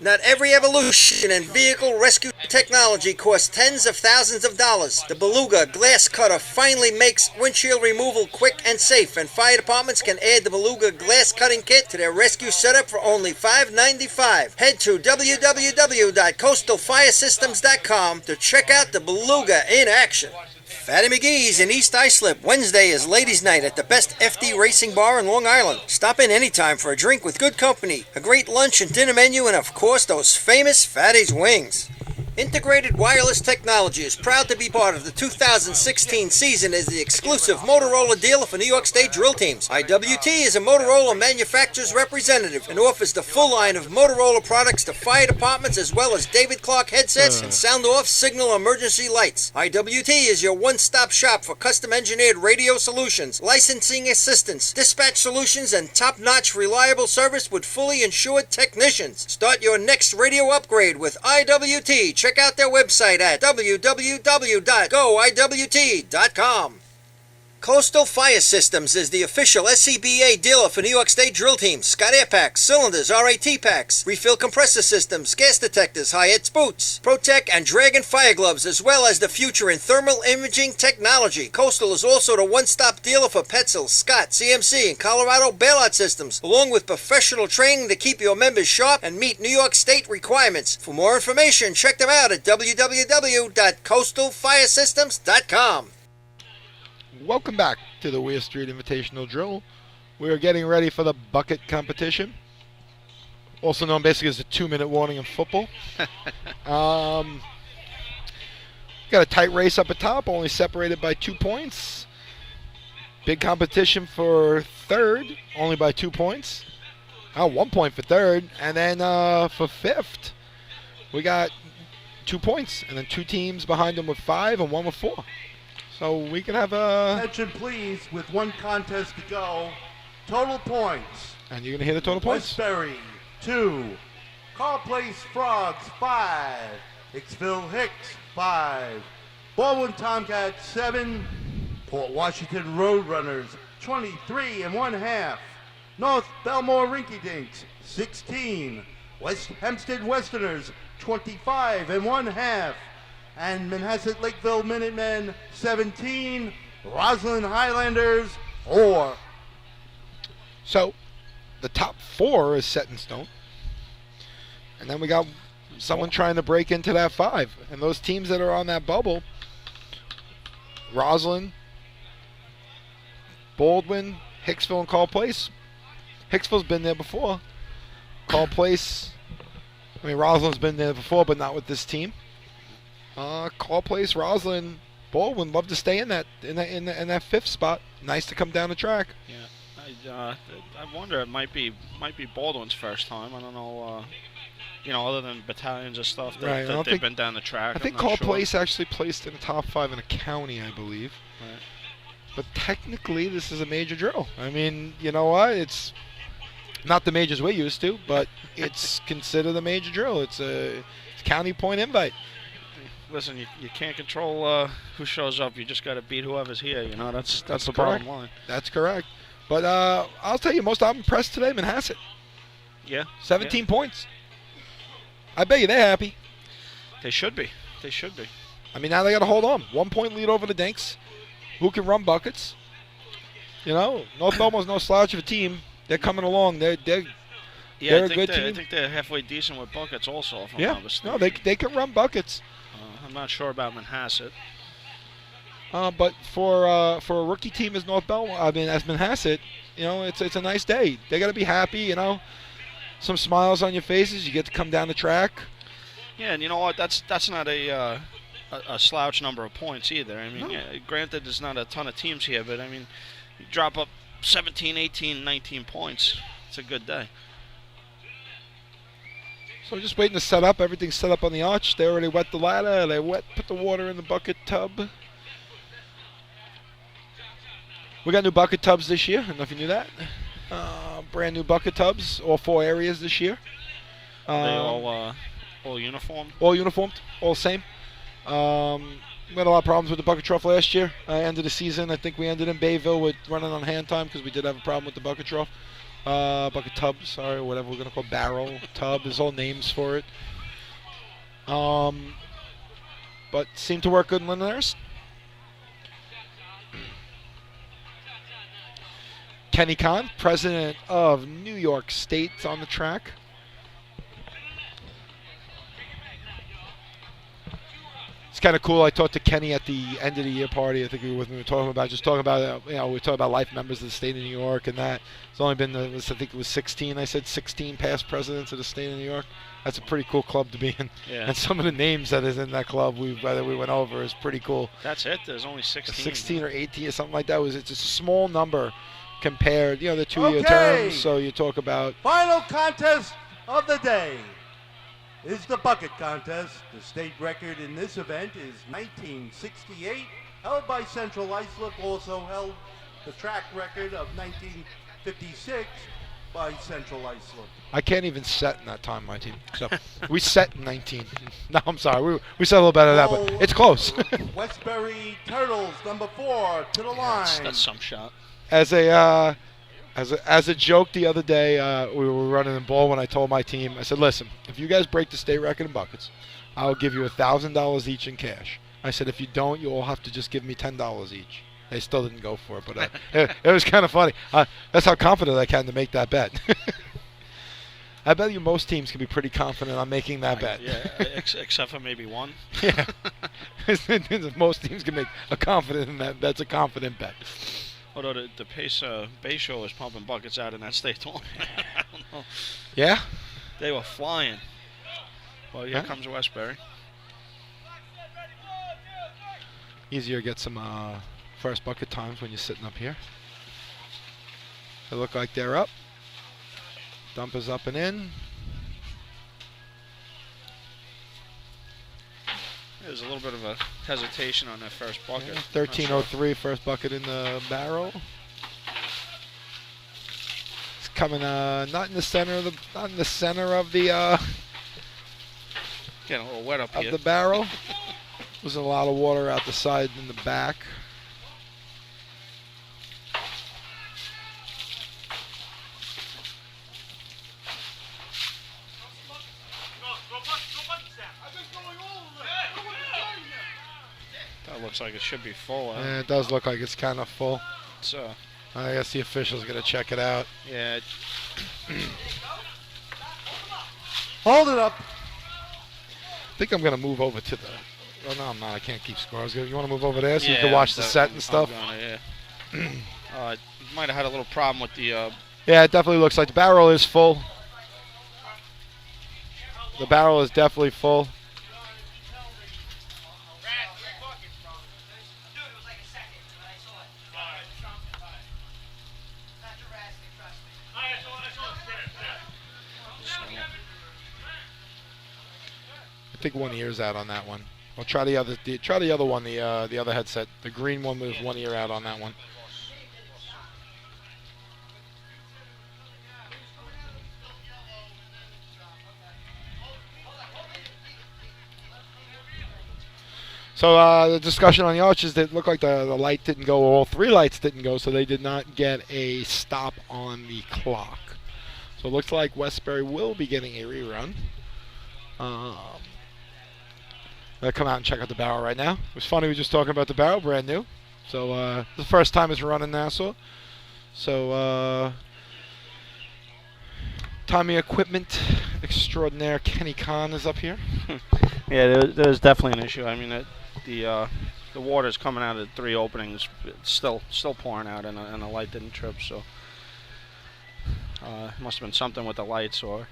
Not every evolution in vehicle rescue technology costs tens of thousands of dollars. The Beluga Glass Cutter finally makes windshield removal quick and safe, and fire departments can add the Beluga Glass Cutting Kit to their rescue setup for only $5.95. Head to www.coastalfiresystems.com to check out the Beluga in action. Fatty McGee's in East Islip. Wednesday is Ladies' Night at the best FD racing bar in Long Island. Stop in anytime for a drink with good company, a great lunch and dinner menu, and of course those famous Fatty's wings. Integrated Wireless Technology is proud to be part of the 2016 season as the exclusive Motorola dealer for New York State drill teams. IWT is a Motorola manufacturer's representative and offers the full line of Motorola products to fire departments as well as David Clark headsets and sound-off signal emergency lights. IWT is your one-stop shop for custom-engineered radio solutions, licensing assistance, dispatch solutions, and top-notch reliable service with fully insured technicians. Start your next radio upgrade with IWT. Check out their website at www.goiwt.com. Coastal Fire Systems is the official SCBA dealer for New York State drill teams. Scott Air Packs, cylinders, RAT packs, refill compressor systems, gas detectors, Hyatt's boots, Protec and Dragon fire gloves, as well as the future in thermal imaging technology. Coastal is also the one-stop dealer for Petzl, Scott, CMC, and Colorado bailout systems, along with professional training to keep your members sharp and meet New York State requirements. For more information, check them out at www.coastalfiresystems.com. Welcome back to the Weir Street Invitational Drill. We are getting ready for the bucket competition, also known basically as the 2-minute warning in football. Got a tight race up at top, only separated by 2 points. Big competition for third, only by 2 points. 1 point for third, and then for fifth, we got 2 points, and then 2 teams behind them with 5 and 1 with 4. So we can have a... Attention, please, with 1 contest to go. Total points. And you're going to hear the total points? Westbury, 2. Carl Place Frogs, 5. Hicksville Hicks, 5. Baldwin Tomcats, 7. Port Washington Roadrunners, 23 1/2. North Belmore Rinky Dinks, 16. West Hempstead Westerners, 25 1/2. And Manhasset Lakeville Minutemen, 17. Roslyn Highlanders, 4. So, the top 4 is set in stone. And then we got someone trying to break into that 5. And those teams that are on that bubble, Roslyn, Baldwin, Hicksville, and Call Place. Hicksville's been there before. Call Place, Roslyn's been there before, but not with this team. Call Place, Roslyn, Baldwin love to stay in that 5th spot. Nice to come down the track. Yeah, I wonder, it might be Baldwin's first time. I don't know. Other than battalions and stuff that they've been down the track. I think Call Place actually placed in the top 5 in a county, I believe. Right. But technically, this is a major drill. You know what? It's not the majors we're used to, but it's considered a major drill. It's a county point invite. Listen, you can't control who shows up. You just got to beat whoever's here. That's the bottom line. That's correct. But I'll tell you, I'm impressed today, Manhasset. Yeah. 17 points. I bet you they're happy. They should be. They should be. I mean, now they got to hold on. 1 point lead over the Dinks, who can run buckets. You know, North Belmont's no slouch of a team. They're coming along. They're a good team. I think they're halfway decent with buckets also, if I'm Yeah. not mistaken. No, they can run buckets. I'm not sure about Manhasset. But for a rookie team as as Manhasset, you know, it's a nice day. They got to be happy. You know, some smiles on your faces. You get to come down the track. Yeah, and you know what? That's not a slouch number of points either. I mean, yeah, granted, there's not a ton of teams here, but I mean, you drop up 17, 18, 19 points. It's a good day. So just waiting to set up. Everything's set up on the arch. They already wet the ladder. They put the water in the bucket tub. We got new bucket tubs this year. I don't know if you knew that. Brand new bucket tubs, all 4 areas this year. They all uniform? All uniformed, all same. We had a lot of problems with the bucket trough last year. End of the season, I think we ended in Bayville with running on hand time because we did have a problem with the bucket trough. Bucket tub, sorry, whatever we're going to call barrel, tub, there's all names for it. But seemed to work good in Linares. Kenny Kahn, president of New York State, on the track. It's kind of cool. I talked to Kenny at the end of the year party. I think you were with me. We were talking about we were talking about life members of the state of New York and that. It's only been, I think it was 16. I said 16 past presidents of the state of New York. That's a pretty cool club to be in. Yeah. And some of the names that is in that club whether we went over is pretty cool. That's it. There's only 16. 16 or 18 or something like that. It's a small number compared, the 2-year terms. So you talk about final contest of the day is the bucket contest. The state record in this event is 1968, held by Central Islip. Also held the track record of 1956 by Central Islip. I can't even set in that time, my team. So we set in 19. No, I'm sorry. We set a little better than that, but it's close. Westbury Turtles, number 4, to the line. That's some shot. As a joke the other day, we were running the ball when I told my team, I said, listen, if you guys break the state record in buckets, I'll give you $1,000 each in cash. I said, if you don't, you all have to just give me $10 each. They still didn't go for it, but it was kind of funny. That's how confident I can to make that bet. I bet you most teams can be pretty confident on making that bet. Yeah, except for maybe one. Yeah. Most teams can make a confident in that. That's a confident bet. Although the Bay Show was pumping buckets out in that state tournament. I don't know. Yeah? They were flying. Well, here comes Westbury. Easier to get some first bucket times when you're sitting up here. They look like they're up. Dump is up and in. There's a little bit of a hesitation on that first bucket. Yeah, 13:03, first bucket in the barrel. It's coming not in the center of the getting a little wet up of here. the barrel. There's a lot of water out the side and the back. That looks like it should be full. Yeah, it does look like it's kind of full. So I guess the official's going to check it out. yeah. Hold it up. I think I'm going to move over to the... Oh, no, I'm not. I can't keep score. You want to move over there so you Yeah, can watch the I'm set and stuff? gonna, yeah. Might have had a little problem with the... Yeah, it definitely looks like the barrel is full. The barrel is definitely full. I think one ear's out on that one. I'll try the other one, the other headset. The green one with one ear out on that one. So the discussion on the arches, that looked like the light didn't go, all 3 lights didn't go, so they did not get a stop on the clock. So it looks like Westbury will be getting a rerun. I'll come out and check out the barrel right now. It was funny, we were just talking about the barrel, brand new. So the first time it's run in Nassau. So Tommy Equipment extraordinaire Kenny Kahn is up here. Yeah, there's definitely an issue. I mean, the water's coming out of the 3 openings. It's still pouring out, and the light didn't trip. So it must have been something with the lights or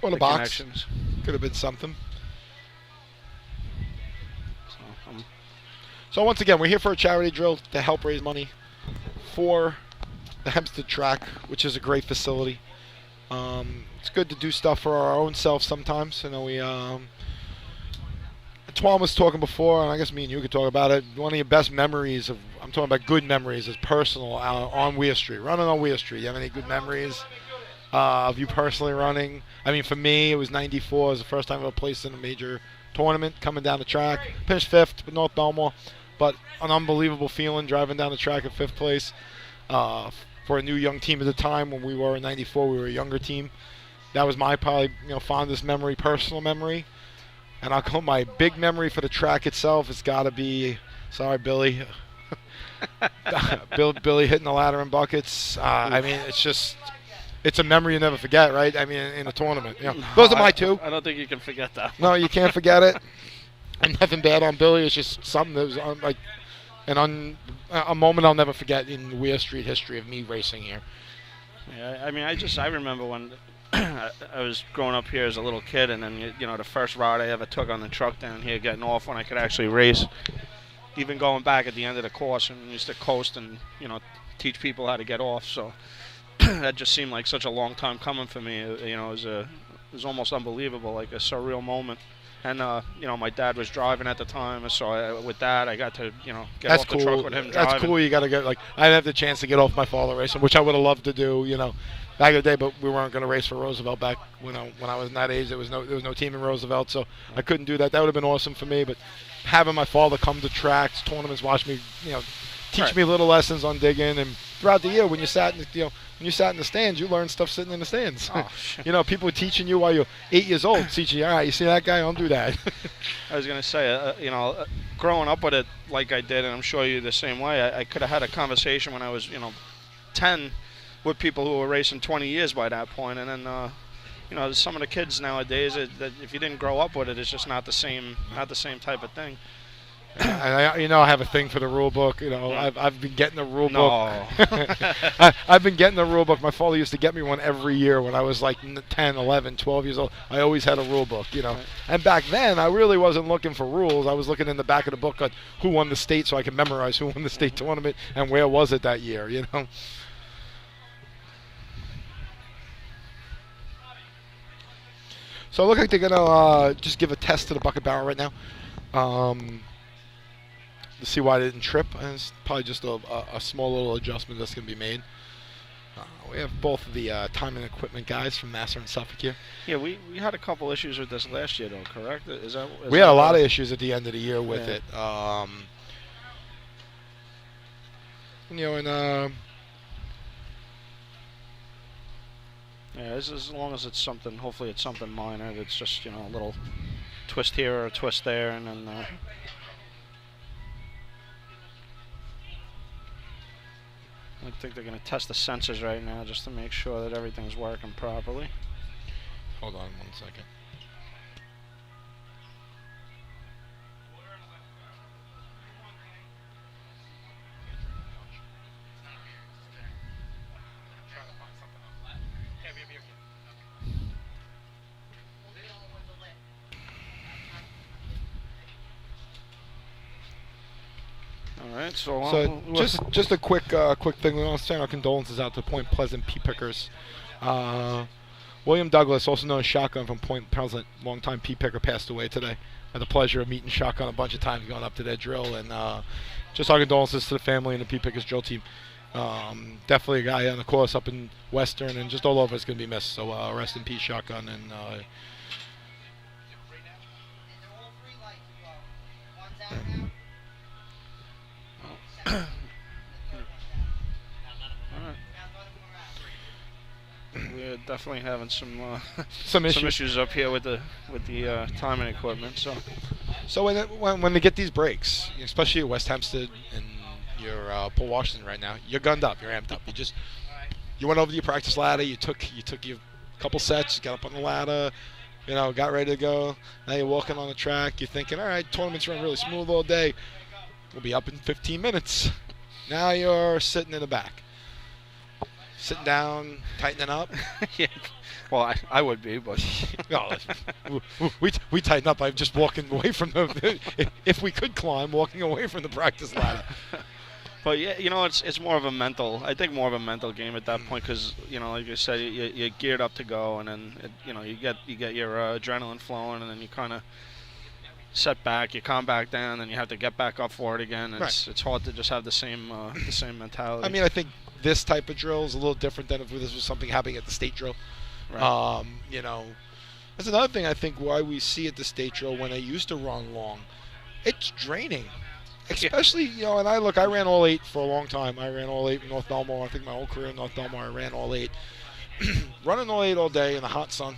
the the box. connections. Could have been something. So once again, we're here for a charity drill to help raise money for the Hempstead track, which is a great facility. It's good to do stuff for our own self sometimes. You know, Twan was talking before, and I guess me and you could talk about it. One of your best memories I'm talking about good memories, is personal on Weir Street, running on Weir Street. You have any good memories of you personally running? I mean, for me, it was '94. It was the first time I placed in a major tournament, coming down the track. Finished 5th with North Belmore, but an unbelievable feeling driving down the track at 5th place for a new young team at the time. When we were in '94, we were a younger team. That was my probably fondest memory, personal memory. And I'll call my big memory for the track itself. It's got to be, sorry, Billy. Billy hitting the ladder in buckets. I mean, it's a memory you never forget, right? I mean, in a tournament. Those are my 2. I don't think you can forget that. No, you can't forget it. And nothing bad on Billy. It's just something that was a moment I'll never forget in the Weir Street history of me racing here. Yeah, I mean, I remember when I was growing up here as a little kid, and then the first ride I ever took on the truck down here, getting off when I could actually race. Even going back at the end of the course, and used to coast and teach people how to get off. So that just seemed like such a long time coming for me. It was almost unbelievable, like a surreal moment. And my dad was driving at the time, so with that I got to get That's off cool. the truck with him driving. That's cool. You got to get I didn't have the chance to get off my father racing, which I would have loved to do, back in the day. But we weren't going to race for Roosevelt back when I was in that age. There was no team in Roosevelt, so I couldn't do that. That would have been awesome for me. But having my father come to tracks, tournaments, watch me, teach me little lessons on digging, and throughout the year when you sat in the stands, you learned stuff sitting in the stands. Oh, people teaching you while you're 8 years old, teaching you, all right, you see that guy, don't do that. I was going to say, growing up with it like I did, and I'm sure you're the same way, I could have had a conversation when I was, 10 with people who were racing 20 years by that point, and then, some of the kids nowadays, that if you didn't grow up with it, it's just not the same type of thing. I have a thing for the rule book. I've been getting the rule book. I've been getting the rule book. My father used to get me one every year when I was like 10, 11, 12 years old. I always had a rule book, And back then, I really wasn't looking for rules. I was looking in the back of the book at who won the state so I could memorize who won the state tournament and where was it that year, So it looks like they're going to just give a test to the bucket barrel right now. To see why it didn't trip, and it's probably just a small little adjustment that's going to be made. We have both of the time and equipment guys from Master and Suffolk here. Yeah, we had a couple issues with this last year, though, correct? We had a lot of issues at the end of the year with it. Yeah, as long as it's something, hopefully it's something minor. It's just, a little twist here or a twist there, and then... I think they're going to test the sensors right now just to make sure that everything's working properly. Hold on 1 second. All right, so just a quick thing. We want to send our condolences out to Point Pleasant Pea Pickers. William Douglas, also known as Shotgun from Point Pleasant, longtime pea picker, passed away today. I had the pleasure of meeting Shotgun a bunch of times going up to their drill, and just our condolences to the family and the Pea Pickers drill team. Definitely a guy on the course up in Western and just all over is going to be missed. So rest in peace, Shotgun, and. definitely having some Some issues. up here with the timing equipment. So when they get these breaks, especially at West Hempstead and your Port Washington right now, you're gunned up, you're amped up. You went over to your practice ladder, you took your couple sets, got up on the ladder, got ready to go. Now you're walking on the track, you're thinking, all right, tournament's run really smooth all day. We'll be up in 15 minutes. Now you're sitting in the back. Sitting down, tightening up. Yeah. Well, I would be, but no, we tighten up by just walking away from if we could climb, walking away from the practice ladder. But yeah, it's more of a mental. I think more of a mental game at that point because like I said, you're geared up to go, and then you get your adrenaline flowing, and then you kind of set back, you calm back down, and you have to get back up for it again. It's hard to just have the same mentality. I mean, I think this type of drill is a little different than if this was something happening at the state drill. Right. That's another thing I think why we see at the state drill when they used to run long. It's draining. Especially, and I ran all 8 for a long time. I ran all 8 in North Belmore. I think my whole career in North Belmore, I ran all 8. Running all 8 all day in the hot sun,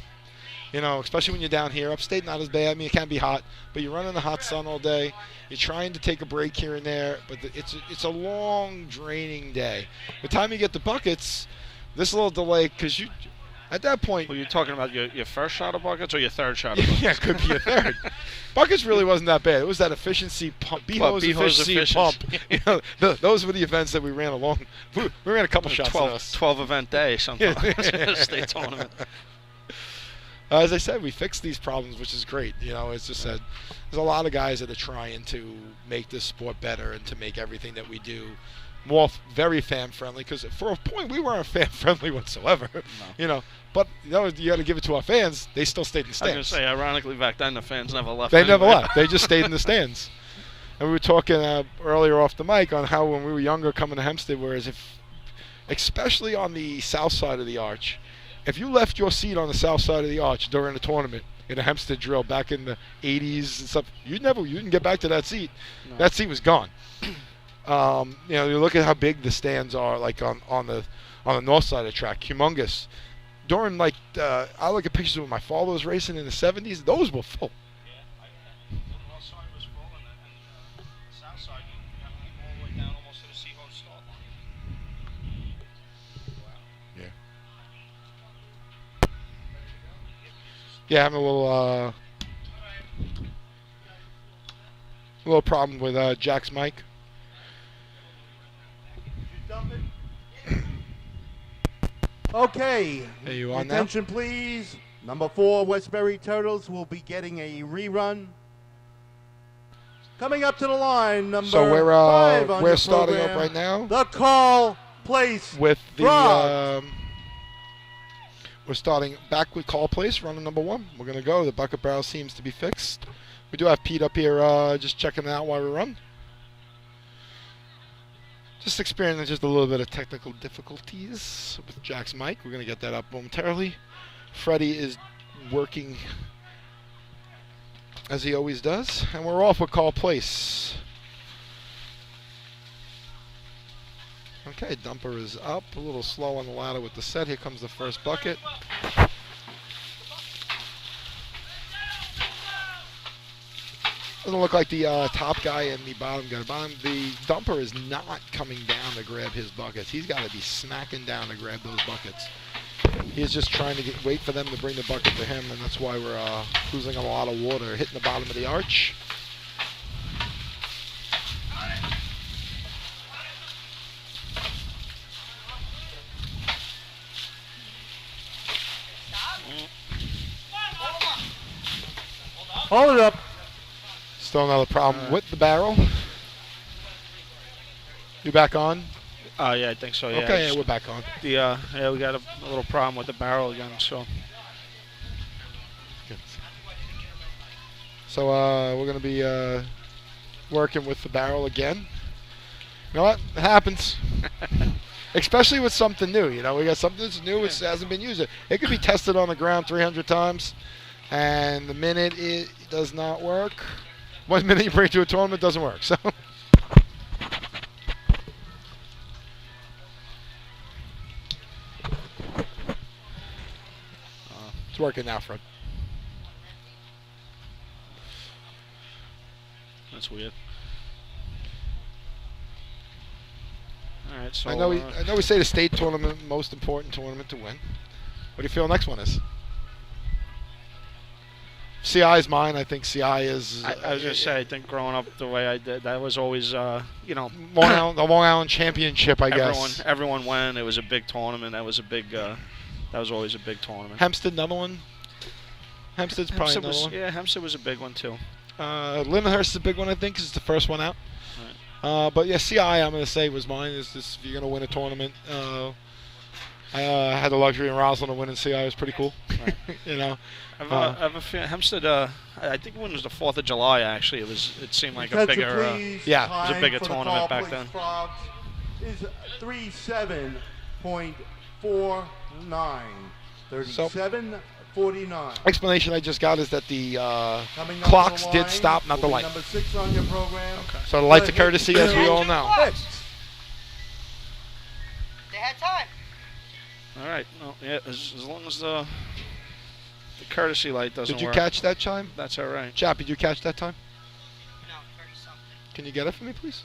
especially when you're down here. Upstate, not as bad. I mean, it can be hot, but you're running in the hot sun all day. You're trying to take a break here and there, but it's a long, draining day. By the time you get the buckets, this little delay, because at that point... Well, you're talking about your first shot of buckets or your third shot of buckets? Yeah, it could be your third. Buckets really wasn't that bad. It was that efficiency pump, B-hose efficiency pump. Those were the events that we ran along. We ran a couple shots. 12 event day sometimes. State tournament. As I said, we fixed these problems, which is great. It's just that there's a lot of guys that are trying to make this sport better and to make everything that we do more very fan-friendly. Because for a point, we weren't fan-friendly whatsoever. No. But you got to give it to our fans. They still stayed in the stands. I was going to say, ironically, back then the fans never left. They never left. They just stayed in the stands. And we were talking earlier off the mic on how when we were younger coming to Hempstead, especially on the south side of the arch, if you left your seat on the south side of the arch during a tournament in a Hempstead drill back in the 80s and stuff, you didn't get back to that seat. No. That seat was gone. You look at how big the stands are, like on the north side of the track, humongous. During I look at pictures of when my father was racing in the 70s; those were full. The north side was full, and the south side, you have people all the way down almost to the Seahawks start line. Wow. Yeah, having a little problem with Jack's mic. Okay. Are you on now? Attention, please. Number 4, Westbury Turtles will be getting a rerun. Coming up to the line, number 5 on we're the starting program, up right now. The Call Place with the Frogs. We're starting back with Call Place, running number 1. We're gonna go. The bucket barrel seems to be fixed. We do have Pete up here just checking it out while we run. Just experiencing just a little bit of technical difficulties with Jack's mic. We're going to get that up momentarily. Freddie is working as he always does. And we're off with Call Place. Okay, dumper is up. A little slow on the ladder with the set. Here comes the first bucket. Doesn't look like the top guy and the bottom guy. The dumper is not coming down to grab his buckets. He's got to be smacking down to grab those buckets. He's just trying to wait for them to bring the bucket to him, and that's why we're losing a lot of water, hitting the bottom of the arch. Hold it up. Still another problem with the barrel. You back on? Yeah, I think so. Yeah. Okay, yeah, we're back on. We got a little problem with the barrel again. So we're gonna be working with the barrel again. You know what? It happens. Especially with something new. We got something that's new. It hasn't been used. It could be tested on the ground 300 times, and the minute it does not work, 1 minute you bring it to a tournament, it doesn't work. So. It's working now, Fred. That's weird. All right, so I know we say the state tournament most important tournament to win. What do you feel next one is? CI is mine. I think CI is. I was gonna say, I think growing up the way I did, that was always, the Long Island Championship, I guess. Everyone went. It was a big tournament. That was a big. That was always a big tournament. Hempstead, another one. Hempstead's probably another one. Yeah, Hempstead was a big one too. Lindenhurst is a big one, I think, 'cause it's the first one out. But yeah, CI, I'm going to say, was mine. Is this, if you're going to win a tournament, I had the luxury in Roslyn to win in CI. It was pretty cool. Right. I have a feeling Hempstead. I think when it was the 4th of July, actually, it seemed like a bigger. It was a bigger tournament back then. Frogs is 37.49. 37.49. Explanation I just got is that the clocks did stop, not the light. Number 6 on your program. Okay. So the light's a courtesy, as we all know. They had time. All right. Well, yeah, as long as the courtesy light doesn't work. Did you catch that chime? That's all right. Chappie, did you catch that time? No, 30-something. Can you get it for me, please?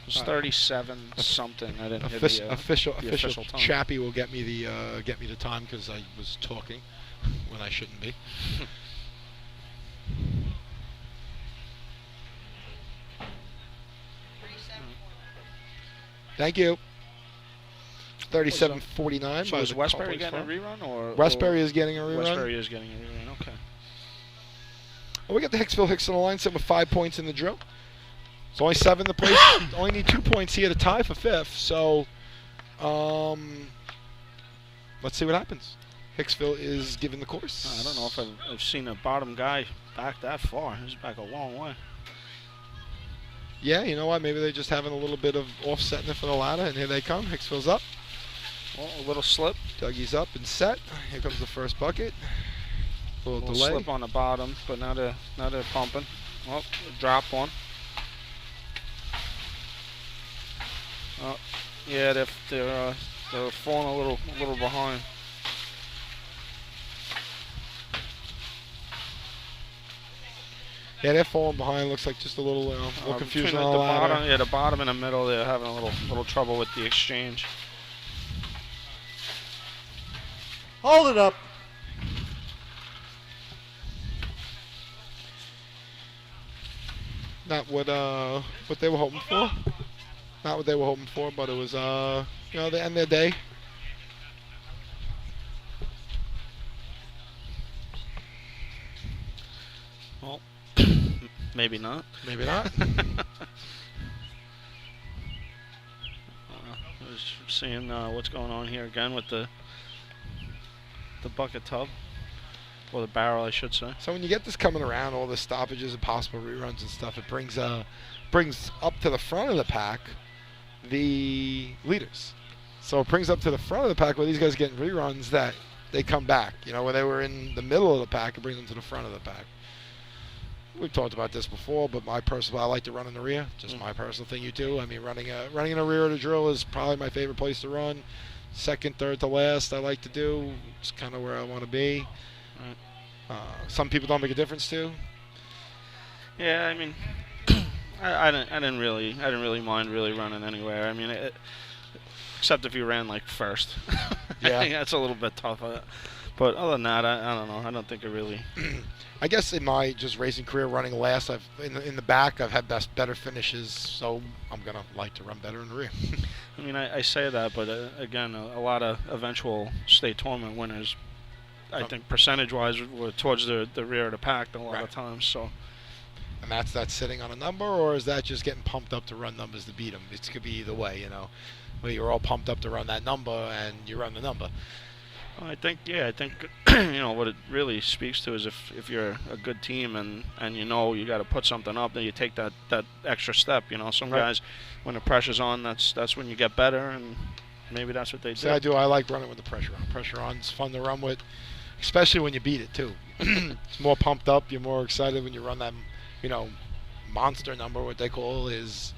It was 37 something. I didn't get official time. Chappie will get me the time because I was talking when I shouldn't be. Thank you. 37.49. So is Westbury getting a rerun, or Westbury is getting a rerun? Westbury is getting a rerun. Okay. Well, we got the Hicksville Hicks on the line, set with 5 points in the drill. It's only 7 to play. Only need 2 points here to tie for 5th. So, let's see what happens. Hicksville is given the course. I don't know if I've seen a bottom guy back that far. He's back a long way. Yeah, you know what? Maybe they're just having a little bit of offsetting it for the ladder, and here they come. Hicksville's up. Well, a little slip. Dougie's up and set. Here comes the first bucket. A little delay. Slip on the bottom, but now they're pumping. Well, drop one. Yeah, they're falling a little behind. Yeah, they're falling behind. Looks like just a little confusion on the ladder. Bottom, yeah, the bottom and the middle, they're having a little trouble with the exchange. Hold it up. Not what they were hoping for. Not what they were hoping for, but it was the end of the day. Well, maybe not. Maybe not. I was seeing what's going on here again with the bucket tub, or the barrel, I should say. So when you get this coming around, all the stoppages and possible reruns and stuff, it brings up to the front of the pack the leaders. So it brings up to the front of the pack where these guys getting reruns that they come back. Where they were in the middle of the pack, it brings them to the front of the pack. We've talked about this before, but I like to run in the rear. Just my personal thing. You too. I mean, running in a rear of the drill is probably my favorite place to run. Second, third to last, I like to do. It's kind of where I want to be. Some people don't make a difference too. Yeah, I mean, I didn't really mind really running anywhere. I mean, except if you ran like first. Yeah, I think that's a little bit tough. But other than that, I don't know. I don't think it really. I guess in my just racing career, running last, in the back, I've had better finishes, so I'm gonna like to run better in the rear. I mean, I say that, but again, a lot of eventual state tournament winners, I think percentage-wise, were towards the rear of the pack a lot of times. So. And that's sitting on a number, or is that just getting pumped up to run numbers to beat them? It could be either way, where you're all pumped up to run that number and you run the number. Well, I think what it really speaks to is if you're a good team and you got to put something up, then you take that extra step. Some guys, when the pressure's on, that's when you get better, and maybe that's what they do. See, I do. I like running with the pressure on. Pressure on is fun to run with, especially when you beat it too. It's more pumped up. You're more excited when you run that. Monster number, what they call, is.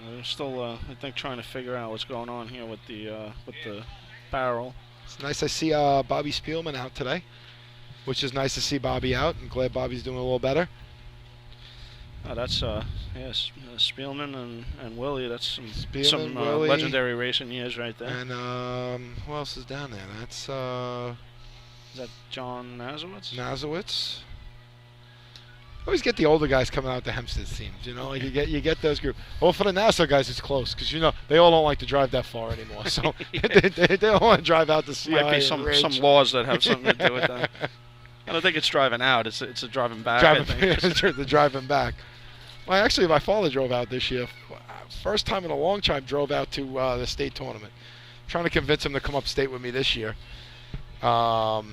They're still, I think, trying to figure out what's going on here with the barrel. It's nice I see Bobby Spielman out today, which is nice to see Bobby out. I'm glad Bobby's doing a little better. Oh, that's Spielman and Willie. That's some Willie, legendary racing years right there. And who else is down there? That's Is that John Nazowitz? Nazowitz. Always get the older guys coming out the Hempstead teams, you know. Like you get those group. Well, for the Nassau guys, it's close because they all don't like to drive that far anymore. So they don't want to drive out to CI. Might be some laws that have something to do with that. I don't think it's driving out. It's a driving back. The driving back. Well, actually, my father drove out this year. First time in a long time, drove out to the state tournament. I'm trying to convince him to come upstate with me this year. Once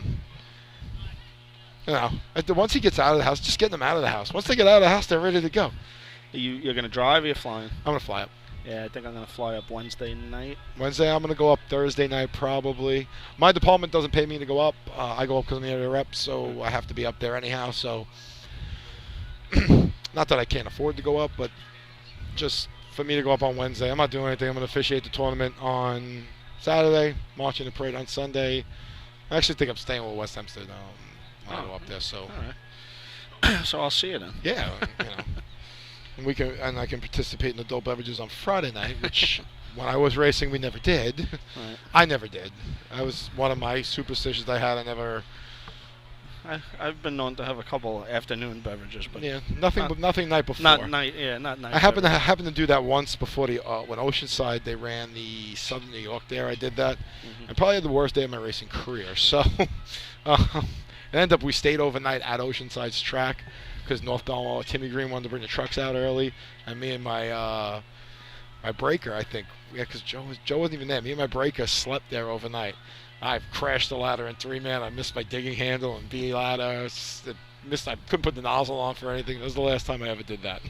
he gets out of the house, just getting them out of the house. Once they get out of the house, they're ready to go. You're going to drive or you're flying? I'm going to fly up. Yeah, I think I'm going to fly up Wednesday night. Wednesday, I'm going to go up Thursday night probably. My department doesn't pay me to go up. I go up because I'm the area rep, so I have to be up there anyhow. So, not that I can't afford to go up, but just for me to go up on Wednesday. I'm not doing anything. I'm going to officiate the tournament on Saturday, marching the parade on Sunday. I actually think I'm staying with West Hempstead when I go up there. So, all right. So I'll see you then. Yeah, and I can participate in adult beverages on Friday night, which when I was racing we never did. Right. I never did. That was one of my superstitions I had. I've been known to have a couple afternoon beverages, but nothing night before. Not night. I happened to do that once before when Oceanside they ran the Southern New York there. I did that. I probably had the worst day of my racing career. So, we stayed overnight at Oceanside's track because North Belmont, Timmy Green wanted to bring the trucks out early, and me and my breaker, I think, because Joe wasn't even there. Me and my breaker slept there overnight. I crashed the ladder in 3-man. I missed my digging handle and B ladder. I couldn't put the nozzle on for anything. That was the last time I ever did that.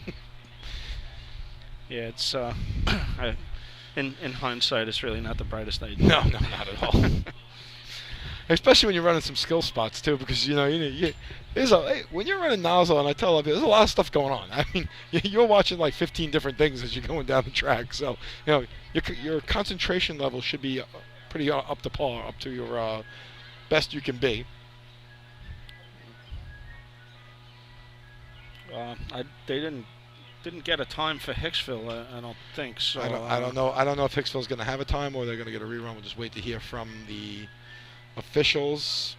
Yeah, it's in hindsight, it's really not the brightest idea. No, not at all. Especially when you're running some skill spots too, because when you're running nozzle, and I tell them there's a lot of stuff going on. I mean, you're watching like 15 different things as you're going down the track. So your concentration level should be pretty up to par, up to your best you can be. They didn't get a time for Hicksville. I don't think so. I don't know. I don't know if Hicksville's going to have a time or they're going to get a rerun. We'll just wait to hear from the officials.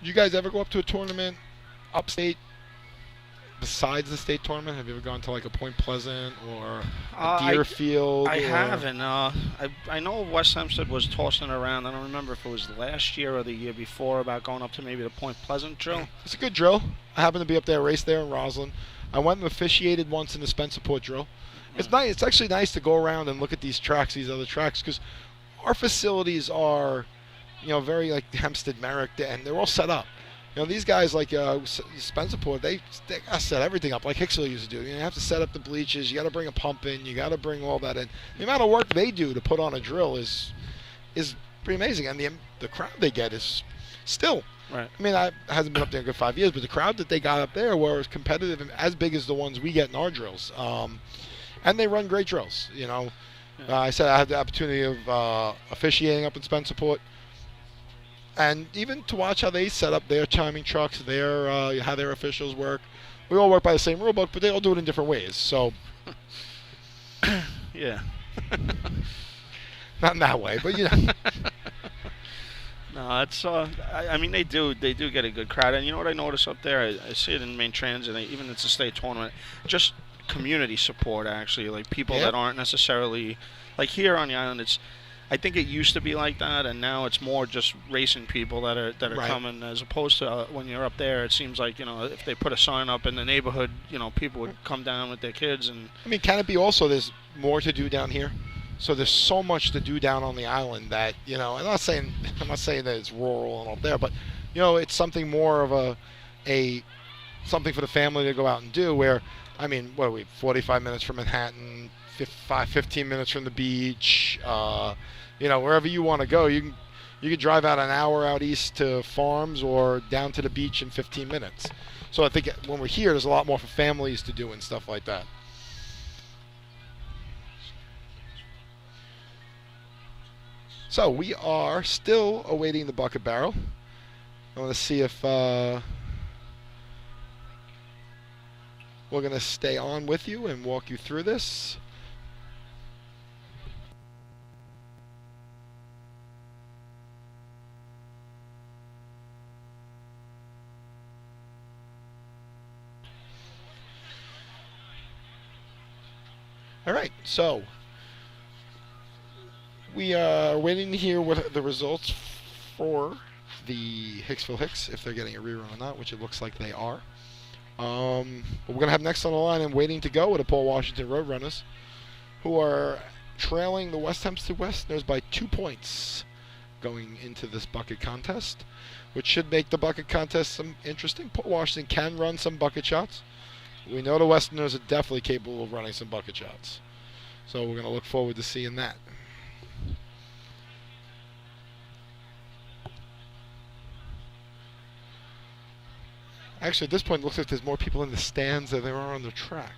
Did you guys ever go up to a tournament upstate besides the state tournament? Have you ever gone to like a Point Pleasant or a Deerfield? I haven't. I know West Hempstead was tossing around. I don't remember if it was last year or the year before about going up to maybe the Point Pleasant drill. It's a good drill. I happened to be up there, raced there in Roslyn. I went and officiated once in the Spencerport drill. It's nice. It's actually nice to go around and look at these other tracks, because our facilities are, very like Hempstead, Merrick, and they're all set up. These guys like Spencerport, they gotta set everything up like Hicksville used to do. You have to set up the bleachers. You got to bring a pump in. You got to bring all that in. The amount of work they do to put on a drill is pretty amazing, and the crowd they get is still. Right. I mean, I hasn't been up there in a good 5 years, but the crowd that they got up there were as competitive and as big as the ones we get in our drills. And they run great drills. I said I had the opportunity of officiating up in Spencerport. And even to watch how they set up their timing trucks, how their officials work. We all work by the same rule book, but they all do it in different ways. So, yeah, not in that way, but No, it's. I mean, they do get a good crowd, and you know what I notice up there? I see it in main transit, even it's a state tournament. Just community support, actually, like people that aren't necessarily like here on the island. I think it used to be like that, and now it's more just racing people that are right. coming, as opposed to when you're up there. It seems like if they put a sign up in the neighborhood, people would come down with their kids. And I mean, can it be also there's more to do down here? So there's so much to do down on the island that, I'm not saying that it's rural and up there, but it's something more of something for the family to go out and do. Where, what are we? 45 minutes from Manhattan, 15 minutes from the beach. Wherever you want to go, you can drive out an hour out east to farms or down to the beach in 15 minutes. So I think when we're here, there's a lot more for families to do and stuff like that. So we are still awaiting the bucket barrel. I want to see if we're going to stay on with you and walk you through this. All right, so we are waiting to hear what the results for the Hicksville Hicks, if they're getting a rerun or not, which it looks like they are. What we're going to have next on the line and waiting to go with the Paul Washington Roadrunners, who are trailing the West Hempstead Westerners by 2 points going into this bucket contest, which should make the bucket contest some interesting. Paul Washington can run some bucket shots. We know the Westerners are definitely capable of running some bucket shots. So we're going to look forward to seeing that. Actually, at this point, it looks like there's more people in the stands than there are on the track.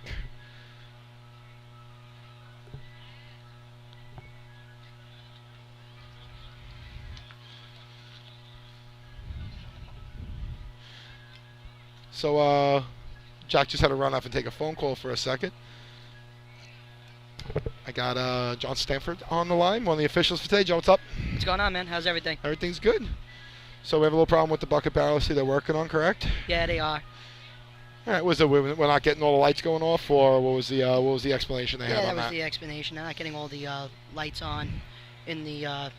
So, Jack just had to run off and take a phone call for a second. I got John Stanford on the line, one of the officials for today. John, what's up? What's going on, man? How's everything? Everything's good. So we have a little problem with the bucket barrel. See, they're working on, correct? Yeah, they are. All right. Was it we're not getting all the lights going off, or what was the explanation they had on that? Yeah, that was the explanation. They're not getting all the lights on in the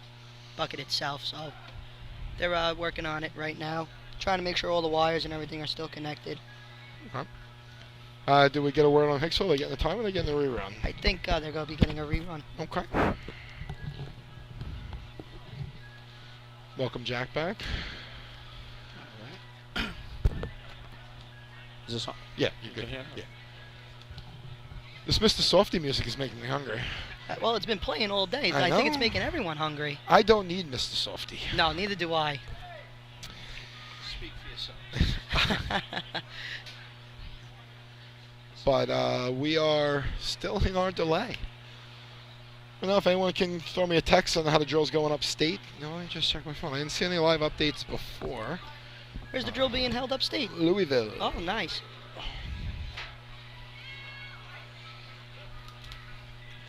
bucket itself, so they're working on it right now, trying to make sure all the wires and everything are still connected. Okay. Did we get a word on Hicksville? Are they getting the time or are they getting the rerun? I think they're going to be getting a rerun. Okay. Welcome Jack back. All right. Is this on? Yeah, you're good. Yeah. This Mr. Softy music is making me hungry. Well, it's been playing all day. I think it's making everyone hungry. I don't need Mr. Softy. No, neither do I. Speak for yourself. But we are still in our delay. I don't know if anyone can throw me a text on how the drill's going upstate. No, I just checked my phone. I didn't see any live updates before. Where's the drill being held upstate? Louisville. Oh, nice.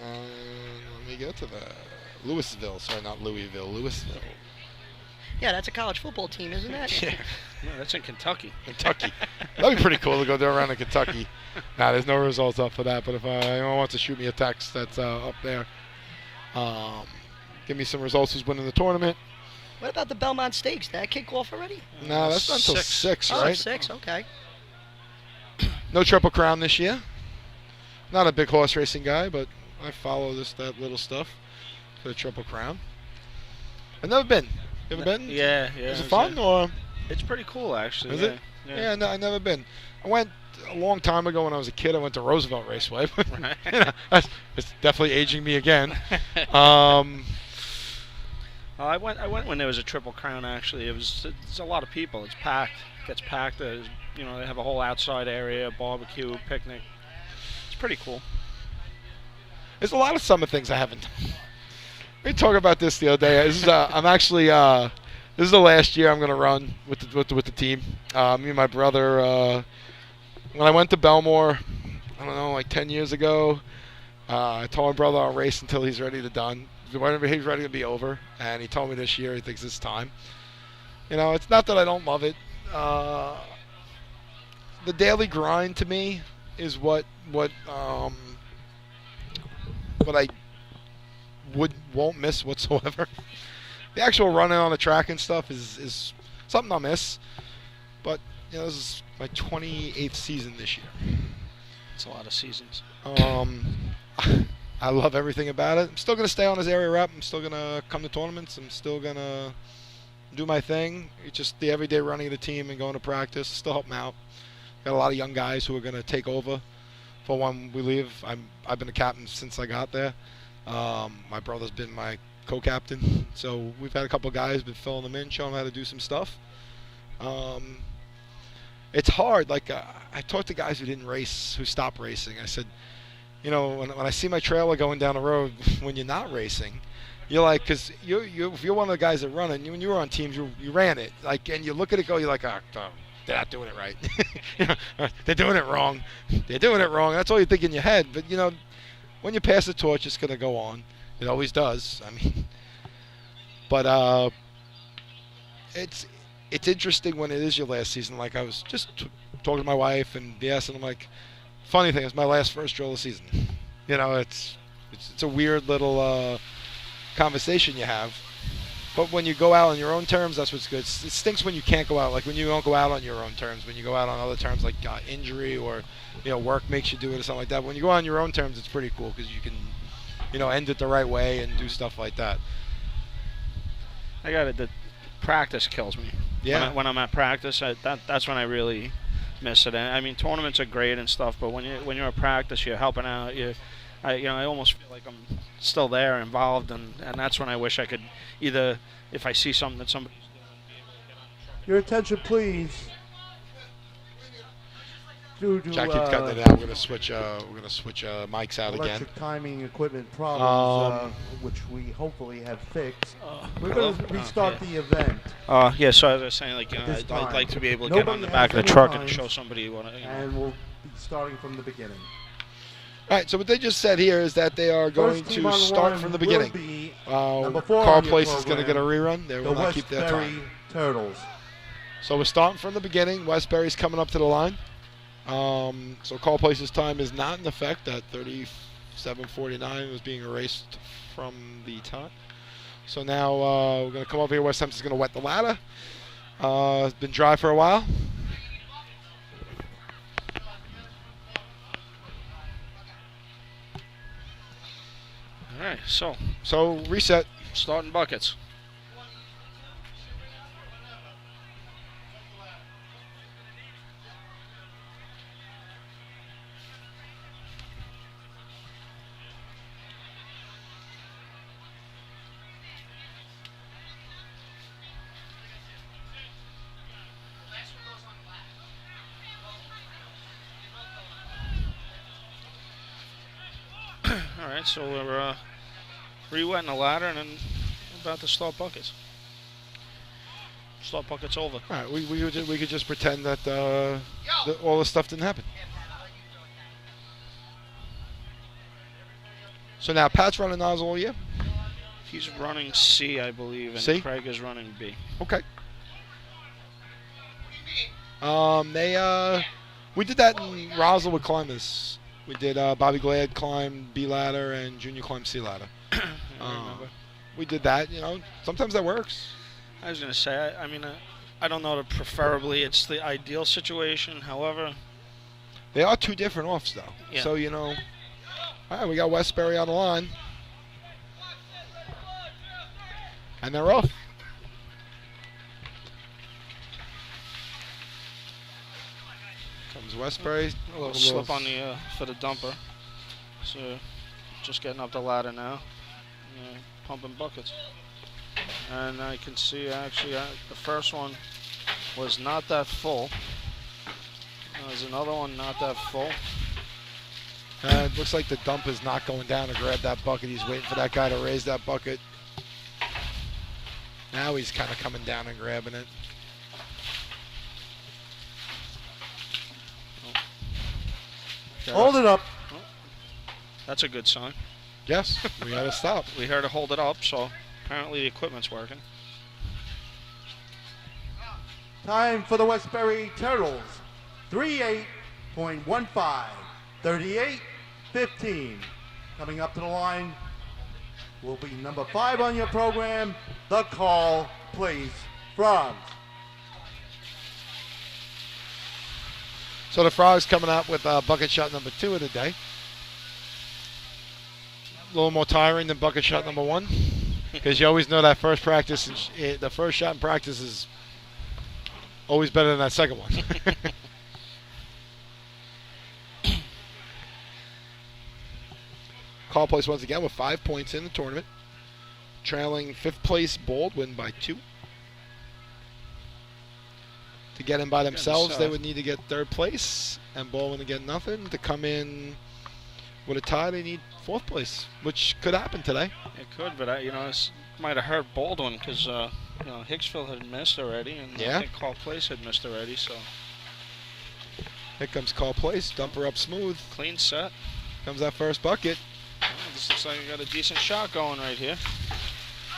Let me get to that. Louisville. Sorry, not Louisville. Louisville. Yeah, that's a college football team, isn't that? Yeah. No, that's in Kentucky. Kentucky. That'd be pretty cool to go there around in Kentucky. Nah, there's no results up for that. But if anyone wants to shoot me a text that's up there, give me some results who's winning the tournament. What about the Belmont Stakes? Did that kick off already? No, that's not until 6, right? Oh, 6, okay. No Triple Crown this year. Not a big horse racing guy, but I follow that little stuff for the Triple Crown. I've never been. You ever been? Yeah. Is it fun or? It's pretty cool, actually. Is it? Yeah, no, I've never been. I went a long time ago when I was a kid. I went to Roosevelt Raceway. Right. It's definitely aging me again. I went when there was a Triple Crown. Actually, it's a lot of people. It's packed. It gets packed. They have a whole outside area, barbecue, picnic. It's pretty cool. There's a lot of summer things I haven't done. We talked about this the other day. This is I'm actually this is the last year I'm going to run with the team. Me and my brother. When I went to Belmore, I don't know, like 10 years ago, I told my brother I'll race until he's ready to done. Whenever he's ready to be over, and he told me this year he thinks it's time. It's not that I don't love it. The daily grind to me is what I won't miss whatsoever. The actual running on the track and stuff is something I'll miss. But this is my 28th season this year. It's a lot of seasons. I love everything about it. I'm still going to stay on as area rep. I'm still going to come to tournaments. I'm still going to do my thing. It's just the everyday running of the team and going to practice. Still help them out. Got a lot of young guys who are going to take over for when we leave. I've been a captain since I got there. My brother's been my co-captain. So we've had a couple of guys been filling them in, showing them how to do some stuff. It's hard. Like I talked to guys who didn't race, who stopped racing. I said, you know, when I see my trailer going down the road when you're not racing, you're like, because if you're one of the guys that run it, when you were on teams, you ran it. Like, and you look at it go, you're like, oh, they're not doing it right. You know, they're doing it wrong. They're doing it wrong. That's all you think in your head. But, you know, when you pass the torch, it's going to go on. It always does. I mean, but it's interesting when it is your last season. Like, I was just talking to my wife and I'm like, funny thing, it's my first drill of the season. You know, it's a weird little conversation you have. But when you go out on your own terms, that's what's good. It stinks when you can't go out. Like when you don't go out on your own terms. When you go out on other terms like injury or, you know, work makes you do it or something like that. But when you go on your own terms, it's pretty cool because you can, you know, end it the right way and do stuff like that. I got it. The practice kills me. Yeah. When I'm at practice, that's when I really miss it. And I mean, tournaments are great and stuff, but when you're at practice, you're helping out. I almost feel like I'm still there, involved, and that's when I wish I could either, if I see something that somebody's doing, be able to get on the truck. Your attention, please. Jack keeps cutting it out. We're gonna switch mics out again. Electric timing equipment problems, which we hopefully have fixed. We're going to restart the event. Yeah. So as I was saying, like, you know, I'd like to be able to get on the back of the truck and show somebody what. And we'll be starting from the beginning. All right, so what they just said here is that they are going to start from the beginning. Carl Place is going to get a rerun. They will not keep their time. Turtles. So we're starting from the beginning. Westbury's coming up to the line. So Carl Place's time is not in effect. That 37:49 was being erased from the time. So now we're going to come over here. West Hampton's going to wet the ladder. It's been dry for a while. All right, so reset. Starting buckets. All right, so we're re-wetting the ladder and then about to start buckets. Start buckets over. All right, we could just pretend that all this stuff didn't happen. So now Pat's running nozzle all year? He's running C, I believe, and C? Craig is running B. Okay. We did that in Roswell with climbers. We did Bobby Glad climb B ladder and Junior climb C ladder. We did that. You know, sometimes that works. I was gonna say, I mean, I don't know that preferably it's the ideal situation. However, they are two different offs though. Yeah. So you know, all right, we got Westbury on the line, and they're off. Comes Westbury. A little slip on the for the dumper. So just getting up the ladder now, pumping buckets. And I can see actually the first one was not that full. There's another one not that full. It looks like the dump is not going down to grab that bucket. He's waiting for that guy to raise that bucket. Now he's kind of coming down and grabbing it. Hold it up. Oh, that's a good sign. Yes, we got to stop. We heard to hold it up, so apparently the equipment's working. Time for the Westbury Turtles. 38.15. 38-15. Coming up to the line will be number 5 on your program, the Call Place Frogs. So the Frogs coming out with bucket shot number 2 of the day. little more tiring than bucket shot number 1? Because you always know that first practice, the first shot in practice is always better than that second one. Call place once again with 5 points in the tournament. Trailing 5th place Baldwin by 2. To get in by themselves, they would need to get 3rd place, and Baldwin to get nothing. To come in with a tie, they need 4th place, which could happen today. It could, but it might have hurt Baldwin because Hicksville had missed already, and I think Call Place had missed already. So here comes Call Place, dumper up smooth, clean set. Comes that first bucket. Oh, this looks like we got a decent shot going right here.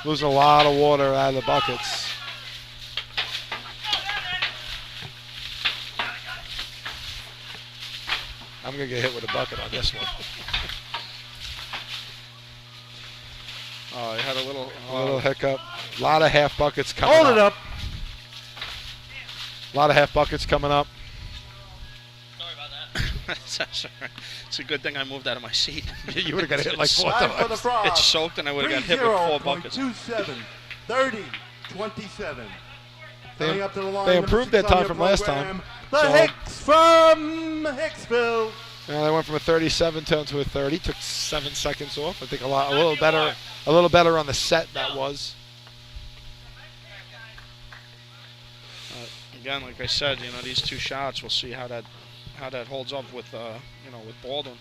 Losing a lot of water out of the buckets. I'm going to get hit with a bucket on this one. Oh, he had a little hiccup. A lot of half buckets coming up. Hold it up. A lot of half buckets coming up. Sorry about that. It's a good thing I moved out of my seat. You would have got hit like 4 times. It's soaked and I would have got hit with 4 buckets. 27, 30, 27. Coming up to the line, they improved their time from last time. The Hicks from Hicksville. They went from a 37 to a 30. Took 7 seconds off. I think a little better on the set that was. Again, like I said, these 2 shots. We'll see how that holds up with with Baldwin.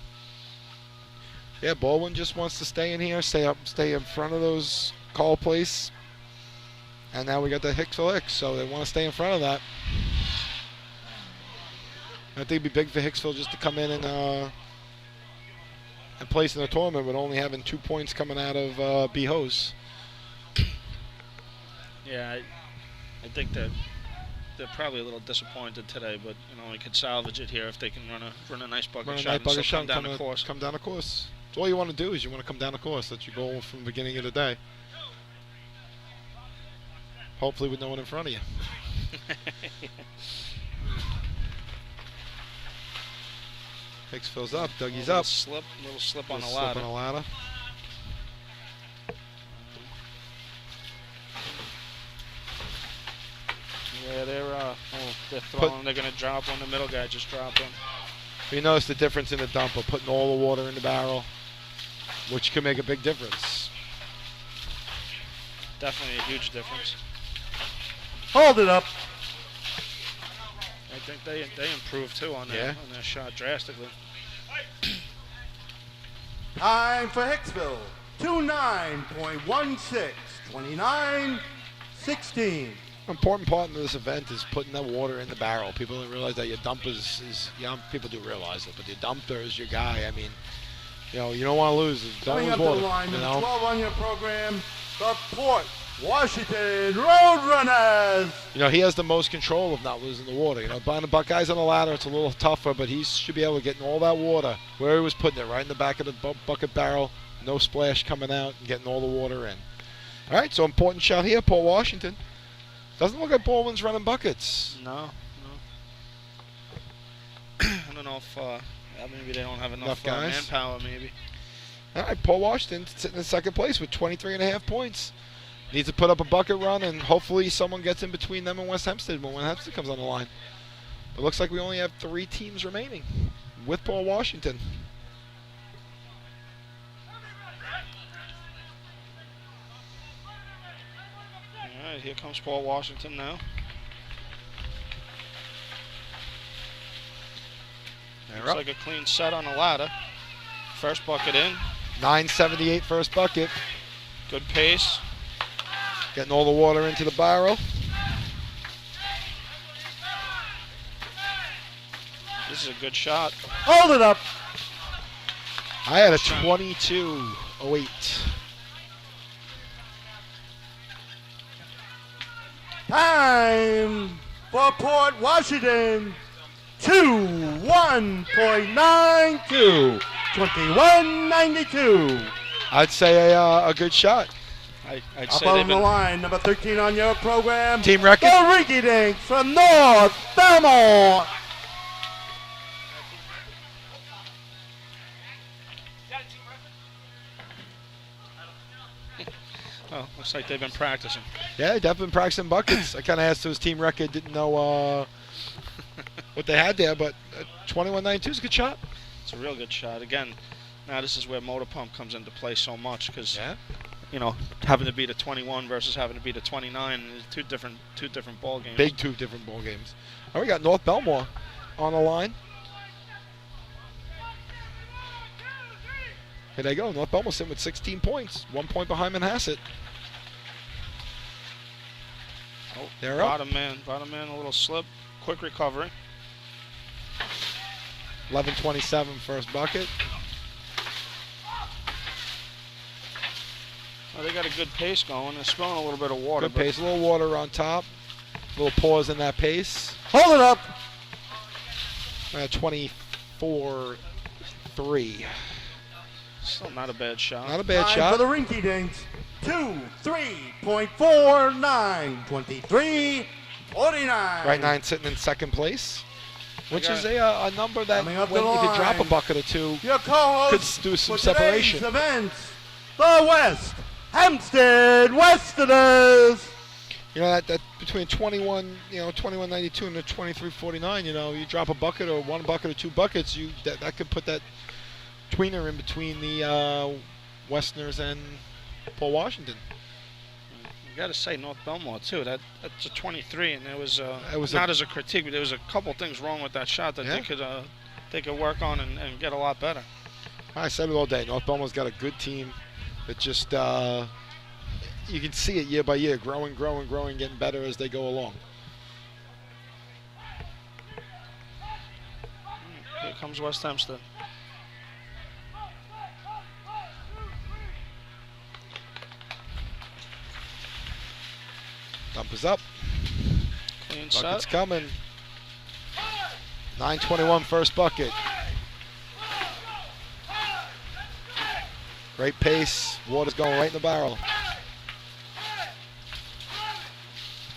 Yeah, Baldwin just wants to stay in here, stay in front of those Call Place. And now we got the Hicksville Hicks, so they want to stay in front of that. I think it'd be big for Hicksville just to come in and place in the tournament with only having 2 points coming out of B-Hose. Yeah, I think that they're probably a little disappointed today, but we could salvage it here if they can run a nice bucket shot and still come down the course. Come down the course. That's all you want to do is you want to come down the course. That's your goal from the beginning of the day. Hopefully with no one in front of you. Hicks fills up. Dougie's up. Little slip on the ladder. Yeah, they're throwing. They're going to drop one. The middle guy just dropped one. You notice the difference in the dump of putting all the water in the barrel, which can make a big difference. Definitely a huge difference. Hold it up. I think they improved too on their shot drastically. Time for Hicksville. 29.16. 29-16. Important part of this event is putting that water in the barrel. People don't realize that your dumper is people do realize it, but your dumper is your guy. I mean, you don't want to lose. Don't lose water. Coming up to the line, number 12 on your program, the Port Washington Roadrunners. He has the most control of not losing the water. Behind the Buckeyes on the ladder, it's a little tougher, but he should be able to get in all that water where he was putting it, right in the back of the bucket barrel. No splash coming out and getting all the water in. All right, so important shot here, Port Washington. Doesn't look like Baldwin's running buckets. No. I don't know if maybe they don't have enough manpower, maybe. All right, Port Washington sitting in second place with 23.5 points. Needs to put up a bucket run, and hopefully someone gets in between them and West Hempstead when West Hempstead comes on the line. It looks like we only have 3 teams remaining with Port Washington. All right, here comes Port Washington now. Looks like a clean set on the ladder. First bucket in. 9.78 first bucket. Good pace. Getting all the water into the barrel. This is a good shot. Hold it up. I had a 22.08. Time for Port Washington. 21.92. 21.92. I'd say a good shot. I'd Up say on the line, number 13 on your program. Team record. The Rinky Dink from North Belmont. Oh, looks like they've been practicing. Yeah, definitely practicing buckets. I kind of asked to his team record, didn't know what they had there, but 21-92 is a good shot. It's a real good shot. Again, now this is where motor pump comes into play so much because, having to beat a 21 versus having to beat a 29 is two different ball games. Big two different ball games. All right, we got North Belmore on the line. Here they go. North Belmore sitting with 16 points, 1 point behind Manhasset. Oh, they're up. Bottom man, a little slip. Quick recovery. 11:27 first bucket. Oh, they got a good pace going. They're spilling a little bit of water. Good pace, a little water on top. A little pause in that pace. Hold it up. 24-3. Still not a bad shot. Not a bad Time shot. for the rinky dinks. 2-3.49, 23-49. Right 9 sitting in second place, which is a number that Coming up when, the if you drop a line, bucket or two, your co-host could do some for today's separation. events, the West Hempstead Westerners. You know that between 21.92 and the 23.49, you drop a bucket or one bucket or two buckets, that could put that tweener in between the Westerners and Paul Washington. You got to say North Belmore too. That's a 23, and it was not as a critique, but there was a couple things wrong with that shot that they could work on and get a lot better. I said it all day. North Belmore's got a good team that just you can see it year by year, growing, getting better as they go along. Here comes West Hempstead. Dump is up. Clean Bucket's set. coming. 9:21 first bucket. Great pace. Water's going right in the barrel.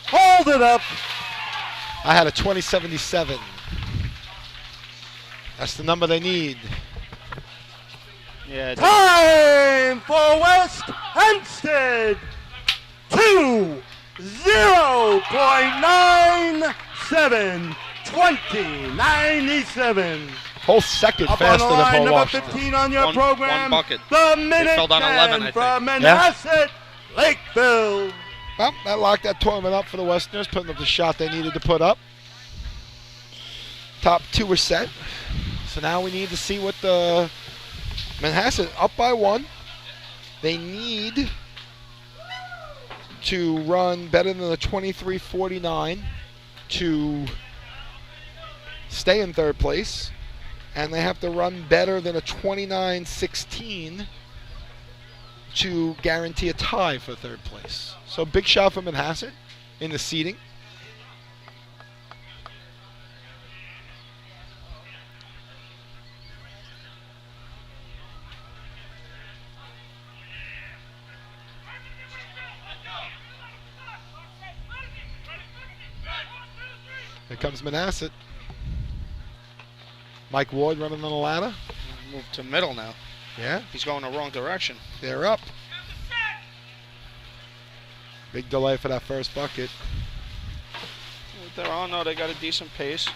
Hold it up. I had a 2077. That's the number they need. Yeah. Time for West Hempstead. 2-0.97, 20-97. Whole second Up faster on the than line, Paul number Washington. 15 on your One program. bucket. The They fell down 11, I Minutemen from think. Manhasset, Lakeville. Well, that locked that tournament up for the Westerners, putting up the shot they needed to put up. Top two were set. So now we need to see what the Manhasset up by 1. They need to run better than the 23-49 to stay in third place. And they have to run better than a 29-16 to guarantee a tie for third place. So big shot for Manhasset in the seeding. Here comes Manhasset. Mike Ward running on the ladder. Move to middle now. Yeah. He's going the wrong direction. They're up. Big delay for that first bucket. They're on though. They got a decent pace.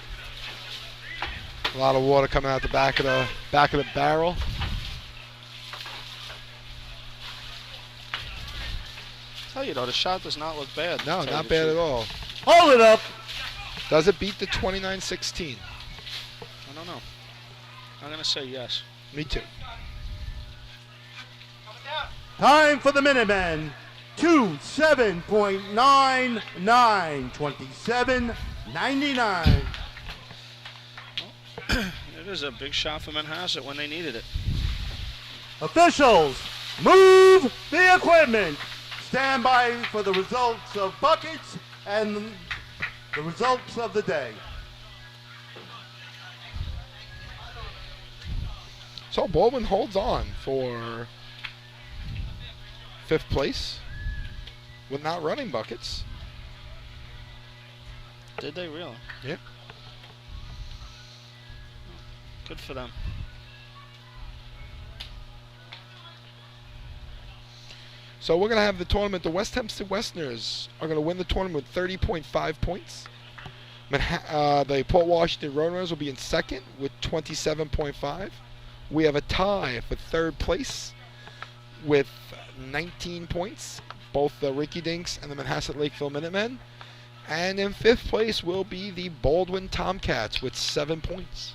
A lot of water coming out the back of the barrel. Tell you though, the shot does not look bad. No, not bad at all. Hold it up. Does it beat the 29-16? I don't know. I'm gonna say yes. Me too. Time for the Minutemen. 27.99, 27.99. It is a big shot for Manhasset when they needed it. Officials, move the equipment. Stand by for the results of buckets and the results of the day. So Baldwin holds on for 5th place with not running buckets. Did they really? Yeah. Good for them. So we're going to have the tournament. The West Hempstead Westerners are going to win the tournament with 30.5 points. The Port Washington Roadrunners will be in second with 27.5. We have a tie for third place with 19 points, both the Rinky Dinks and the Manhasset Lakeville Minutemen. And in fifth place will be the Baldwin Tomcats with 7 points.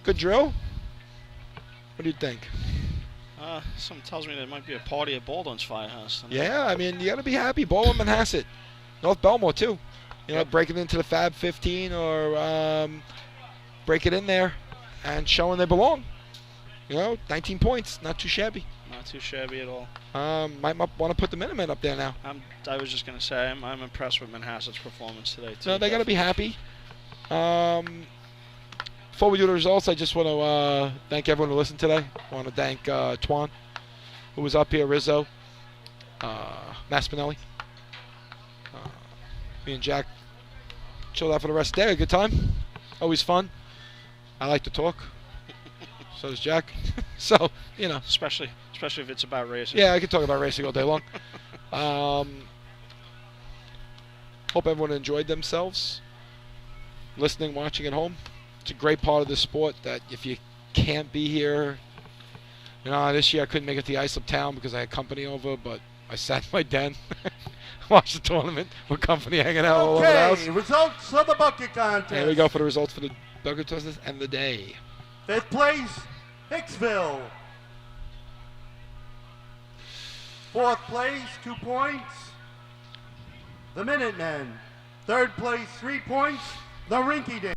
Good drill. What do you think? Something tells me there might be a party at Baldwin's Firehouse tonight. Yeah, I mean, you got to be happy. Baldwin, Manhasset, North Belmore too. You know, breaking into the Fab 15 or break it in there and showing they belong. You know, 19 points, not too shabby. Not too shabby at all. Might want to put the Minutemen up there now. I was just going to say, I'm impressed with Manhasset's performance today, too. No, they got to be happy. Before we do the results, I just want to thank everyone who listened today. I want to thank Twan, who was up here, Rizzo, Maspinelli. Me and Jack chilled out for the rest of the day. A good time. Always fun. I like to talk. So does Jack. So, you know. Especially if it's about racing. Yeah, I can talk about racing all day long. Hope everyone enjoyed themselves. Listening, watching at home. It's a great part of the sport that if you can't be here, you know, this year I couldn't make it to the Islip Town because I had company over, but I sat in my den, watched the tournament with company hanging out all over the house. Okay, results of the bucket contest. Here we go for the results for the bucket contest and the day. Fifth place, Hicksville. Fourth place, 2 points, the Minutemen. Third place, 3 points, the Rinky Dink.